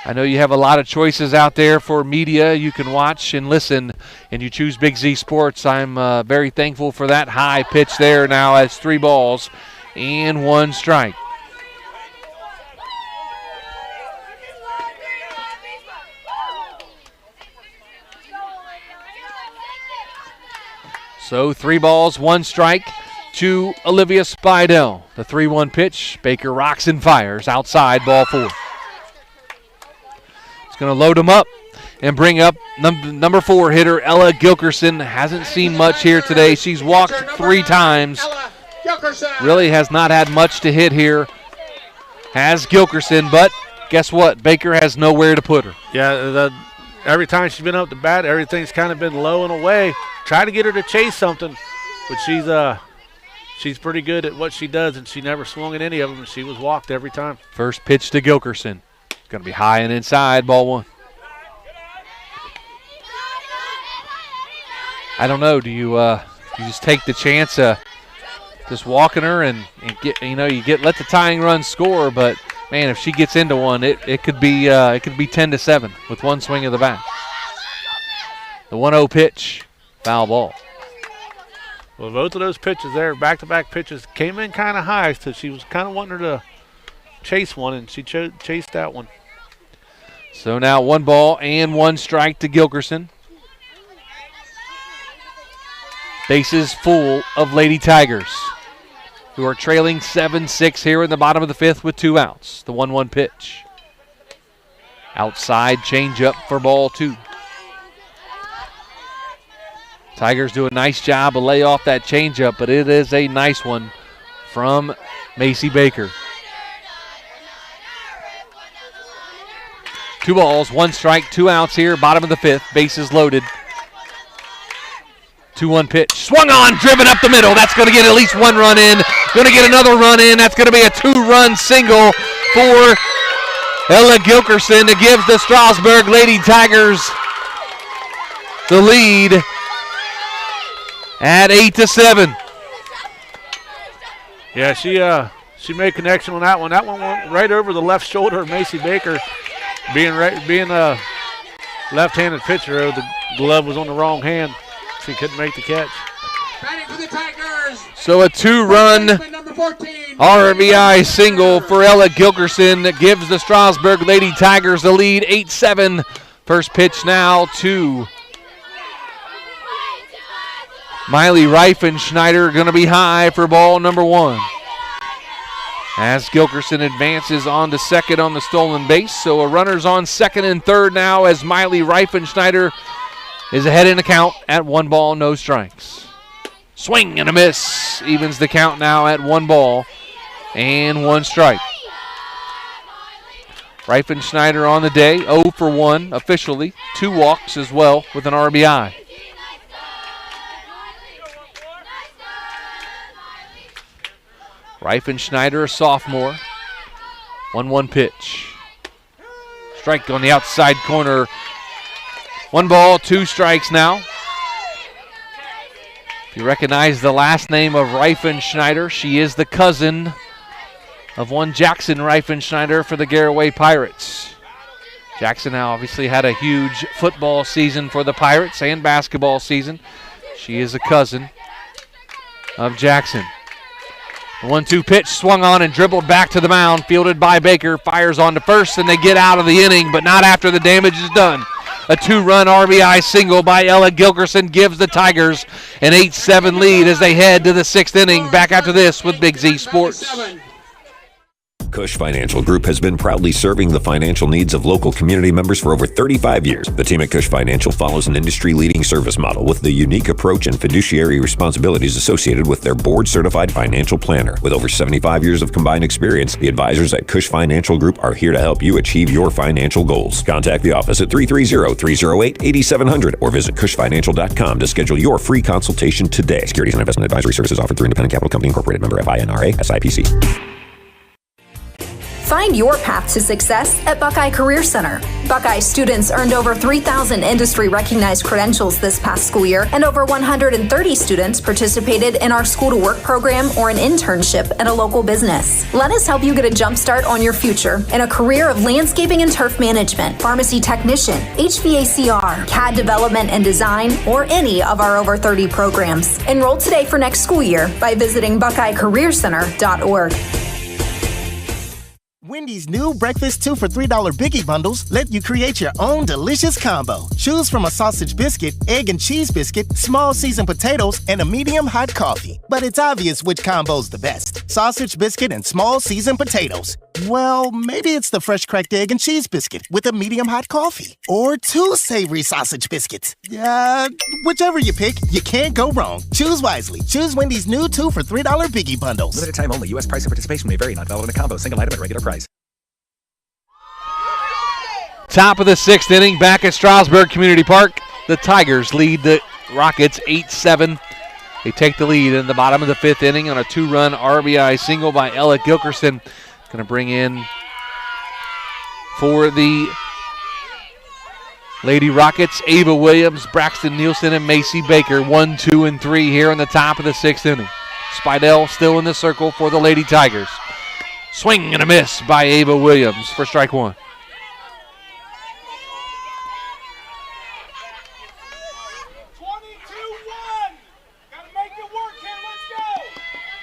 I know you have a lot of choices out there for media. You can watch and listen, and you choose Big Z Sports. I'm very thankful for that high pitch there now as 3 balls and 1 strike. So 3 balls, 1 strike to Olivia Spidell. The 3-1 pitch. Baker rocks and fires outside, ball 4. It's going to load him up and bring up number 4 hitter Ella Gilkerson. Hasn't seen much here today. She's walked 3 times. Really has not had much to hit here. Has Gilkerson, but guess what? Baker has nowhere to put her. Yeah, every time she's been up to bat, everything's kind of been low and away. Try to get her to chase something, but she's pretty good at what she does, and she never swung at any of them, and she was walked every time. First pitch to Gilkerson. It's going to be high and inside, ball 1. I don't know. Do you just take the chance of just walking her and get let the tying run score? But man, if she gets into one, it could be 10-7 with 1 swing of the bat. The 1-0 pitch, foul ball. Well, both of those pitches there, back-to-back pitches, came in kind of high, so she was kind of wanting her to chase one, and she chased that one. So now 1 ball and 1 strike to Gilkerson. Bases full of Lady Tigers, who are trailing 7-6 here in the bottom of the 5th with 2 outs. The 1-1 pitch. Outside changeup for ball 2. Tigers do a nice job of lay off that changeup, but it is a nice one from Macy Baker. 2 balls, 1 strike, 2 outs here, bottom of the 5th, bases loaded. 2-1 pitch, swung on, driven up the middle. That's going to get at least 1 run in. Going to get another run in. That's going to be a 2-run single for Ella Gilkerson to give the Strasburg Lady Tigers the lead at 8-7. Yeah, she made connection on that one. That one went right over the left shoulder of Macy Baker. Being a left-handed pitcher, the glove was on the wrong hand. She couldn't make the catch. Batting for the Tigers. So a 2-run RBI single for Ella Gilkerson that gives the Strasburg Lady Tigers the lead, 8-7. First pitch now to Miley Reifenschneider, going to be high for ball number 1. As Gilkerson advances on to second on the stolen base. So a runner's on second and third now as Miley Reifenschneider is ahead in the count at 1 ball, no strikes. Swing and a miss. Evens the count now at 1 ball and 1 strike. Reifenschneider on the day, 0 for 1 officially. 2 walks as well with an RBI. Reifenschneider, a sophomore. 1-1 pitch. Strike on the outside corner. 1 ball, 2 strikes now. If you recognize the last name of Reifenschneider, she is the cousin of one Jackson Reifenschneider for the Garaway Pirates. Jackson now obviously had a huge football season for the Pirates and basketball season. She is a cousin of Jackson. The 1-2 pitch swung on and dribbled back to the mound, fielded by Baker, fires on to first, and they get out of the inning, but not after the damage is done. A 2-run RBI single by Ella Gilkerson gives the Tigers an 8-7 lead as they head to the 6th inning. Back after this with Big Z Sports. Cush Financial Group has been proudly serving the financial needs of local community members for over 35 years. The team at Cush Financial follows an industry-leading service model with the unique approach and fiduciary responsibilities associated with their board-certified financial planner. With over 75 years of combined experience, the advisors at Cush Financial Group are here to help you achieve your financial goals. Contact the office at 330-308-8700 or visit cushfinancial.com to schedule your free consultation today. Securities and investment advisory services offered through Independent Capital Company Incorporated, member FINRA, SIPC. Find your path to success at Buckeye Career Center. Buckeye students earned over 3,000 industry-recognized credentials this past school year, and over 130 students participated in our School to Work program or an internship at a local business. Let us help you get a jump start on your future in a career of landscaping and turf management, pharmacy technician, HVACR, CAD development and design, or any of our over 30 programs. Enroll today for next school year by visiting BuckeyeCareerCenter.org. Wendy's new breakfast 2 for $3 Biggie Bundles let you create your own delicious combo. Choose from a sausage biscuit, egg and cheese biscuit, small seasoned potatoes, and a medium hot coffee. But it's obvious which combo's the best. Sausage biscuit and small seasoned potatoes. Well, maybe it's the fresh cracked egg and cheese biscuit with a medium hot coffee. Or 2 savory sausage biscuits. Whichever you pick, you can't go wrong. Choose wisely. Choose Wendy's new 2 for $3 Biggie Bundles. Limited time only. U.S. price and participation may vary. Not valid in a combo. Single item at regular price. Top of the 6th inning, back at Strasburg Community Park. The Tigers lead the Rockets 8-7. They take the lead in the bottom of the 5th inning on a 2-run RBI single by Ella Gilkerson. Going to bring in for the Lady Rockets, Ava Williams, Braxton Nielsen, and Macy Baker. 1, 2, and 3 here in the top of the 6th inning. Spidell still in the circle for the Lady Tigers. Swing and a miss by Ava Williams for strike 1.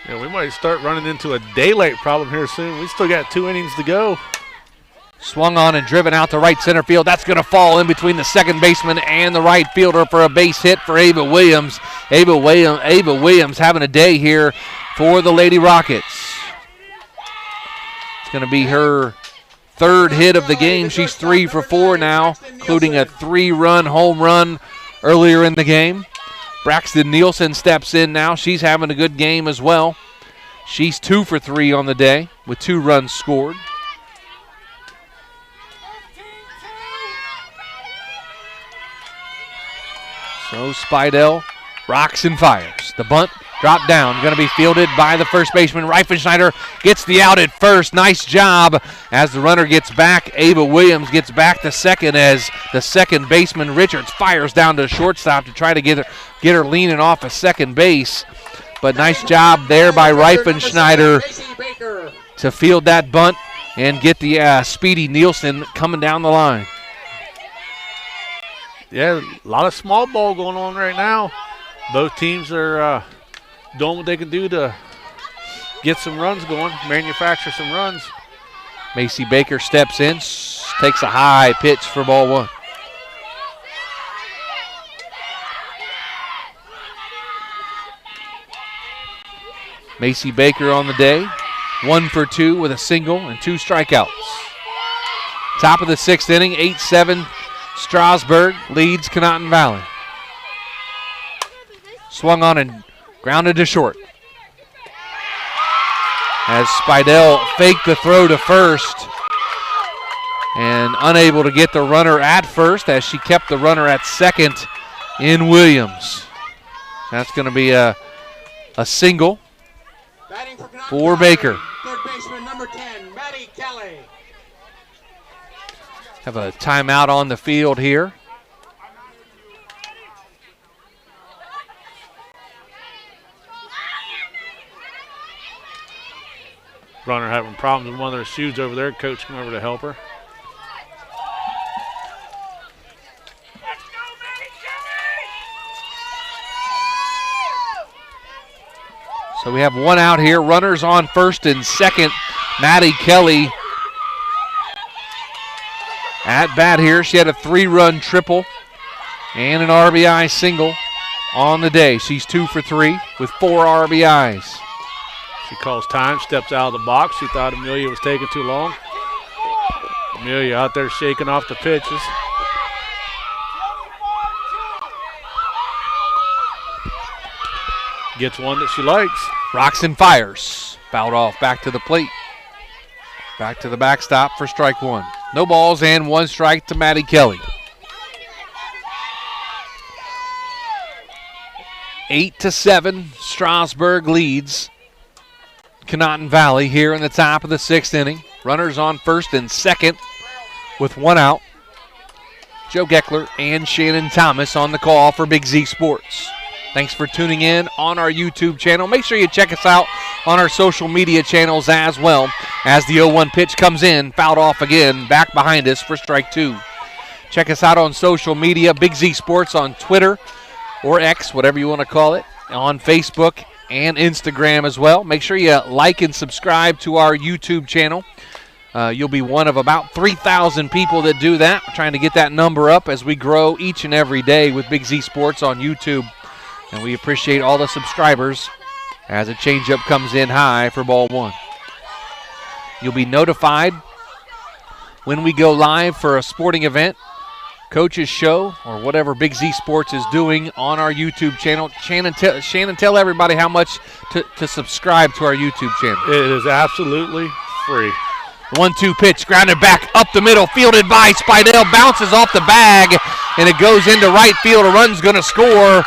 Yeah, we might start running into a daylight problem here soon. We still got 2 innings to go. Swung on and driven out to right center field. That's going to fall in between the second baseman and the right fielder for a base hit for Ava Williams. Ava Williams having a day here for the Lady Rockets. It's going to be her 3rd hit of the game. She's 3 for 4 now, including a 3-run home run earlier in the game. Braxton Nielsen steps in now. She's having a good game as well. She's 2 for 3 on the day with 2 runs scored. So Spidell rocks and fires. The bunt dropped down, going to be fielded by the first baseman. Reifenschneider gets the out at first. Nice job as the runner gets back. Ava Williams gets back to second as the second baseman Richards fires down to shortstop to try to get her leaning off of second base. But nice job there by Reifenschneider to field that bunt and get the speedy Nielsen coming down the line. Yeah, a lot of small ball going on right now. Both teams are doing what they can do to get some runs going, manufacture some runs. Macy Baker steps in, takes a high pitch for ball 1. Macy Baker on the day, 1 for 2 with a single and 2 strikeouts. Top of the 6th inning, 8-7. Strasburg leads Conotton Valley. Swung on and grounded to short. As Spidell faked the throw to first and unable to get the runner at first as she kept the runner at second in Williams. That's going to be a single for Baker. Third baseman number 10, Maddie Kelly. Have a timeout on the field here. Runner having problems with one of their shoes over there. Coach come over to help her. So we have one out here. Runners on first and second. Maddie Kelly at bat here. She had a 3-run triple and an RBI single on the day. She's 2 for 3 with 4 RBIs. She calls time, steps out of the box. She thought Amelia was taking too long. Amelia out there shaking off the pitches. Gets one that she likes. Rocks and fires. Fouled off back to the plate. Back to the backstop for strike 1. No balls and 1 strike to Maddie Kelly. 8-7, Strasburg leads Conotton Valley here in the top of the 6th inning. Runners on first and second with 1 out. Joe Geckler and Shannon Thomas on the call for Big Z Sports. Thanks for tuning in on our YouTube channel. Make sure you check us out on our social media channels as well. As the 0-1 pitch comes in, fouled off again, back behind us for strike 2. Check us out on social media, Big Z Sports on Twitter or X, whatever you want to call it, on Facebook and Instagram as well. Make sure you like and subscribe to our YouTube channel. You'll be one of about 3,000 people that do that. We're trying to get that number up as we grow each and every day with Big Z Sports on YouTube. And we appreciate all the subscribers as a changeup comes in high for ball 1. You'll be notified when we go live for a sporting event, coach's show, or whatever Big Z Sports is doing on our YouTube channel. Shannon, tell everybody how much to subscribe to our YouTube channel. It is absolutely free. 1-2 pitch, grounded back up the middle, fielded by Spidell, bounces off the bag, and it goes into right field. A run's going to score.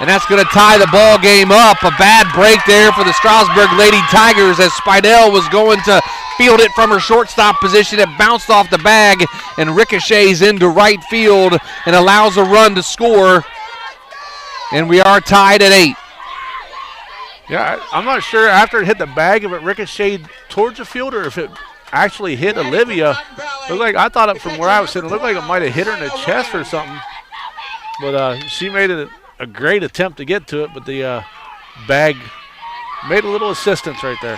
And that's going to tie the ball game up. A bad break there for the Strasburg Lady Tigers as Spidell was going to field it from her shortstop position. It bounced off the bag and ricochets into right field and allows a run to score. And we are tied at 8. Yeah, I'm not sure after it hit the bag if it ricocheted towards the field or if it actually hit Olivia. Looked like, I thought it from where I was sitting, it looked like it might have hit her in the chest or something. But she made it a great attempt to get to it, but the bag made a little assistance right there.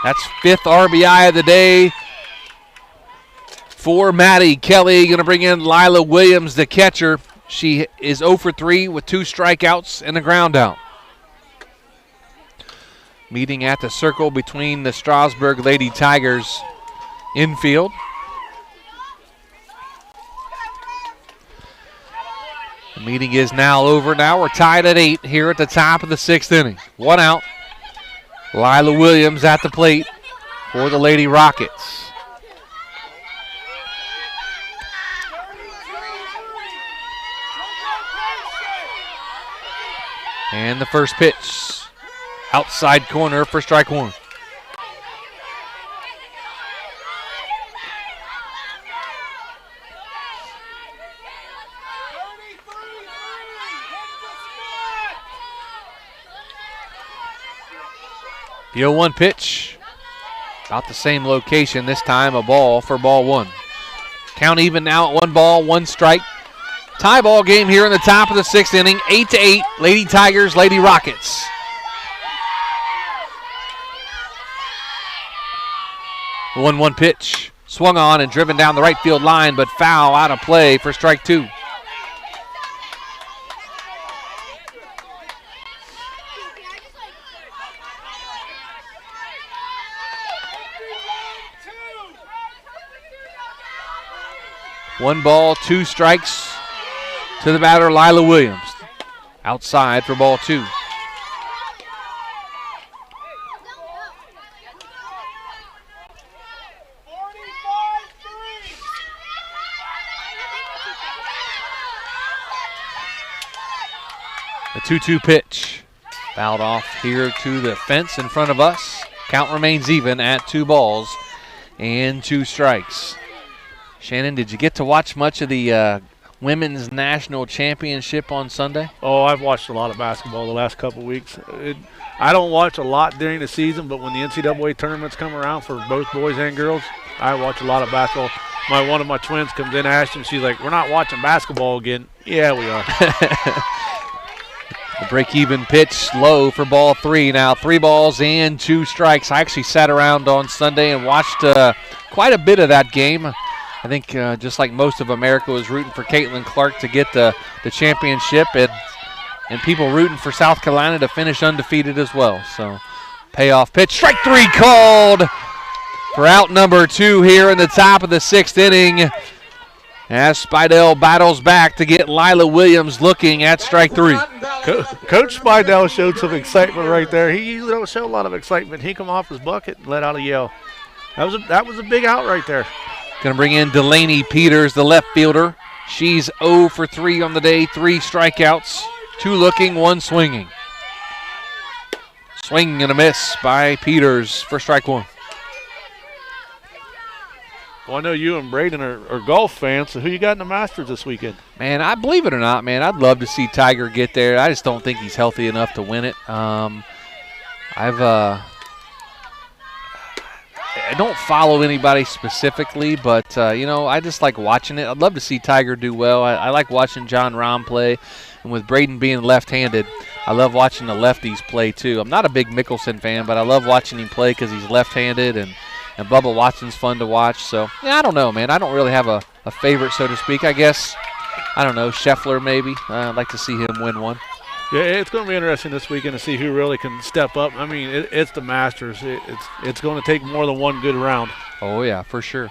That's 5th RBI of the day for Maddie Kelly. Going to bring in Lila Williams, the catcher. She is 0 for 3 with 2 strikeouts and a ground out. Meeting at the circle between the Strasburg Lady Tigers infield. The meeting is now over. Now we're tied at 8 here at the top of the 6th inning. 1 out. Lila Williams at the plate for the Lady Rockets. And the first pitch, outside corner for strike 1. The 0-1 pitch, about the same location, this time a ball for ball 1. Count even now at 1 ball, 1 strike. Tie ball game here in the top of the 6th inning, 8-8, Lady Tigers, Lady Rockets. The 1-1 pitch, swung on and driven down the right field line, but foul out of play for strike 2. One ball, 2 strikes to the batter, Lila Williams. Outside for ball 2. The 2-2 pitch. Fouled off here to the fence in front of us. Count remains even at 2 balls and 2 strikes. Shannon, did you get to watch much of the women's national championship on Sunday? Oh, I've watched a lot of basketball the last couple of weeks. I don't watch a lot during the season, but when the NCAA tournaments come around for both boys and girls, I watch a lot of basketball. One of my twins comes in, Ashton, she's like, "We're not watching basketball again." Yeah, we are. The break-even pitch low for ball 3. Now 3 balls and 2 strikes. I actually sat around on Sunday and watched quite a bit of that game. I think just like most of America was rooting for Caitlin Clark to get the championship, and people rooting for South Carolina to finish undefeated as well. So payoff pitch, strike 3 called for out number 2 here in the top of the 6th inning, as Spidell battles back to get Lila Williams looking at strike 3. Coach Spidell showed some excitement right there. He usually don't show a lot of excitement. He come off his bucket and let out a yell. That was a big out right there. Going to bring in Delaney Peters, the left fielder. She's 0 for 3 on the day, 3 strikeouts, 2 looking, 1 swinging. Swing and a miss by Peters for strike 1. Well, I know you and Braden are golf fans, so who you got in the Masters this weekend? Man, I believe it or not, man, I'd love to see Tiger get there. I just don't think he's healthy enough to win it. I don't follow anybody specifically, but, I just like watching it. I'd love to see Tiger do well. I like watching John Rahm play. And with Braden being left-handed, I love watching the lefties play too. I'm not a big Mickelson fan, but I love watching him play because he's left-handed, and Bubba Watson's fun to watch. So, yeah, I don't know, man. I don't really have a favorite, so to speak. I guess, I don't know, Scheffler maybe. I'd like to see him win one. Yeah, it's going to be interesting this weekend to see who really can step up. I mean, it's the Masters. It's going to take more than one good round. Oh, yeah, for sure.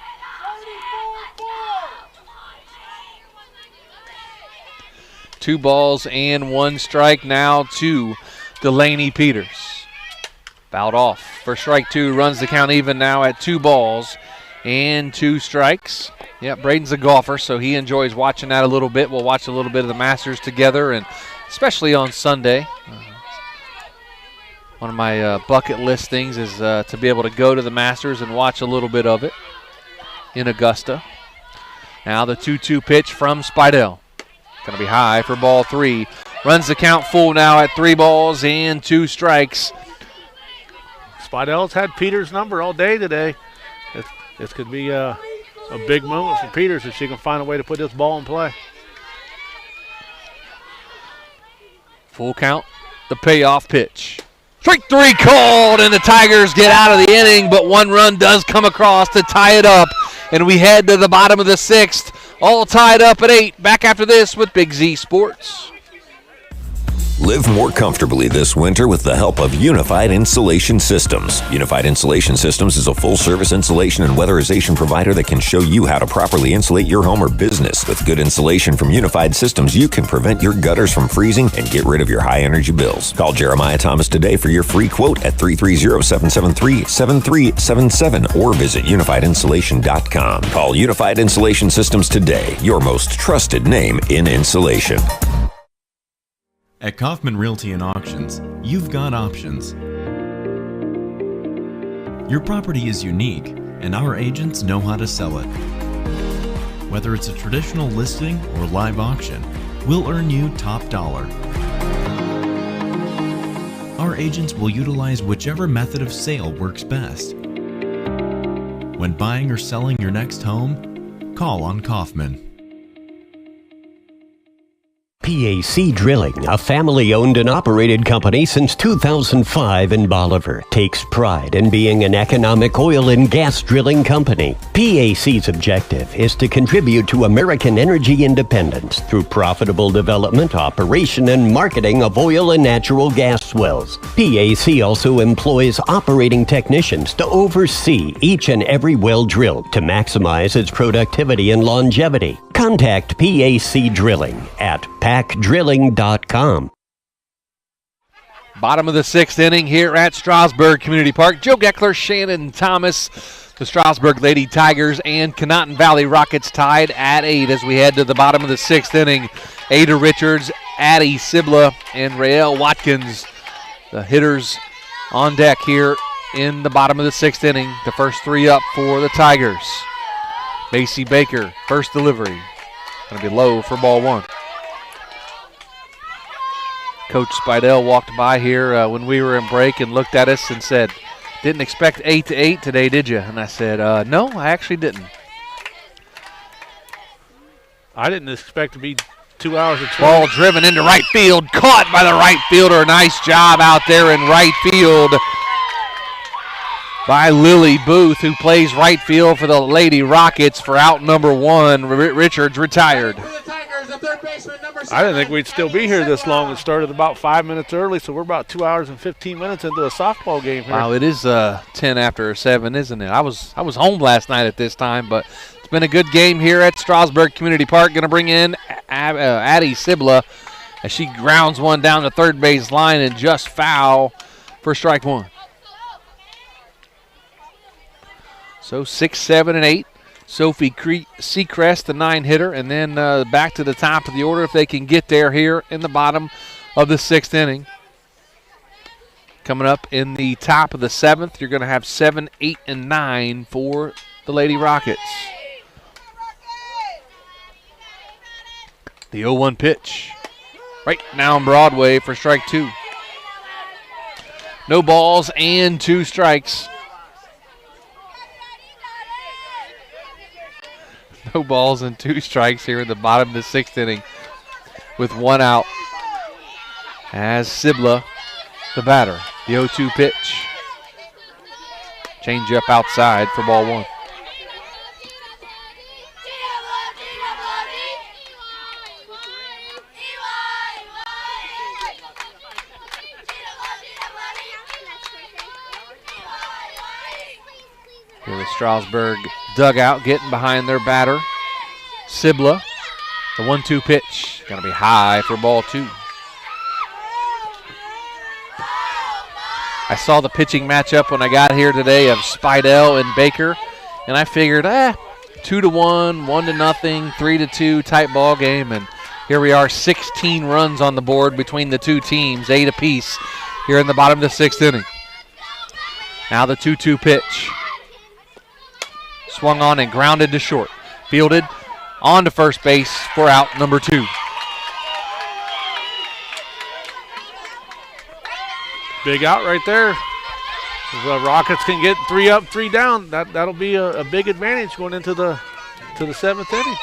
Two balls and 1 strike now to Delaney Peters. Fouled off for strike 2. Runs the count even now at 2 balls and 2 strikes. Yeah, Braden's a golfer, so he enjoys watching that a little bit. We'll watch a little bit of the Masters together, and especially on Sunday. One of my bucket list things is to be able to go to the Masters and watch a little bit of it in Augusta. Now the 2-2 pitch from Spidell. Going to be high for ball 3. Runs the count full now at 3 balls and 2 strikes. Spidell's had Peters' number all day today. This could be a big moment for Peters if she can find a way to put this ball in play. Full count, the payoff pitch. Strike 3 called, and the Tigers get out of the inning, but 1 run does come across to tie it up, and we head to the bottom of the 6th, all tied up at 8. Back after this with Big Z Sports. Live more comfortably this winter with the help of Unified Insulation Systems. Unified Insulation Systems is a full-service insulation and weatherization provider that can show you how to properly insulate your home or business. With good insulation from Unified Systems, you can prevent your gutters from freezing and get rid of your high-energy bills. Call Jeremiah Thomas today for your free quote at 330-773-7377 or visit unifiedinsulation.com. Call Unified Insulation Systems today, your most trusted name in insulation. At Kaufman Realty and Auctions, you've got options. Your property is unique, and our agents know how to sell it. Whether it's a traditional listing or live auction, we'll earn you top dollar. Our agents will utilize whichever method of sale works best. When buying or selling your next home, call on Kaufman. PAC Drilling, a family-owned and operated company since 2005 in Bolivar, takes pride in being an economic oil and gas drilling company. PAC's objective is to contribute to American energy independence through profitable development, operation, and marketing of oil and natural gas wells. PAC also employs operating technicians to oversee each and every well drilled to maximize its productivity and longevity. Contact PAC Drilling at pacdrilling.com. Bottom of the 6th inning here at Strasburg Community Park. Joe Geckler, Shannon Thomas, the Strasburg Lady Tigers, and Conotton Valley Rockets tied at 8 as we head to the bottom of the 6th inning. Ada Richards, Addie Sibla, and Rael Watkins, the hitters on deck here in the bottom of the 6th inning. The first 3 up for the Tigers. Macy Baker, first delivery. Going to be low for ball one. Coach Spidell walked by here when we were in break and looked at us and said, "Didn't expect 8-8 today, did you?" And I said, "No, I actually didn't." I didn't expect to be 2 hours and 20. Ball driven into right field, caught by the right fielder. Nice job out there in right field by Lily Booth, who plays right field for the Lady Rockets for out number one. Richards retired. I didn't think we'd still be here this long. It started about 5 minutes early, so we're about 2 hours and 15 minutes into a softball game here. Wow, it is 10 after 7, isn't it? I was home last night at this time, but it's been a good game here at Strasburg Community Park. Going to bring in Addie Sibla as she grounds one down the third base line and just foul for strike one. So 6, 7, and 8. Sophie Seacrest, the 9-hitter, and then back to the top of the order if they can get there here in the bottom of the 6th inning. Coming up in the top of the 7th, you're going to have 7, 8, and 9 for the Lady Rockets. The 0-1 pitch. Right now on Broadway for strike two. No balls and 2 strikes. No balls and 2 strikes here in the bottom of the 6th inning with 1 out as Sibla, the batter. The 0-2 pitch. Change up outside for ball one. Here the Strasburg dugout getting behind their batter, Sibla. The 1-2 pitch. Going to be high for ball two. I saw the pitching matchup when I got here today of Spidell and Baker, and I figured, 2-1, 1-0, 3-2 type ball game, and here we are, 16 runs on the board between the two teams, 8 apiece here in the bottom of the 6th inning. Now the 2-2 pitch. Swung on and grounded to short. Fielded on to first base for out number 2. Big out right there. If the Rockets can get 3 up, 3 down, that'll be a big advantage going into the 7th inning.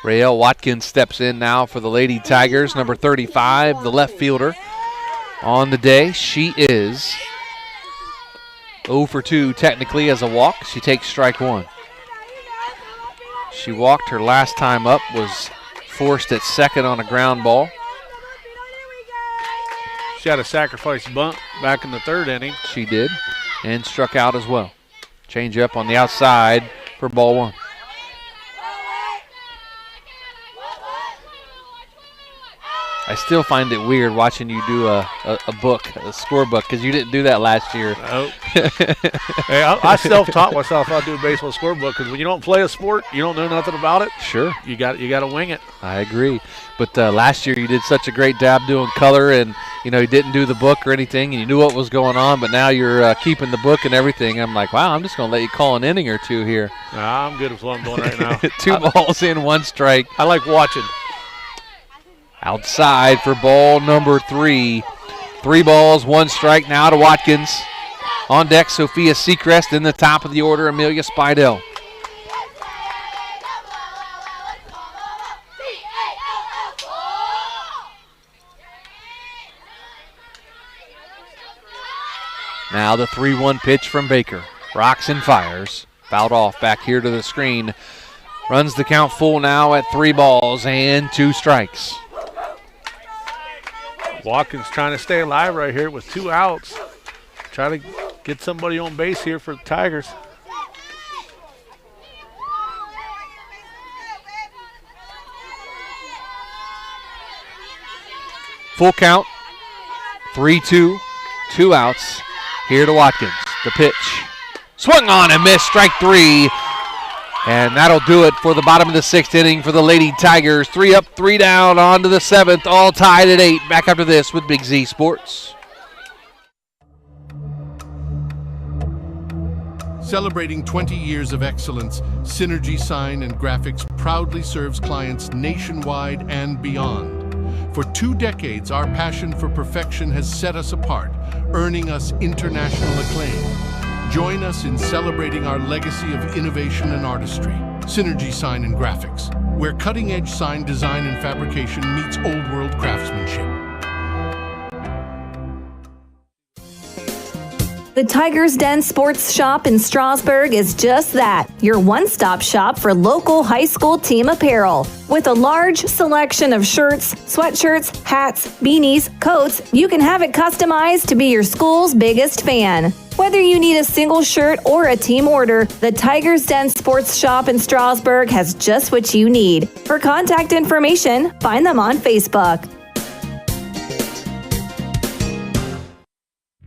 Rael Watkins steps in now for the Lady Tigers, number 35, the left fielder. On the day, she is 0 for 2 technically as a walk. She takes strike one. She walked her last time up, was forced at second on a ground ball. She had a sacrifice bunt back in the 3rd inning. She did, and struck out as well. Change up on the outside for ball one. I still find it weird watching you do a scorebook, because you didn't do that last year. Nope. Hey, I self-taught myself how to do a baseball scorebook, because when you don't play a sport, you don't know nothing about it. Sure. You got to wing it. I agree. But last year you did such a great job doing color, and you didn't do the book or anything, and you knew what was going on, but now you're keeping the book and everything. I'm like, wow, I'm just going to let you call an inning or two here. Nah, I'm good with what I'm doing right now. 2 balls in, 1 strike. I like watching. Outside for ball number 3. 3 balls, 1 strike now to Watkins. On deck, Sophia Seacrest. In the top of the order, Amelia Spidell. Now the 3-1 pitch from Baker. Rocks and fires. Fouled off back here to the screen. Runs the count full now at 3 balls and 2 strikes. Watkins trying to stay alive right here with 2 outs. Try to get somebody on base here for the Tigers. Full count. 3-2. 2 outs. Here to Watkins. The pitch. Swung on and missed. Strike 3. And that'll do it for the bottom of the 6th inning for the Lady Tigers. 3 up, 3 down, on to the 7th, all tied at 8. Back after this with Big Z Sports. Celebrating 20 years of excellence, Synergy Sign and Graphics proudly serves clients nationwide and beyond. For 2 decades, our passion for perfection has set us apart, earning us international acclaim. Join us in celebrating our legacy of innovation and artistry. Synergy Sign and Graphics, where cutting-edge sign design and fabrication meets old-world craftsmanship. The Tiger's Den Sports Shop in Strasburg is just that, your one-stop shop for local high school team apparel. With a large selection of shirts, sweatshirts, hats, beanies, coats, you can have it customized to be your school's biggest fan. Whether you need a single shirt or a team order, the Tiger's Den Sports Shop in Strasburg has just what you need. For contact information, find them on Facebook.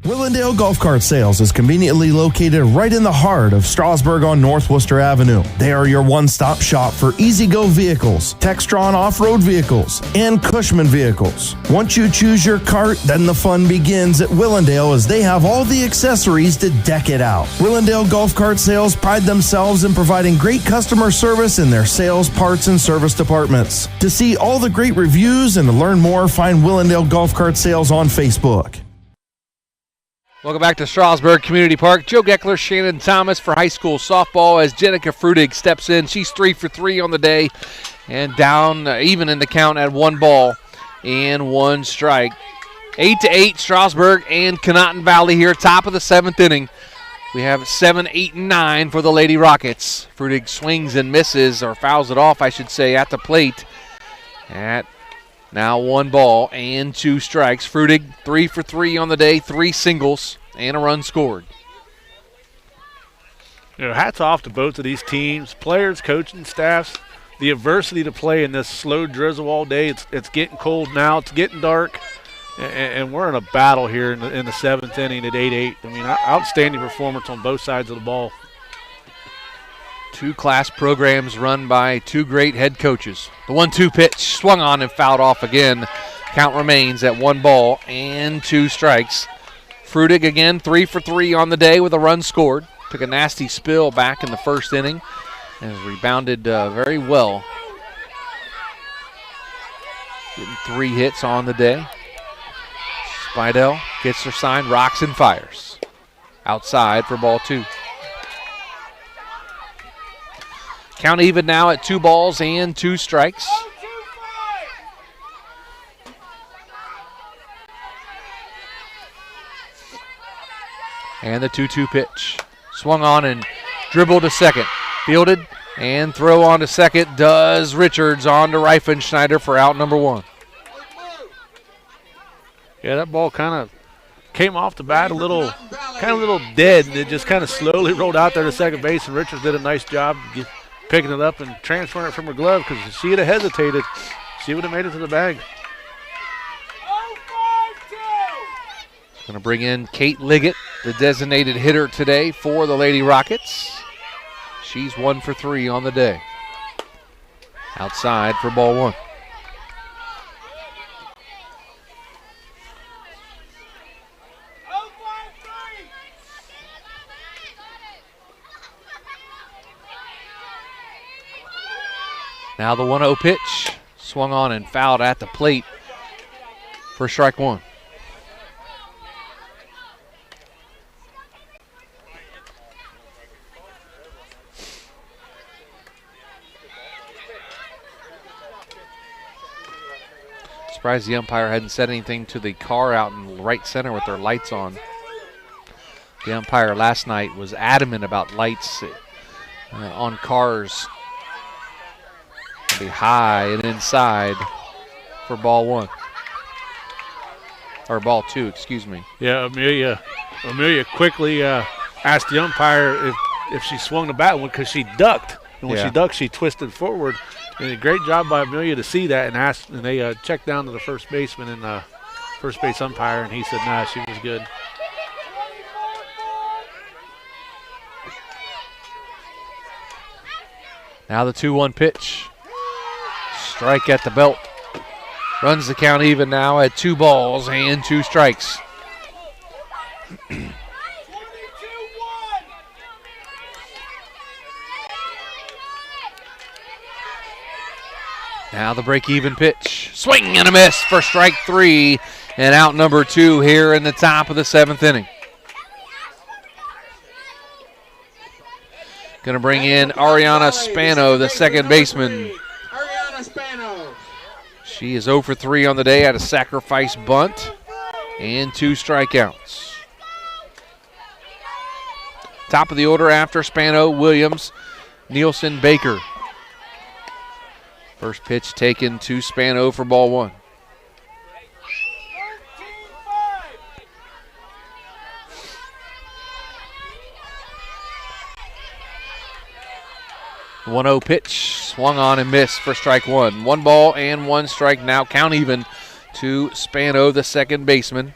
Willendale Golf Cart Sales is conveniently located right in the heart of Strasburg on North Worcester Avenue. They are your one-stop shop for easy-go vehicles, Textron off-road vehicles, and Cushman vehicles. Once you choose your cart, then the fun begins at Willendale as they have all the accessories to deck it out. Willendale Golf Cart Sales pride themselves in providing great customer service in their sales, parts, and service departments. To see all the great reviews and to learn more, find Willendale Golf Cart Sales on Facebook. Welcome back to Strasburg Community Park. Joe Geckler, Shannon Thomas for high school softball as Jenica Frudig steps in. She's 3 for 3 on the day and down even in the count at 1 ball and 1 strike. 8-8 Strasburg and Conotton Valley here, top of the 7th inning. We have 7, 8, and 9 for the Lady Rockets. Frudig swings and misses, or fouls it off, I should say, at the plate. At now 1 ball and 2 strikes. Frudig 3 for 3 on the day, 3 singles and a run scored. You know, hats off to both of these teams, players, coaching staffs. The adversity to play in this slow drizzle all day. It's getting cold now. It's getting dark, and we're in a battle here in the 7th inning at 8-8. I mean, outstanding performance on both sides of the ball. 2 class programs run by 2 great head coaches. The 1-2 pitch swung on and fouled off again. Count remains at 1 ball and 2 strikes. Frudig again 3 for 3 on the day with a run scored. Took a nasty spill back in the 1st inning and has rebounded very well. Getting 3 hits on the day. Spidell gets her sign, rocks and fires. Outside for ball 2. Count even now at 2 balls and 2 strikes. And the 2-2 pitch. Swung on and dribbled to second. Fielded and throw on to second does Richards on to Reifenschneider for out number 1. Yeah, that ball kind of came off the bat a little dead, and it just kind of slowly rolled out there to second base, and Richards did a nice job picking it up and transferring it from her glove, because if she would have hesitated, she would have made it to the bag. Going to bring in Kate Liggett, the designated hitter today for the Lady Rockets. She's 1 for 3 on the day. Outside for ball 1. Now the 1-0 pitch, swung on and fouled at the plate for strike 1. Surprised the umpire hadn't said anything to the car out in right center with their lights on. The umpire last night was adamant about lights on cars. Be high and inside for ball 1. Or ball 2, excuse me. Yeah, Amelia quickly asked the umpire if she swung the bat because she ducked. And when she ducked, she twisted forward. And a great job by Amelia to see that and they checked down to the first baseman and first base umpire, and he said, nah, she was good. Now the 2-1 pitch. Strike at the belt. Runs the count even now at 2 balls and 2 strikes. Now the break-even pitch. Swing and a miss for strike 3 and out number 2 here in the top of the 7th inning. Going to bring in Ariana Spano, the second baseman. Ariana Spano. She is 0 for 3 on the day at a sacrifice bunt and 2 strikeouts. Top of the order after Spano, Williams, Nielsen, Baker. First pitch taken to Spano for ball 1. The 1-0 pitch, swung on and missed for strike 1. 1 ball and 1 strike now, count even to Spano, the second baseman.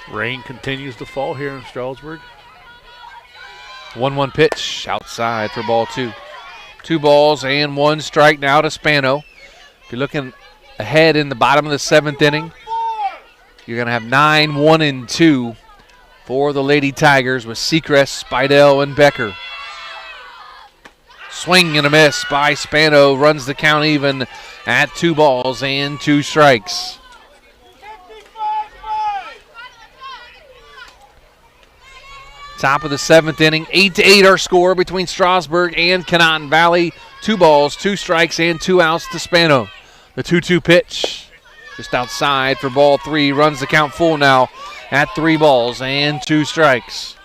Rain continues to fall here in Strasburg. 1-1 pitch outside for ball 2. 2 balls and 1 strike now to Spano. If you're looking ahead in the bottom of the 7th inning, you're going to have 9, 1, and 2 for the Lady Tigers with Seacrest, Spidell, and Becker. Swing and a miss by Spano, runs the count even at 2 balls and 2 strikes. Top of the 7th inning, 8-8 our score between Strasburg and Conotton Valley. 2 balls, 2 strikes, and 2 outs to Spano. The 2-2 pitch just outside for ball 3, runs the count full now at 3 balls and 2 strikes.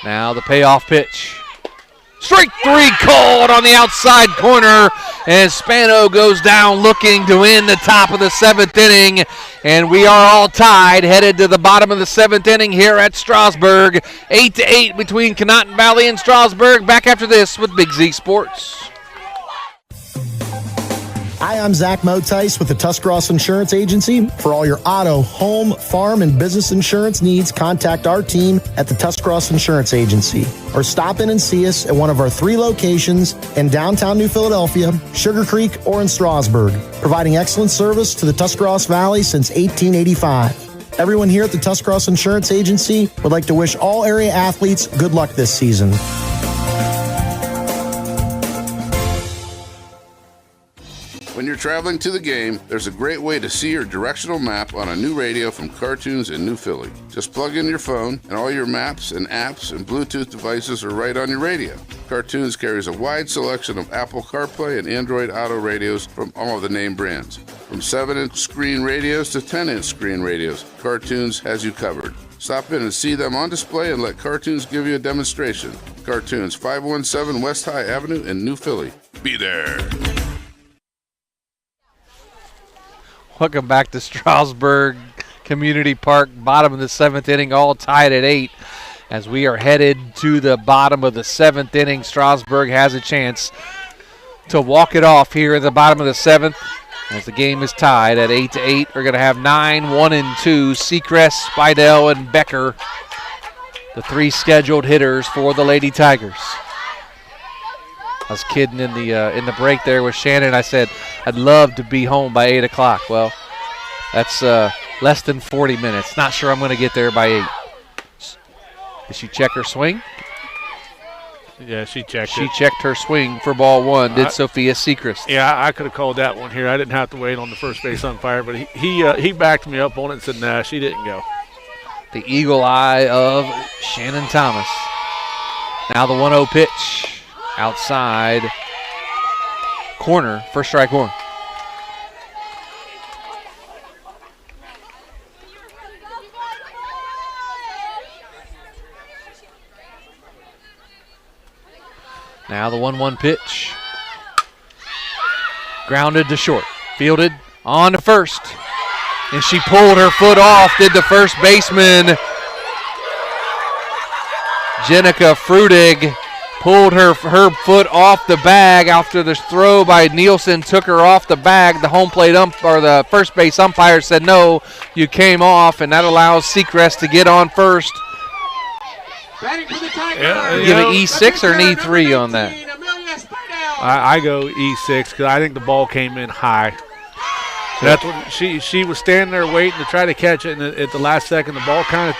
Now the payoff pitch. Strike 3 called on the outside corner as Spano goes down looking to win the top of the 7th inning. And we are all tied, headed to the bottom of the 7th inning here at Strasburg. 8-8 between Conotton Valley and Strasburg. Back after this with Big Z Sports. Hi, I'm Zach Motice with the Tuscarawas Insurance Agency. For all your auto, home, farm, and business insurance needs, contact our team at the Tuscarawas Insurance Agency. Or stop in and see us at one of our 3 locations in downtown New Philadelphia, Sugar Creek, or in Strasburg, providing excellent service to the Tuscarawas Valley since 1885. Everyone here at the Tuscarawas Insurance Agency would like to wish all area athletes good luck this season. When you're traveling to the game, there's a great way to see your directional map on a new radio from Cartoons in New Philly. Just plug in your phone, and all your maps and apps and Bluetooth devices are right on your radio. Cartoons carries a wide selection of Apple CarPlay and Android Auto radios from all of the name brands. From 7-inch screen radios to 10-inch screen radios, Cartoons has you covered. Stop in and see them on display and let Cartoons give you a demonstration. Cartoons, 517 West High Avenue in New Philly. Be there. Welcome back to Strasburg Community Park, bottom of the 7th inning, all tied at 8. As we are headed to the bottom of the 7th inning, Strasburg has a chance to walk it off here at the bottom of the 7th. As the game is tied at 8-8, we're going to have 9, 1, and 2. Seacrest, Spidell, and Becker, the 3 scheduled hitters for the Lady Tigers. I was kidding in the break there with Shannon. I said I'd love to be home by 8 o'clock. Well, that's less than 40 minutes. Not sure I'm going to get there by 8. Did she check her swing? Yeah, she checked She checked her swing for ball 1, did Sophia Seacrest. Yeah, I could have called that one here. I didn't have to wait on the first base umpire, but he backed me up on it and said, nah, she didn't go. The eagle eye of Shannon Thomas. Now the 1-0 pitch. Outside corner for strike 1. Now the 1-1 pitch. Grounded to short. Fielded on to first. And she pulled her foot off, did the first baseman. Jenica Frudig pulled her foot off the bag after the throw by Nielsen took her off the bag. The home plate or the first base umpire said, no, you came off, and that allows Seacrest to get on first. Batting for the Tigers. Yeah, Give it E6 or an E3 on that? I go E6 because I think the ball came in high. That's what she was standing there waiting to try to catch it, and at the last second, the ball kind of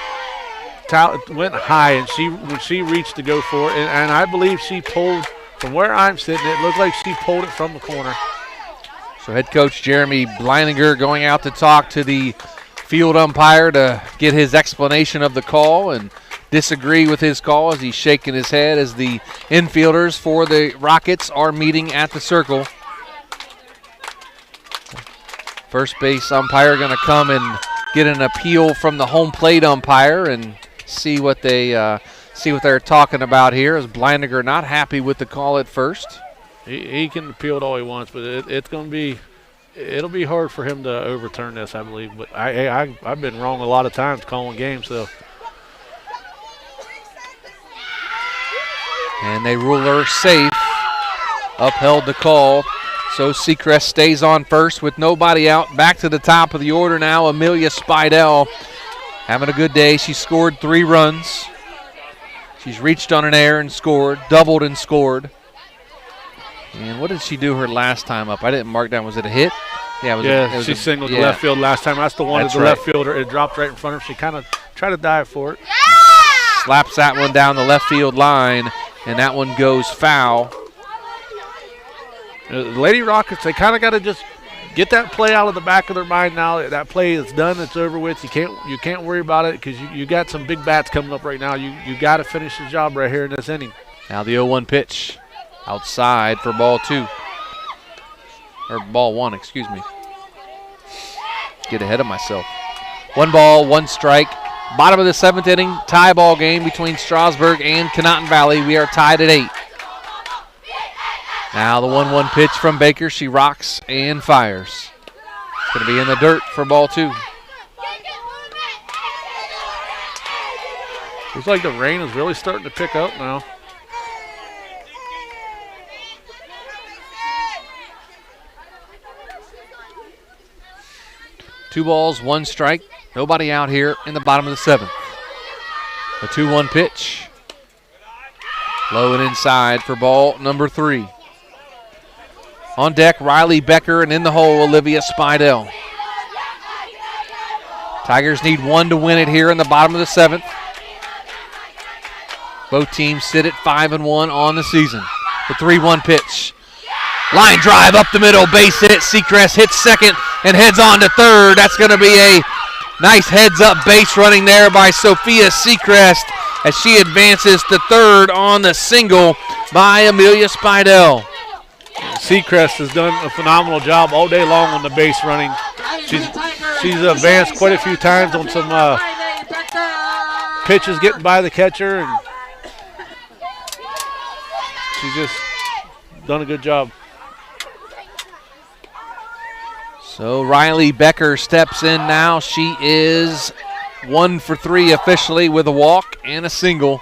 went high, and when she reached to go for it, and I believe she pulled from where I'm sitting. It looked like she pulled it from the corner. So head coach Jeremy Bleininger going out to talk to the field umpire to get his explanation of the call and disagree with his call as he's shaking his head as the infielders for the Rockets are meeting at the circle. First base umpire going to come and get an appeal from the home plate umpire and see what they're talking about here. As Bleininger not happy with the call at first. He can appeal it all he wants, but it'll be hard for him to overturn this, I believe. But I've been wrong a lot of times calling games, so. And they rule her safe. Upheld the call. So Seacrest stays on first with nobody out. Back to the top of the order now. Amelia Spidell having a good day. She scored 3 runs. She's reached on an air and scored, doubled and scored. And what did she do her last time up? I didn't mark down. Was it a hit? Yeah, she singled the left field last time. That's the one at the left fielder. It dropped right in front of her. She kind of tried to dive for it. Slaps that one down the left field line, and that one goes foul. The Lady Rockets, they kind of got to just get that play out of the back of their mind now. That play is done. It's over with. You can't worry about it because you got some big bats coming up right now. You got to finish the job right here in this inning. Now the 0-1 pitch outside for ball 2. Or ball 1, excuse me. Get ahead of myself. 1 ball, 1 strike. Bottom of the 7th inning, tie ball game between Strasburg and Conotton Valley. We are tied at 8. Now the 1-1 pitch from Baker. She rocks and fires. It's going to be in the dirt for ball 2. Looks like the rain is really starting to pick up now. Two balls, 1 strike. Nobody out here in the bottom of the 7th. The 2-1 pitch. Low and inside for ball number 3. On deck, Riley Becker, and in the hole, Olivia Spidell. Tigers need 1 to win it here in the bottom of the 7th. Both teams sit at 5-1 on the season. The 3-1 pitch. Line drive up the middle, base hit. Seacrest hits second and heads on to third. That's going to be a nice heads-up base running there by Sophia Seacrest as she advances to third on the single by Amelia Spidell. Seacrest has done a phenomenal job all day long on the base running. She's advanced quite a few times on some pitches getting by the catcher, and she's just done a good job. So Riley Becker steps in now. She is 1 for 3 officially with a walk and a single.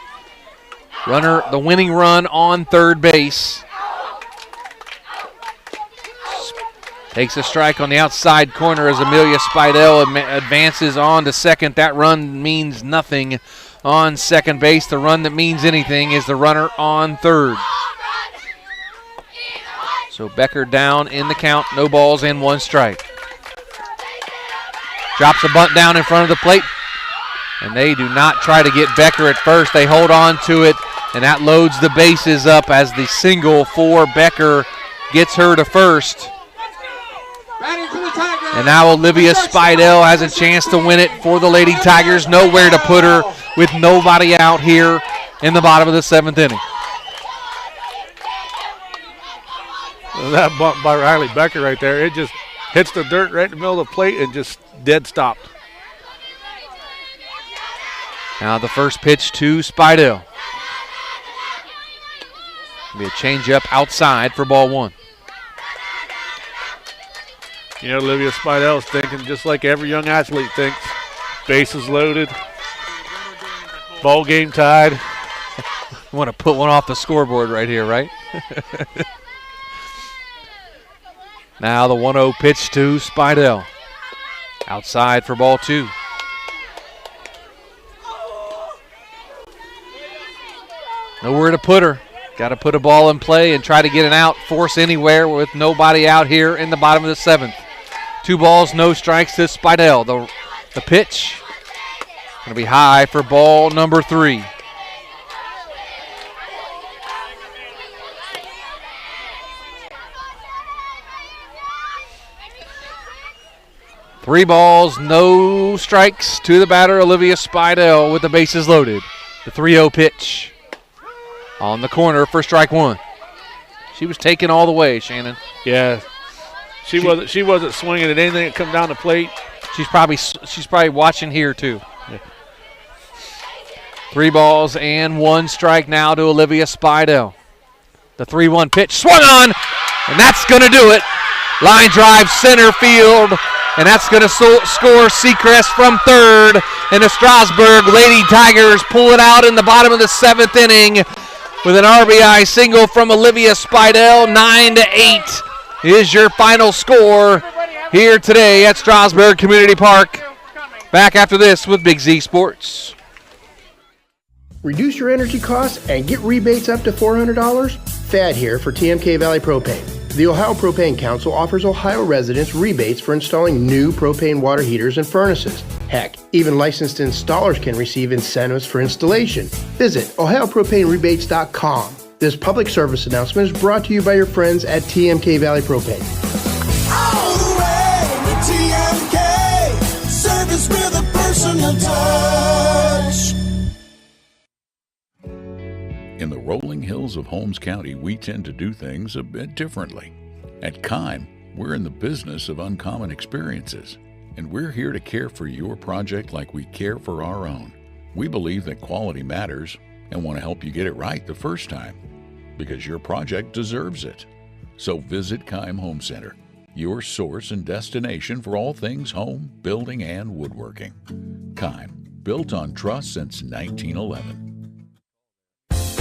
Runner, the winning run on third base. Takes a strike on the outside corner as Amelia Spidell advances on to second. That run means nothing on second base. The run that means anything is the runner on third. So Becker down in the count, no balls and 1 strike. Drops a bunt down in front of the plate, and they do not try to get Becker at first. They hold on to it, and that loads the bases up as the single for Becker gets her to first. And now Olivia Spidell has a chance to win it for the Lady Tigers. Nowhere to put her with nobody out here in the bottom of the 7th inning. That bump by Riley Becker right there, it just hits the dirt right in the middle of the plate and just dead stopped. Now the first pitch to Spidell. Be a changeup outside for ball 1. You know, Olivia Spidell's thinking just like every young athlete thinks. Bases loaded. Ball game tied. You want to put one off the scoreboard right here, right? Now the 1-0 pitch to Spidell. Outside for ball 2. Nowhere to put her. Got to put a ball in play and try to get an out, force anywhere with nobody out here in the bottom of the 7th. 2 balls, no strikes to Spidell. The pitch going to be high for ball number 3. Three balls, no strikes to the batter, Olivia Spidell, with the bases loaded. The 3-0 pitch on the corner for strike 1. She was taken all the way, Shannon. Yeah, she wasn't swinging at anything that come down the plate. She's probably watching here too. Yeah. 3 balls and 1 strike now to Olivia Spidell. The 3-1 pitch swung on, and that's going to do it. Line drive center field. And that's going to score Seacrest from third. And the Strasburg Lady Tigers pull it out in the bottom of the 7th inning with an RBI single from Olivia Spidell. 9-8 is your final score here today at Strasburg Community Park. Back after this with Big Z Sports. Reduce your energy costs and get rebates up to $400? Thad here for TMK Valley Propane. The Ohio Propane Council offers Ohio residents rebates for installing new propane water heaters and furnaces. Heck, even licensed installers can receive incentives for installation. Visit OhioPropaneRebates.com. This public service announcement is brought to you by your friends at TMK Valley Propane. All the way with TMK, service with a personal touch. In the rolling hills of Holmes County, we tend to do things a bit differently. At Kime, we're in the business of uncommon experiences, and we're here to care for your project like we care for our own. We believe that quality matters and want to help you get it right the first time, because your project deserves it. So visit Kime Home Center, your source and destination for all things home, building, and woodworking. Kime, built on trust since 1911.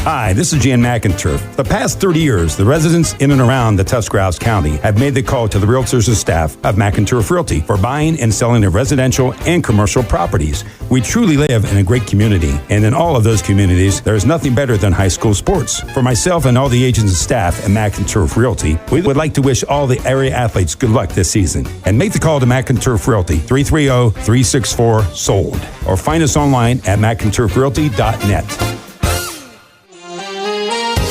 Hi, this is Jan McInturf. The past 30 years, the residents in and around the Tuscarawas County have made the call to the realtors and staff of McInturf Realty for buying and selling of residential and commercial properties. We truly live in a great community, and in all of those communities, there is nothing better than high school sports. For myself and all the agents and staff at McInturf Realty, we would like to wish all the area athletes good luck this season. And make the call to McInturf Realty, 330-364-SOLD, or find us online at McInturfRealty.net.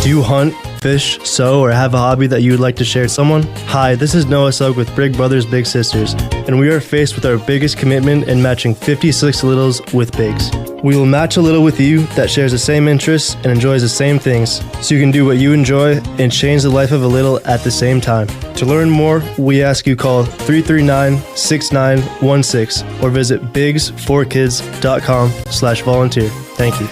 Do you hunt, fish, sew, or have a hobby that you would like to share with someone? Hi, this is Noah Sugg with Brig Brothers Big Sisters, and we are faced with our biggest commitment in matching 56 littles with bigs. We will match a little with you that shares the same interests and enjoys the same things, so you can do what you enjoy and change the life of a little at the same time. To learn more, we ask you call 339-6916 or visit bigs4kids.com/volunteer. Thank you.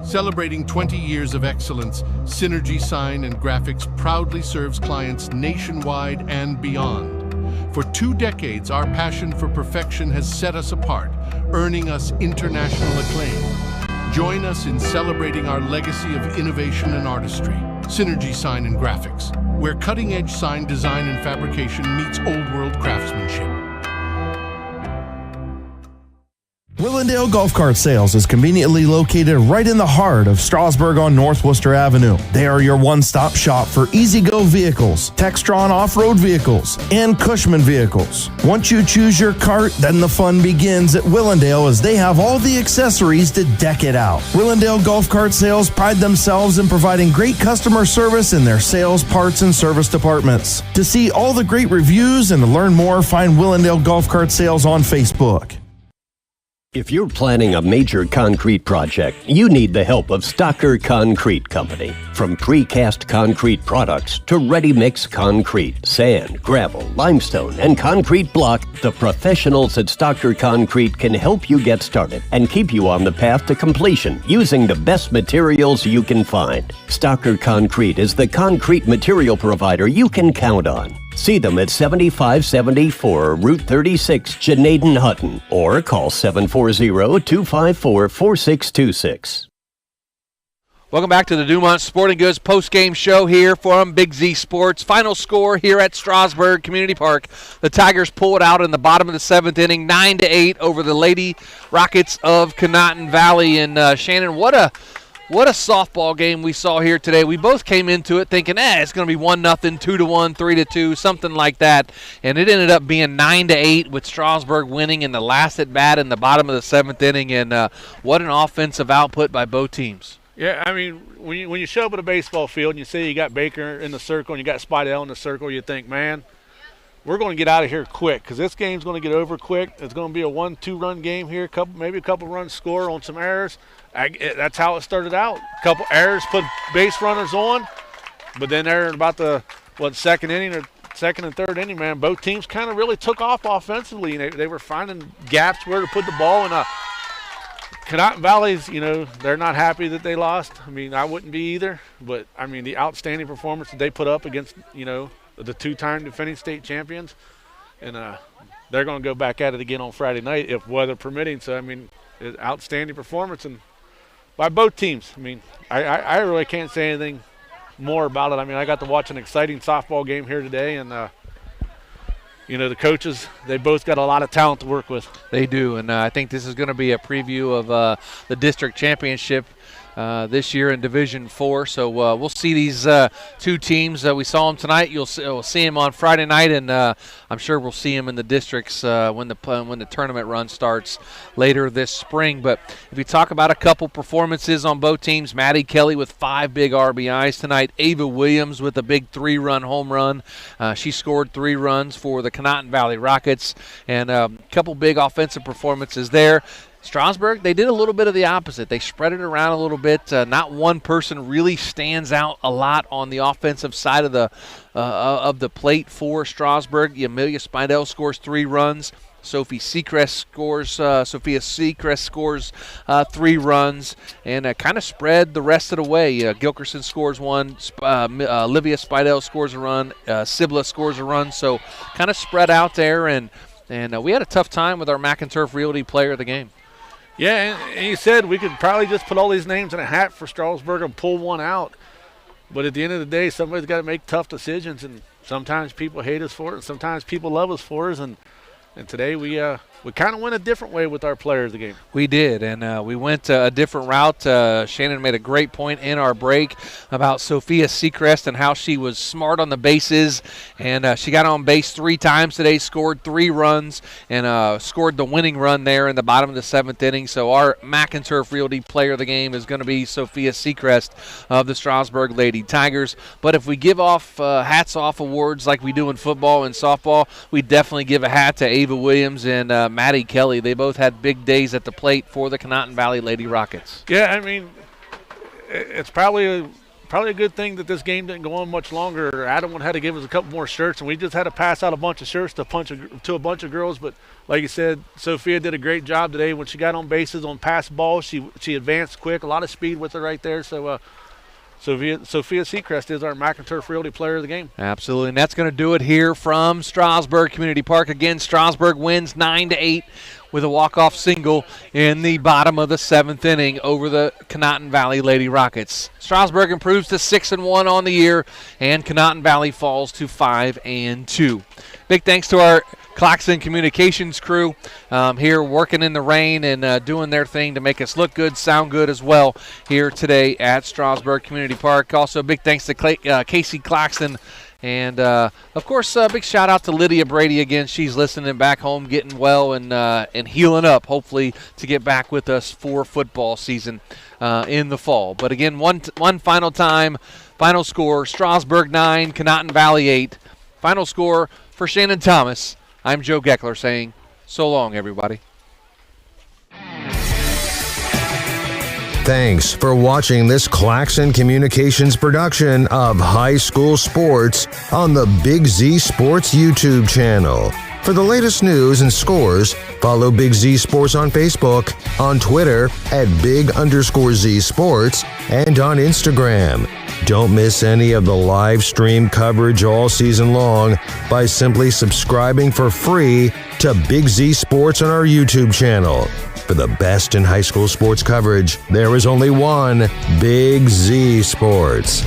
Celebrating 20 years of excellence, Synergy Sign and Graphics proudly serves clients nationwide and beyond. For 2 decades, our passion for perfection has set us apart, earning us international acclaim. Join us in celebrating our legacy of innovation and artistry. Synergy Sign and Graphics, where cutting-edge sign design and fabrication meets old-world craftsmanship. Willendale Golf Cart Sales is conveniently located right in the heart of Strasburg on North Worcester Avenue. They are your one-stop shop for easy-go vehicles, Textron off-road vehicles, and Cushman vehicles. Once you choose your cart, then the fun begins at Willendale as they have all the accessories to deck it out. Willendale Golf Cart Sales pride themselves in providing great customer service in their sales, parts, and service departments. To see all the great reviews and to learn more, find Willendale Golf Cart Sales on Facebook. If you're planning a major concrete project, you need the help of Stocker Concrete Company. From precast concrete products to ready-mix concrete, sand, gravel, limestone, and concrete block, the professionals at Stocker Concrete can help you get started and keep you on the path to completion using the best materials you can find. Stocker Concrete is the concrete material provider you can count on. See them at 7574 Route 36, Janaden Hutton, or call 740-254-4626. Welcome back to the Dumont Sporting Goods post-game show here from Big Z Sports. Final score here at Strasburg Community Park. The Tigers pull it out in the bottom of the 7th inning, 9-8 over the Lady Rockets of Conotton Valley. And Shannon, what a softball game we saw here today. We both came into it thinking, it's going to be 1-0, 2-1, 3-2, something like that. And it ended up being 9-8 with Strasburg winning in the last at bat in the bottom of the 7th inning. And what an offensive output by both teams. Yeah, I mean, when you show up at a baseball field and you see you got Baker in the circle and you got Spidell in the circle, you think, man, we're going to get out of here quick because this game's going to get over quick. It's going to be a 1-2 run game here, maybe a couple runs score on some errors. That's how it started out. A couple errors put base runners on, but then there in about the second and third inning, man, both teams kind of really took off offensively. They were finding gaps where to put the ball in. Conotton Valley's, they're not happy that they lost. I mean, I wouldn't be either. But, I mean, the outstanding performance that they put up against, the two-time defending state champions. And they're going to go back at it again on Friday night if weather permitting. So, I mean, outstanding performance and by both teams. I mean, I really can't say anything more about it. I mean, I got to watch an exciting softball game here today. And, the coaches, they both got a lot of talent to work with. They do, and I think this is going to be a preview of the district championship this year in Division 4. So we'll see these two teams. We saw them tonight. We'll see them on Friday night, and I'm sure we'll see them in the districts when the tournament run starts later this spring. But if you talk about a couple performances on both teams, Maddie Kelly with 5 big RBIs tonight. Ava Williams with a big 3-run home run. She scored 3 runs for the Conotton Valley Rockets, and a couple big offensive performances there. Strasburg, they did a little bit of the opposite. They spread it around a little bit. Not one person really stands out a lot on the offensive side of the plate for Strasburg. Amelia Spidell scores 3 runs. Sophia Seacrest scores 3 runs, and kind of spread the rest of the way. Gilkerson scores 1. Olivia Spidell scores a run. Sibla scores a run. So kind of spread out there, and we had a tough time with our McInturf Realty player of the game. Yeah, and you said we could probably just put all these names in a hat for Strasburg and pull one out. But at the end of the day, somebody's got to make tough decisions, and sometimes people hate us for it, and sometimes people love us for it. And today we kind of went a different way with our player of the game. We did, and we went a different route. Shannon made a great point in our break about Sophia Seacrest and how she was smart on the bases, and she got on base 3 times today, scored 3 runs, and scored the winning run there in the bottom of the 7th inning. So our McInturf Realty player of the game is going to be Sophia Seacrest of the Strasburg Lady Tigers. But if we give off hats off awards like we do in football and softball, we definitely give a hat to Ava Williams and Maddie Kelly. They both had big days at the plate for the Conotton Valley Lady Rockets. Yeah, I mean, it's probably a good thing that this game didn't go on much longer. Adam would have had to give us a couple more shirts, and we just had to pass out a bunch of shirts to a bunch of girls. But like you said, Sophia did a great job today. When she got on bases on pass balls, she advanced quick, a lot of speed with her right there. So Sophia Seacrest is our McInturf Realty player of the game. Absolutely, and that's going to do it here from Strasburg Community Park. Again, Strasburg wins 9-8 with a walk-off single in the bottom of the 7th inning over the Conotton Valley Lady Rockets. Strasburg improves to 6-1 on the year, and Conotton Valley falls to 5-2. Big thanks to our Claxon Communications crew here working in the rain and doing their thing to make us look good, sound good as well here today at Strasburg Community Park. Also, big thanks to Casey Claxon. And, of course, a big shout-out to Lydia Brady again. She's listening back home, getting well and healing up, hopefully, to get back with us for football season in the fall. But, again, one final time, final score, Strasburg 9, Conotton Valley 8. Final score for Shannon Thomas. I'm Joe Geckler saying so long, everybody. Thanks for watching this Claxon Communications production of high school sports on the Big Z Sports YouTube channel. For the latest news and scores, follow Big Z Sports on Facebook, on Twitter @Big_Z Sports, and on Instagram. Don't miss any of the live stream coverage all season long by simply subscribing for free to Big Z Sports on our YouTube channel. For the best in high school sports coverage, there is only one Big Z Sports.